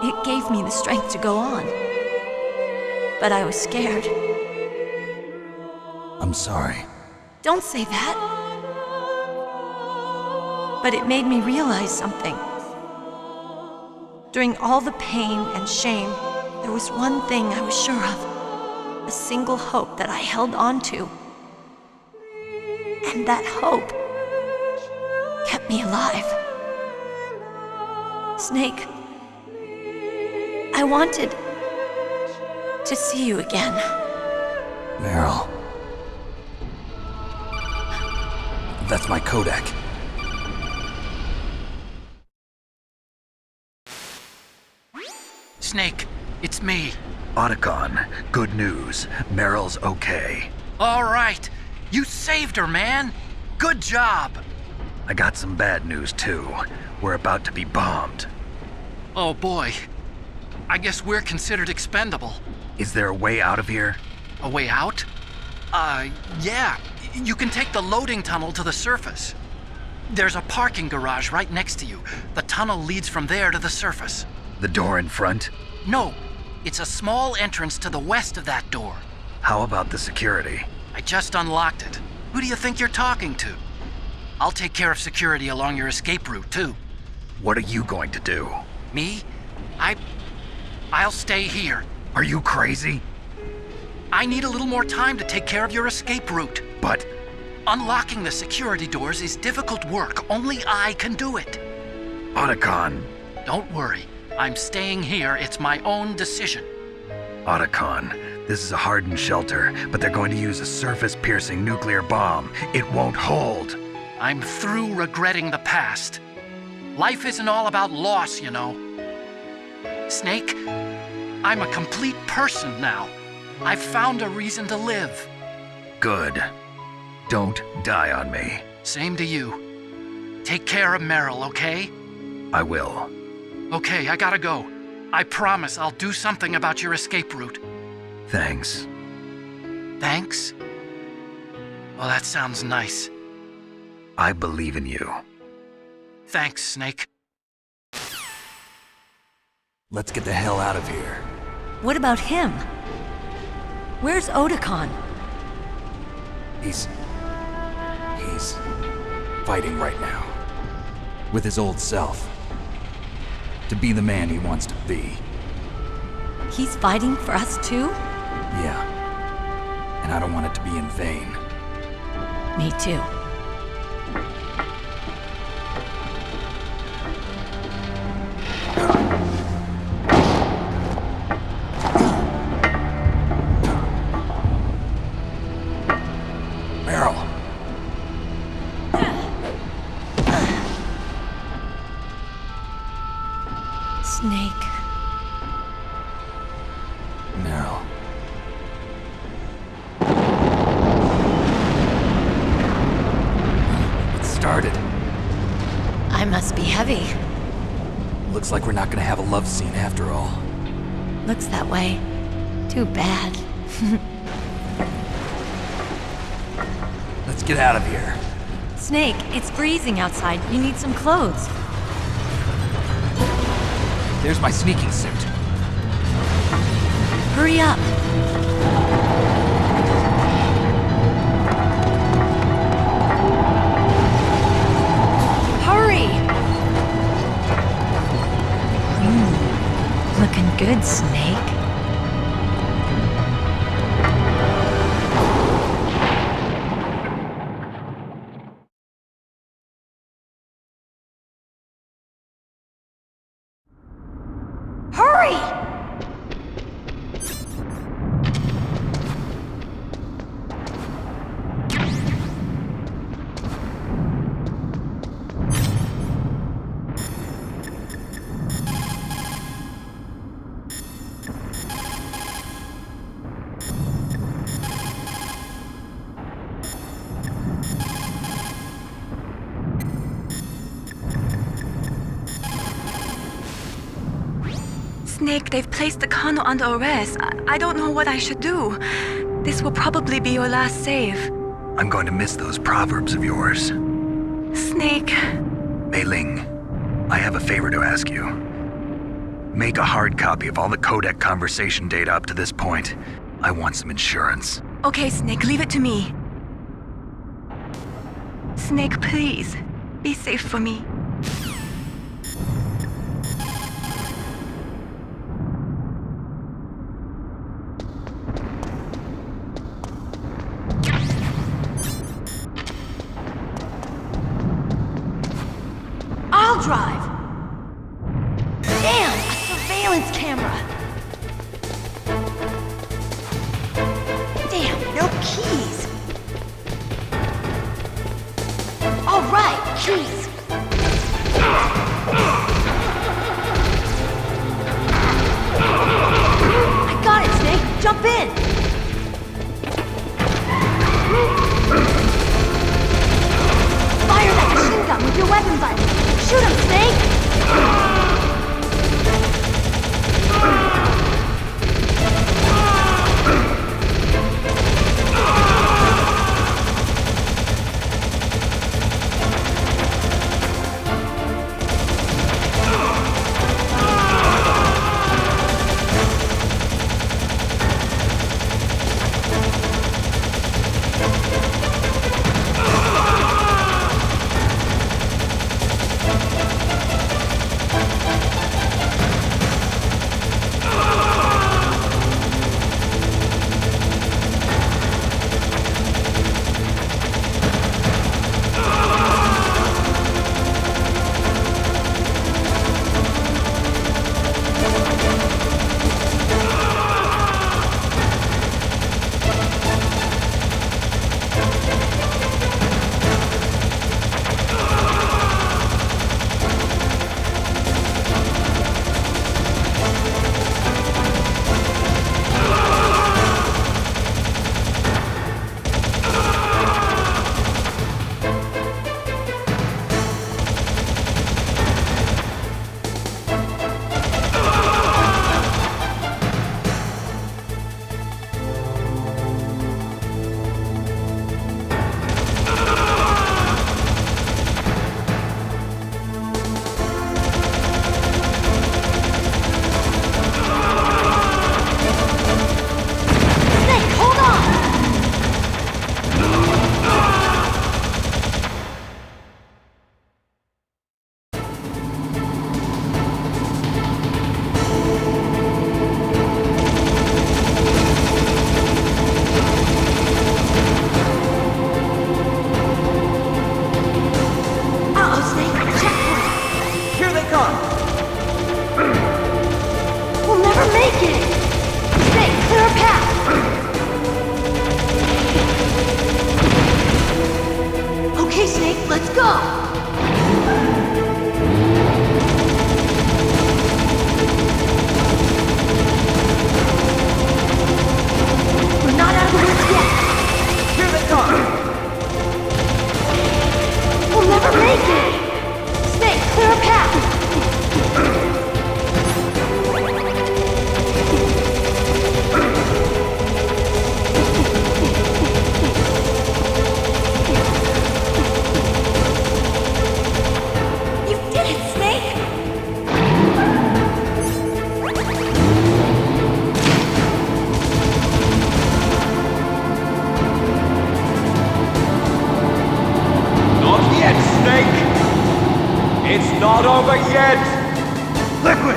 It gave me the strength to go on. But I was scared. I'm sorry. Don't say that. But it made me realize something. During all the pain and shame, there was one thing I was sure of. a single hope that I held on to. And that hope kept me alive. Snake, I wanted to see you again. Meryl. That's my codec. Snake, it's me. Otacon, good news. Meryl's okay. All right. You saved her, man. Good job. I got some bad news, too. We're about to be bombed. Oh, boy. I guess we're considered expendable. Is there a way out of here? A way out? Yeah. You can take the loading tunnel to the surface. There's a parking garage right next to you. The tunnel leads from there to the surface. The door in front? No. It's a small entrance to the west of that door. How about the security? I just unlocked it. Who do you think you're talking to? I'll take care of security along your escape route, too. What are you going to do? Me? I'll stay here. Are you crazy? I need a little more time to take care of your escape route. But... Unlocking the security doors is difficult work. Only I can do it. Otacon. Don't worry. I'm staying here. It's my own decision. Otacon, this is a hardened shelter, but they're going to use a surface-piercing nuclear bomb. It won't hold. I'm through regretting the past. Life isn't all about loss, you know. Snake, I'm a complete person now. I've found a reason to live. Good. Don't die on me. Same to you. Take care of Meryl, okay? I will. Okay, I gotta go. I promise I'll do something about your escape route. Thanks. Thanks? Well, that sounds nice. I believe in you. Thanks, Snake. Let's get the hell out of here. What about him? Where's Otacon? He's fighting right now. With his old self. To be the man he wants to be. He's fighting for us too? Yeah. And I don't want it to be in vain. Me too. Meryl. Snake. Meryl. It started. I must be heavy. Looks like we're not gonna have a love scene after all. Looks that way. Too bad. Let's get out of here. Snake, it's freezing outside. You need some clothes. There's my sneaking suit. Hurry up. Hurry! Looking good, Snake. Hurry! Snake, they've placed the colonel under arrest. I don't know what I should do. This will probably be your last save. I'm going to miss those proverbs of yours. Snake. Mei Ling, I have a favor to ask you. Make a hard copy of all the codec conversation data up to this point. I want some insurance. Okay, Snake, leave it to me. Snake, please. Be safe for me. drive. Damn, a surveillance camera. Damn, no keys. All right, keys. I got it, Snake. Jump in. Fire that machine gun with your weapon button. Shoot him, Snake. Not over yet! Liquid!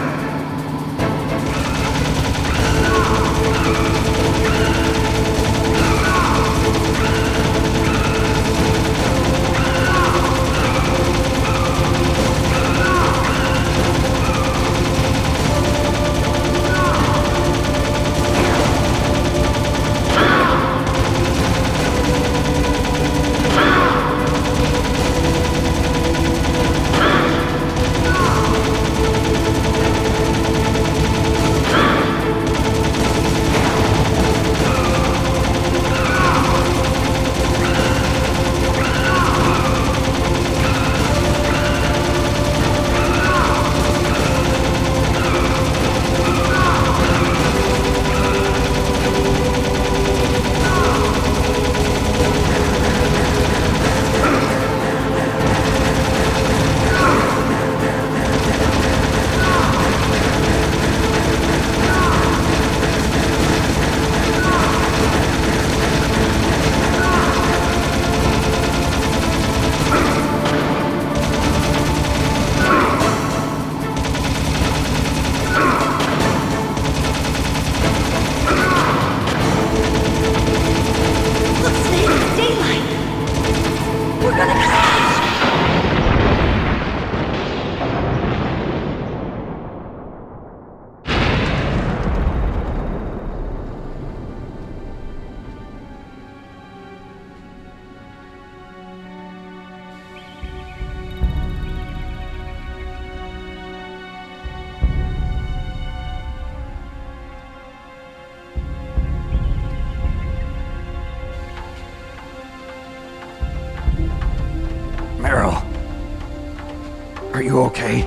Are you okay?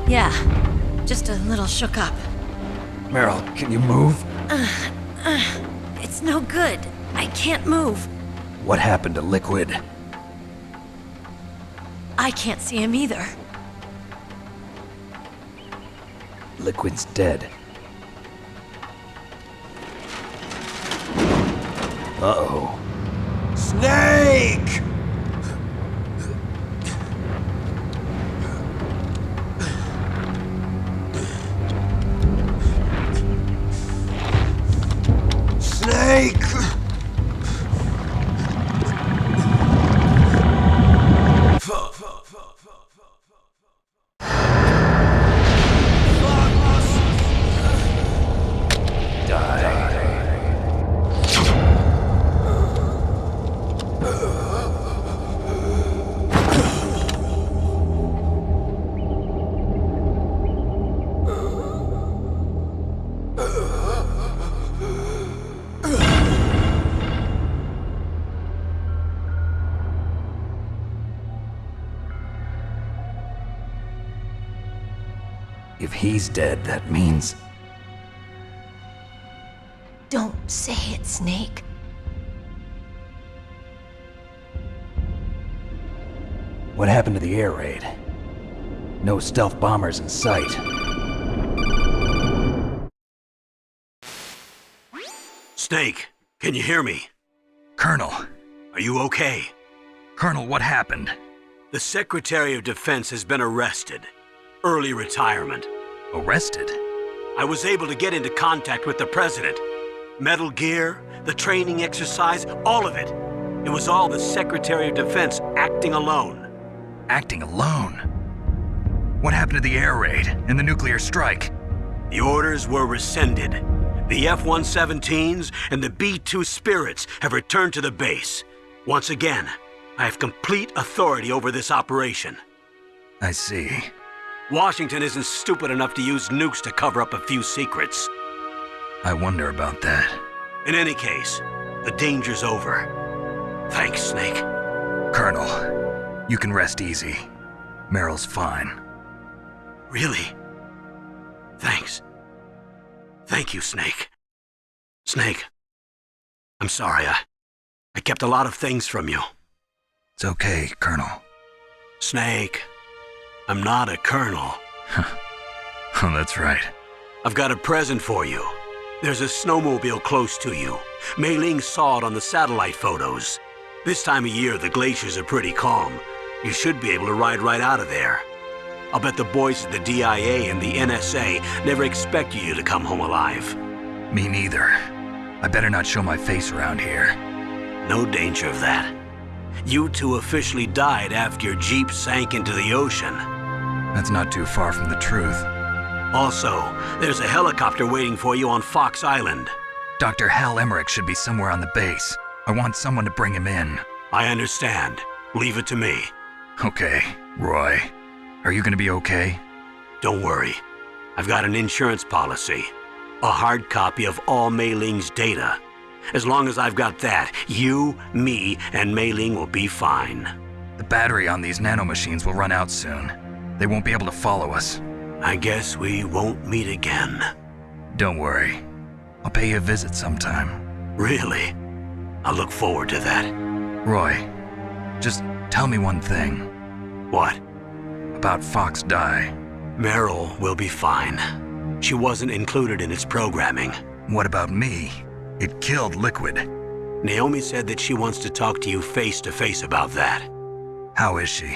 Yeah, just a little shook up. Meryl, can you move? It's no good. I can't move. What happened to Liquid? I can't see him either. Liquid's dead. Uh-oh. Snake! Snake! If he's dead, that means... Don't say it, Snake. What happened to the air raid? No stealth bombers in sight. Snake, can you hear me? Colonel. Are you okay? Colonel, what happened? The Secretary of Defense has been arrested. Early retirement. Arrested? I was able to get into contact with the President. Metal Gear, the training exercise, all of it. It was all the Secretary of Defense acting alone. Acting alone? What happened to the air raid and the nuclear strike? The orders were rescinded. The F-117s and the B-2 Spirits have returned to the base. Once again, I have complete authority over this operation. I see. Washington isn't stupid enough to use nukes to cover up a few secrets. I wonder about that. In any case, the danger's over. Thanks, Snake. Colonel, you can rest easy. Meryl's fine. Really? Thanks. Thank you, Snake. Snake, I'm sorry. I kept a lot of things from you. It's okay, Colonel. Snake, I'm not a colonel. Oh, that's right. I've got a present for you. There's a snowmobile close to you. Mei Ling saw it on the satellite photos. This time of year, the glaciers are pretty calm. You should be able to ride right out of there. I'll bet the boys at the DIA and the NSA never expected you to come home alive. Me neither. I better not show my face around here. No danger of that. You two officially died after your Jeep sank into the ocean. That's not too far from the truth. Also, there's a helicopter waiting for you on Fox Island. Dr. Hal Emmerich should be somewhere on the base. I want someone to bring him in. I understand. Leave it to me. Okay, Roy. Are you gonna be okay? Don't worry. I've got an insurance policy. A hard copy of all Mei Ling's data. As long as I've got that, you, me, and Mei Ling will be fine. The battery on these nanomachines will run out soon. They won't be able to follow us. I guess we won't meet again. Don't worry. I'll pay you a visit sometime. Really? I'll look forward to that. Roy, just tell me one thing. What? About Fox Die. Meryl will be fine. She wasn't included in its programming. What about me? It killed Liquid. Naomi said that she wants to talk to you face to face about that. How is she?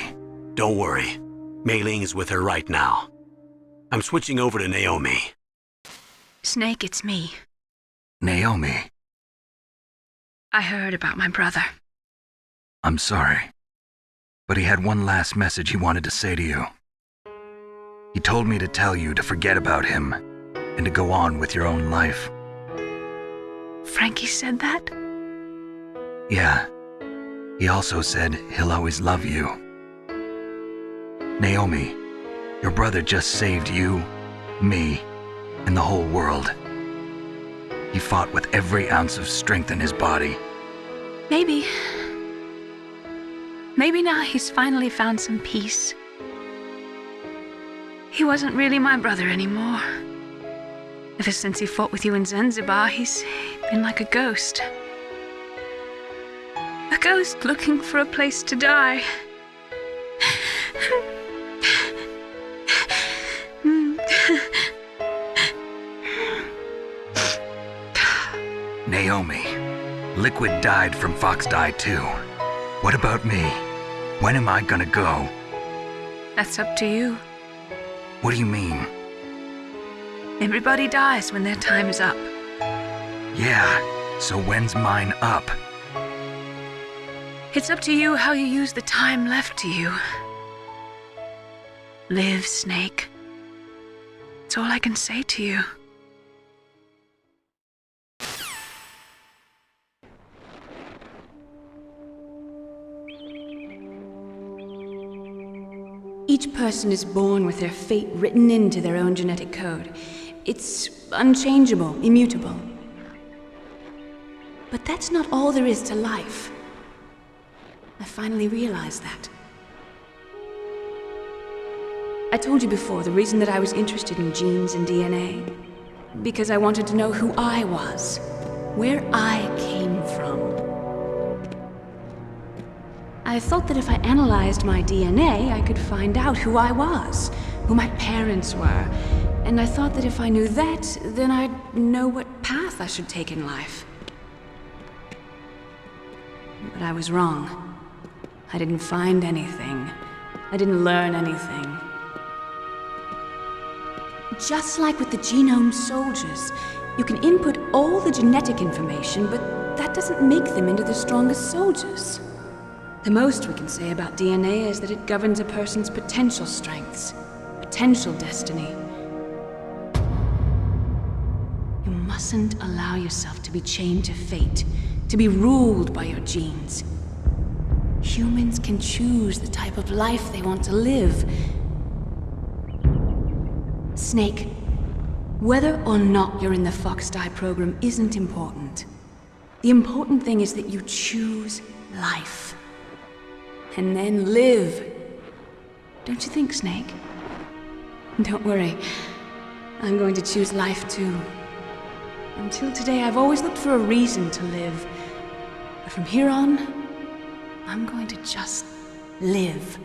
Don't worry. Mei Ling is with her right now. I'm switching over to Naomi. Snake, it's me. Naomi. I heard about my brother. I'm sorry. But he had one last message he wanted to say to you. He told me to tell you to forget about him and to go on with your own life. Frankie said that? Yeah. He also said he'll always love you. Naomi, your brother just saved you, me, and the whole world. He fought with every ounce of strength in his body. Maybe now he's finally found some peace. He wasn't really my brother anymore. Ever since he fought with you in Zanzibar, he's been like a ghost. A ghost looking for a place to die. Naomi, Liquid died from Fox Die too. What about me? When am I gonna go? That's up to you. What do you mean? Everybody dies when their time is up. Yeah, so when's mine up? It's up to you how you use the time left to you. Live, Snake. That's all I can say to you. Each person is born with their fate written into their own genetic code. It's unchangeable, immutable. But that's not all there is to life. I finally realized that. I told you before the reason that I was interested in genes and DNA. Because I wanted to know who I was, where I came from. I thought that if I analyzed my DNA, I could find out who I was, who my parents were. And I thought that if I knew that, then I'd know what path I should take in life. But I was wrong. I didn't find anything. I didn't learn anything. Just like with the genome soldiers, you can input all the genetic information, but that doesn't make them into the strongest soldiers. The most we can say about DNA is that it governs a person's potential strengths, potential destiny. You mustn't allow yourself to be chained to fate, to be ruled by your genes. Humans can choose the type of life they want to live. Snake, whether or not you're in the Fox Die program isn't important. The important thing is that you choose life. And then live. Don't you think, Snake? Don't worry. I'm going to choose life too. Until today, I've always looked for a reason to live. But from here on, I'm going to just live.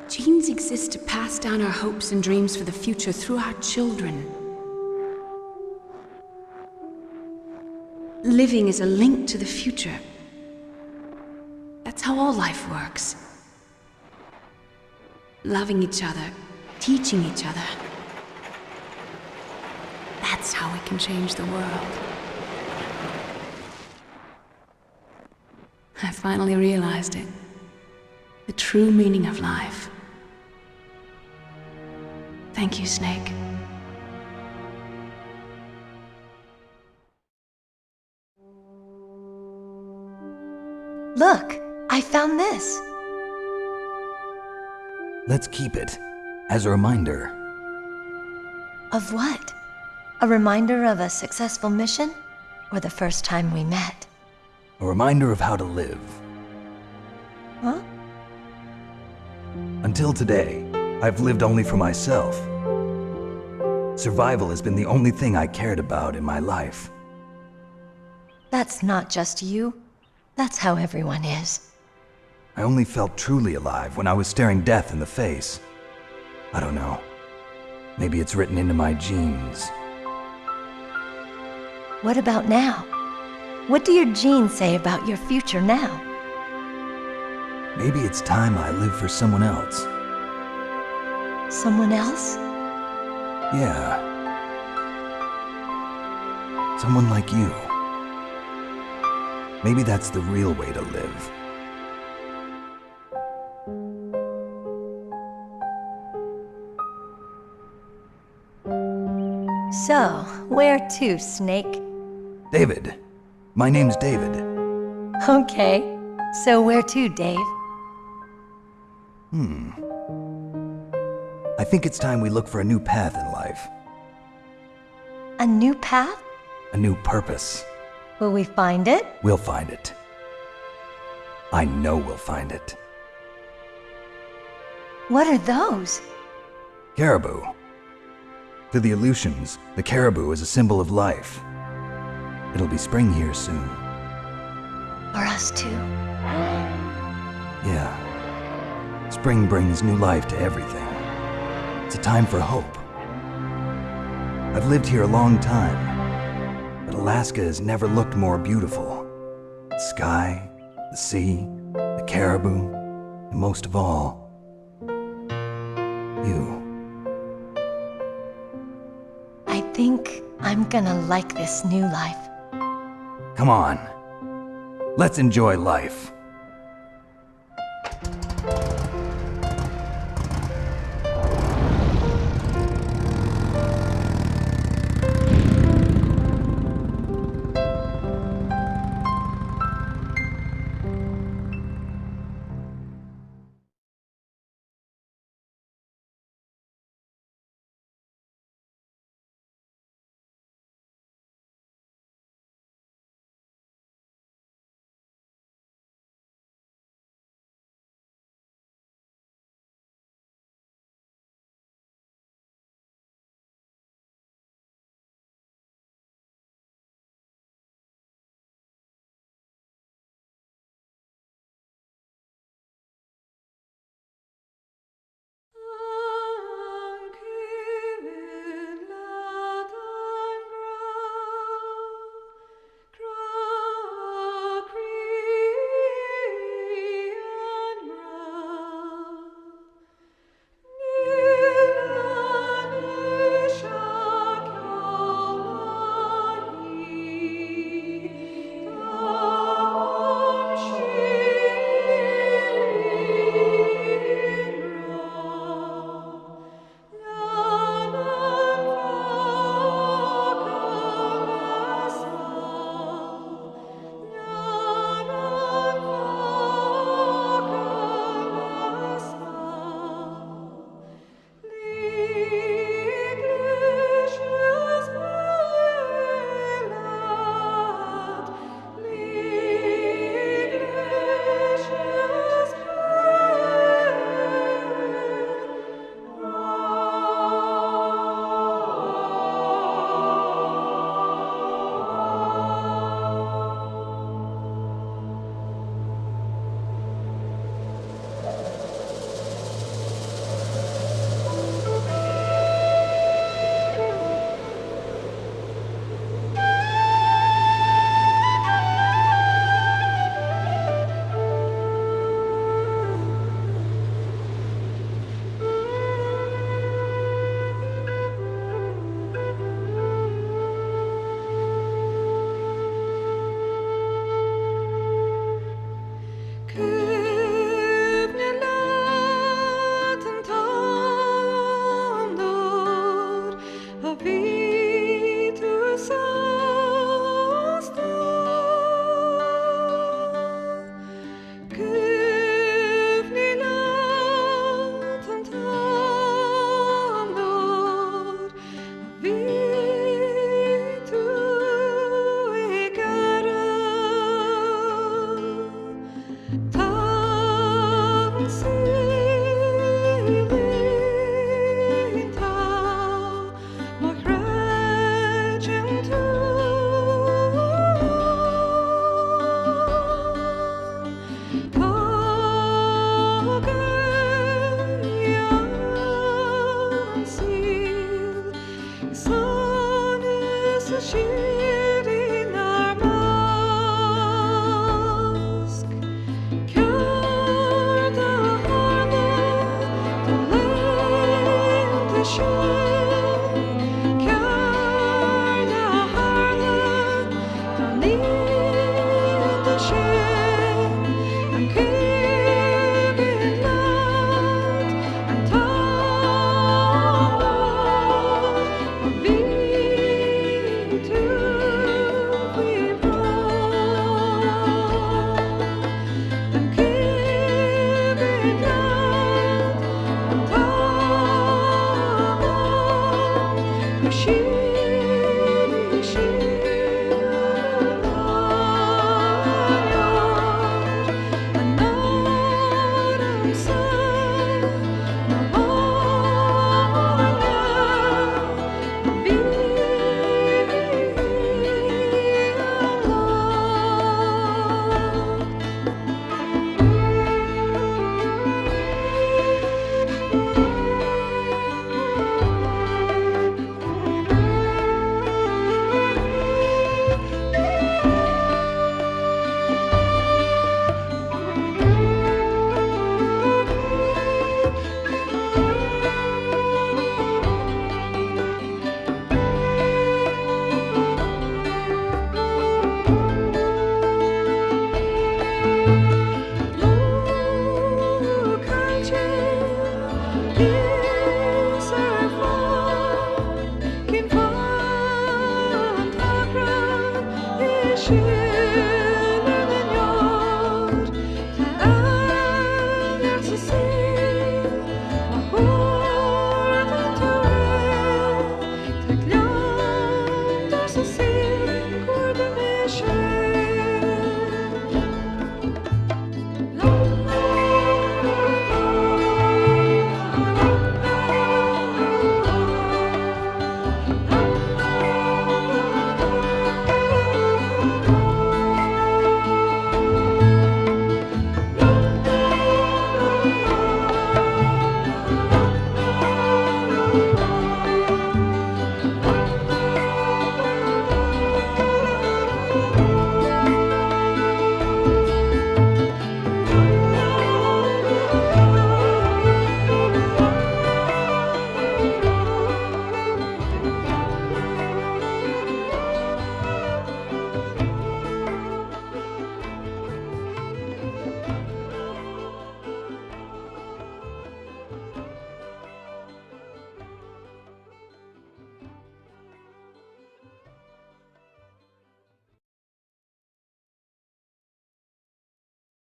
Genes exist to pass down our hopes and dreams for the future through our children. Living is a link to the future. That's how all life works. Loving each other, teaching each other. That's how we can change the world. I finally realized it. The true meaning of life. Thank you, Snake. Look, I found this. Let's keep it as a reminder. Of what? A reminder of a successful mission? Or the first time we met? A reminder of how to live. Huh? Until today, I've lived only for myself. Survival has been the only thing I cared about in my life. That's not just you. That's how everyone is. I only felt truly alive when I was staring death in the face. I don't know. Maybe it's written into my genes. What about now? What do your genes say about your future now? Maybe it's time I live for someone else. Someone else? Yeah. Someone like you. Maybe that's the real way to live. So, where to, Snake? David. My name's David. Okay. So where to, Dave? I think it's time we look for a new path in life. A new path? A new purpose. Will we find it? We'll find it. I know we'll find it. What are those? Caribou. To the Aleutians, the caribou is a symbol of life. It'll be spring here soon. For us too? Yeah. Spring brings new life to everything. It's a time for hope. I've lived here a long time, but Alaska has never looked more beautiful. The sky, the sea, the caribou, and most of all, you. I think I'm gonna like this new life. Come on. Let's enjoy life.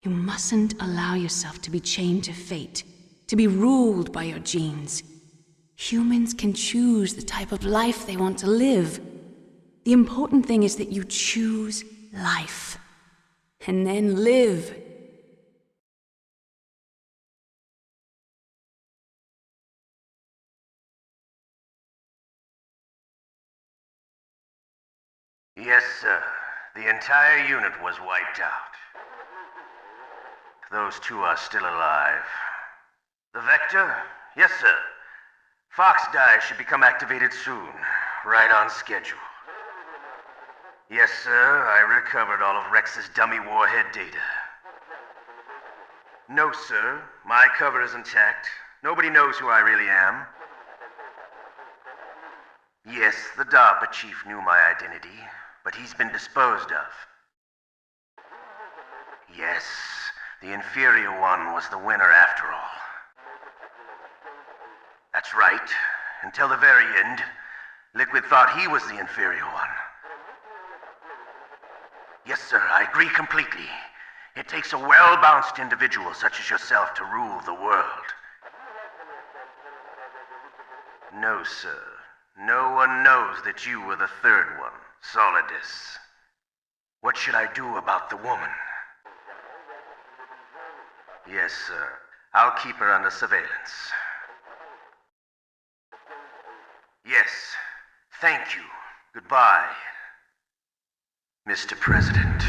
You mustn't allow yourself to be chained to fate, to be ruled by your genes. Humans can choose the type of life they want to live. The important thing is that you choose life. And then live. Yes, sir. The entire unit was wiped out. Those two are still alive. The Vector? Yes, sir. Fox die should become activated soon. Right on schedule. Yes, sir. I recovered all of Rex's dummy warhead data. No, sir. My cover is intact. Nobody knows who I really am. Yes, the DARPA chief knew my identity, but he's been disposed of. Yes, the inferior one was the winner after all. That's right. Until the very end, Liquid thought he was the inferior one. Yes, sir, I agree completely. It takes a well-balanced individual such as yourself to rule the world. No, sir. No one knows that you were the third one, Solidus. What should I do about the woman? Yes, sir. I'll keep her under surveillance. Yes. Thank you. Goodbye, Mr. President.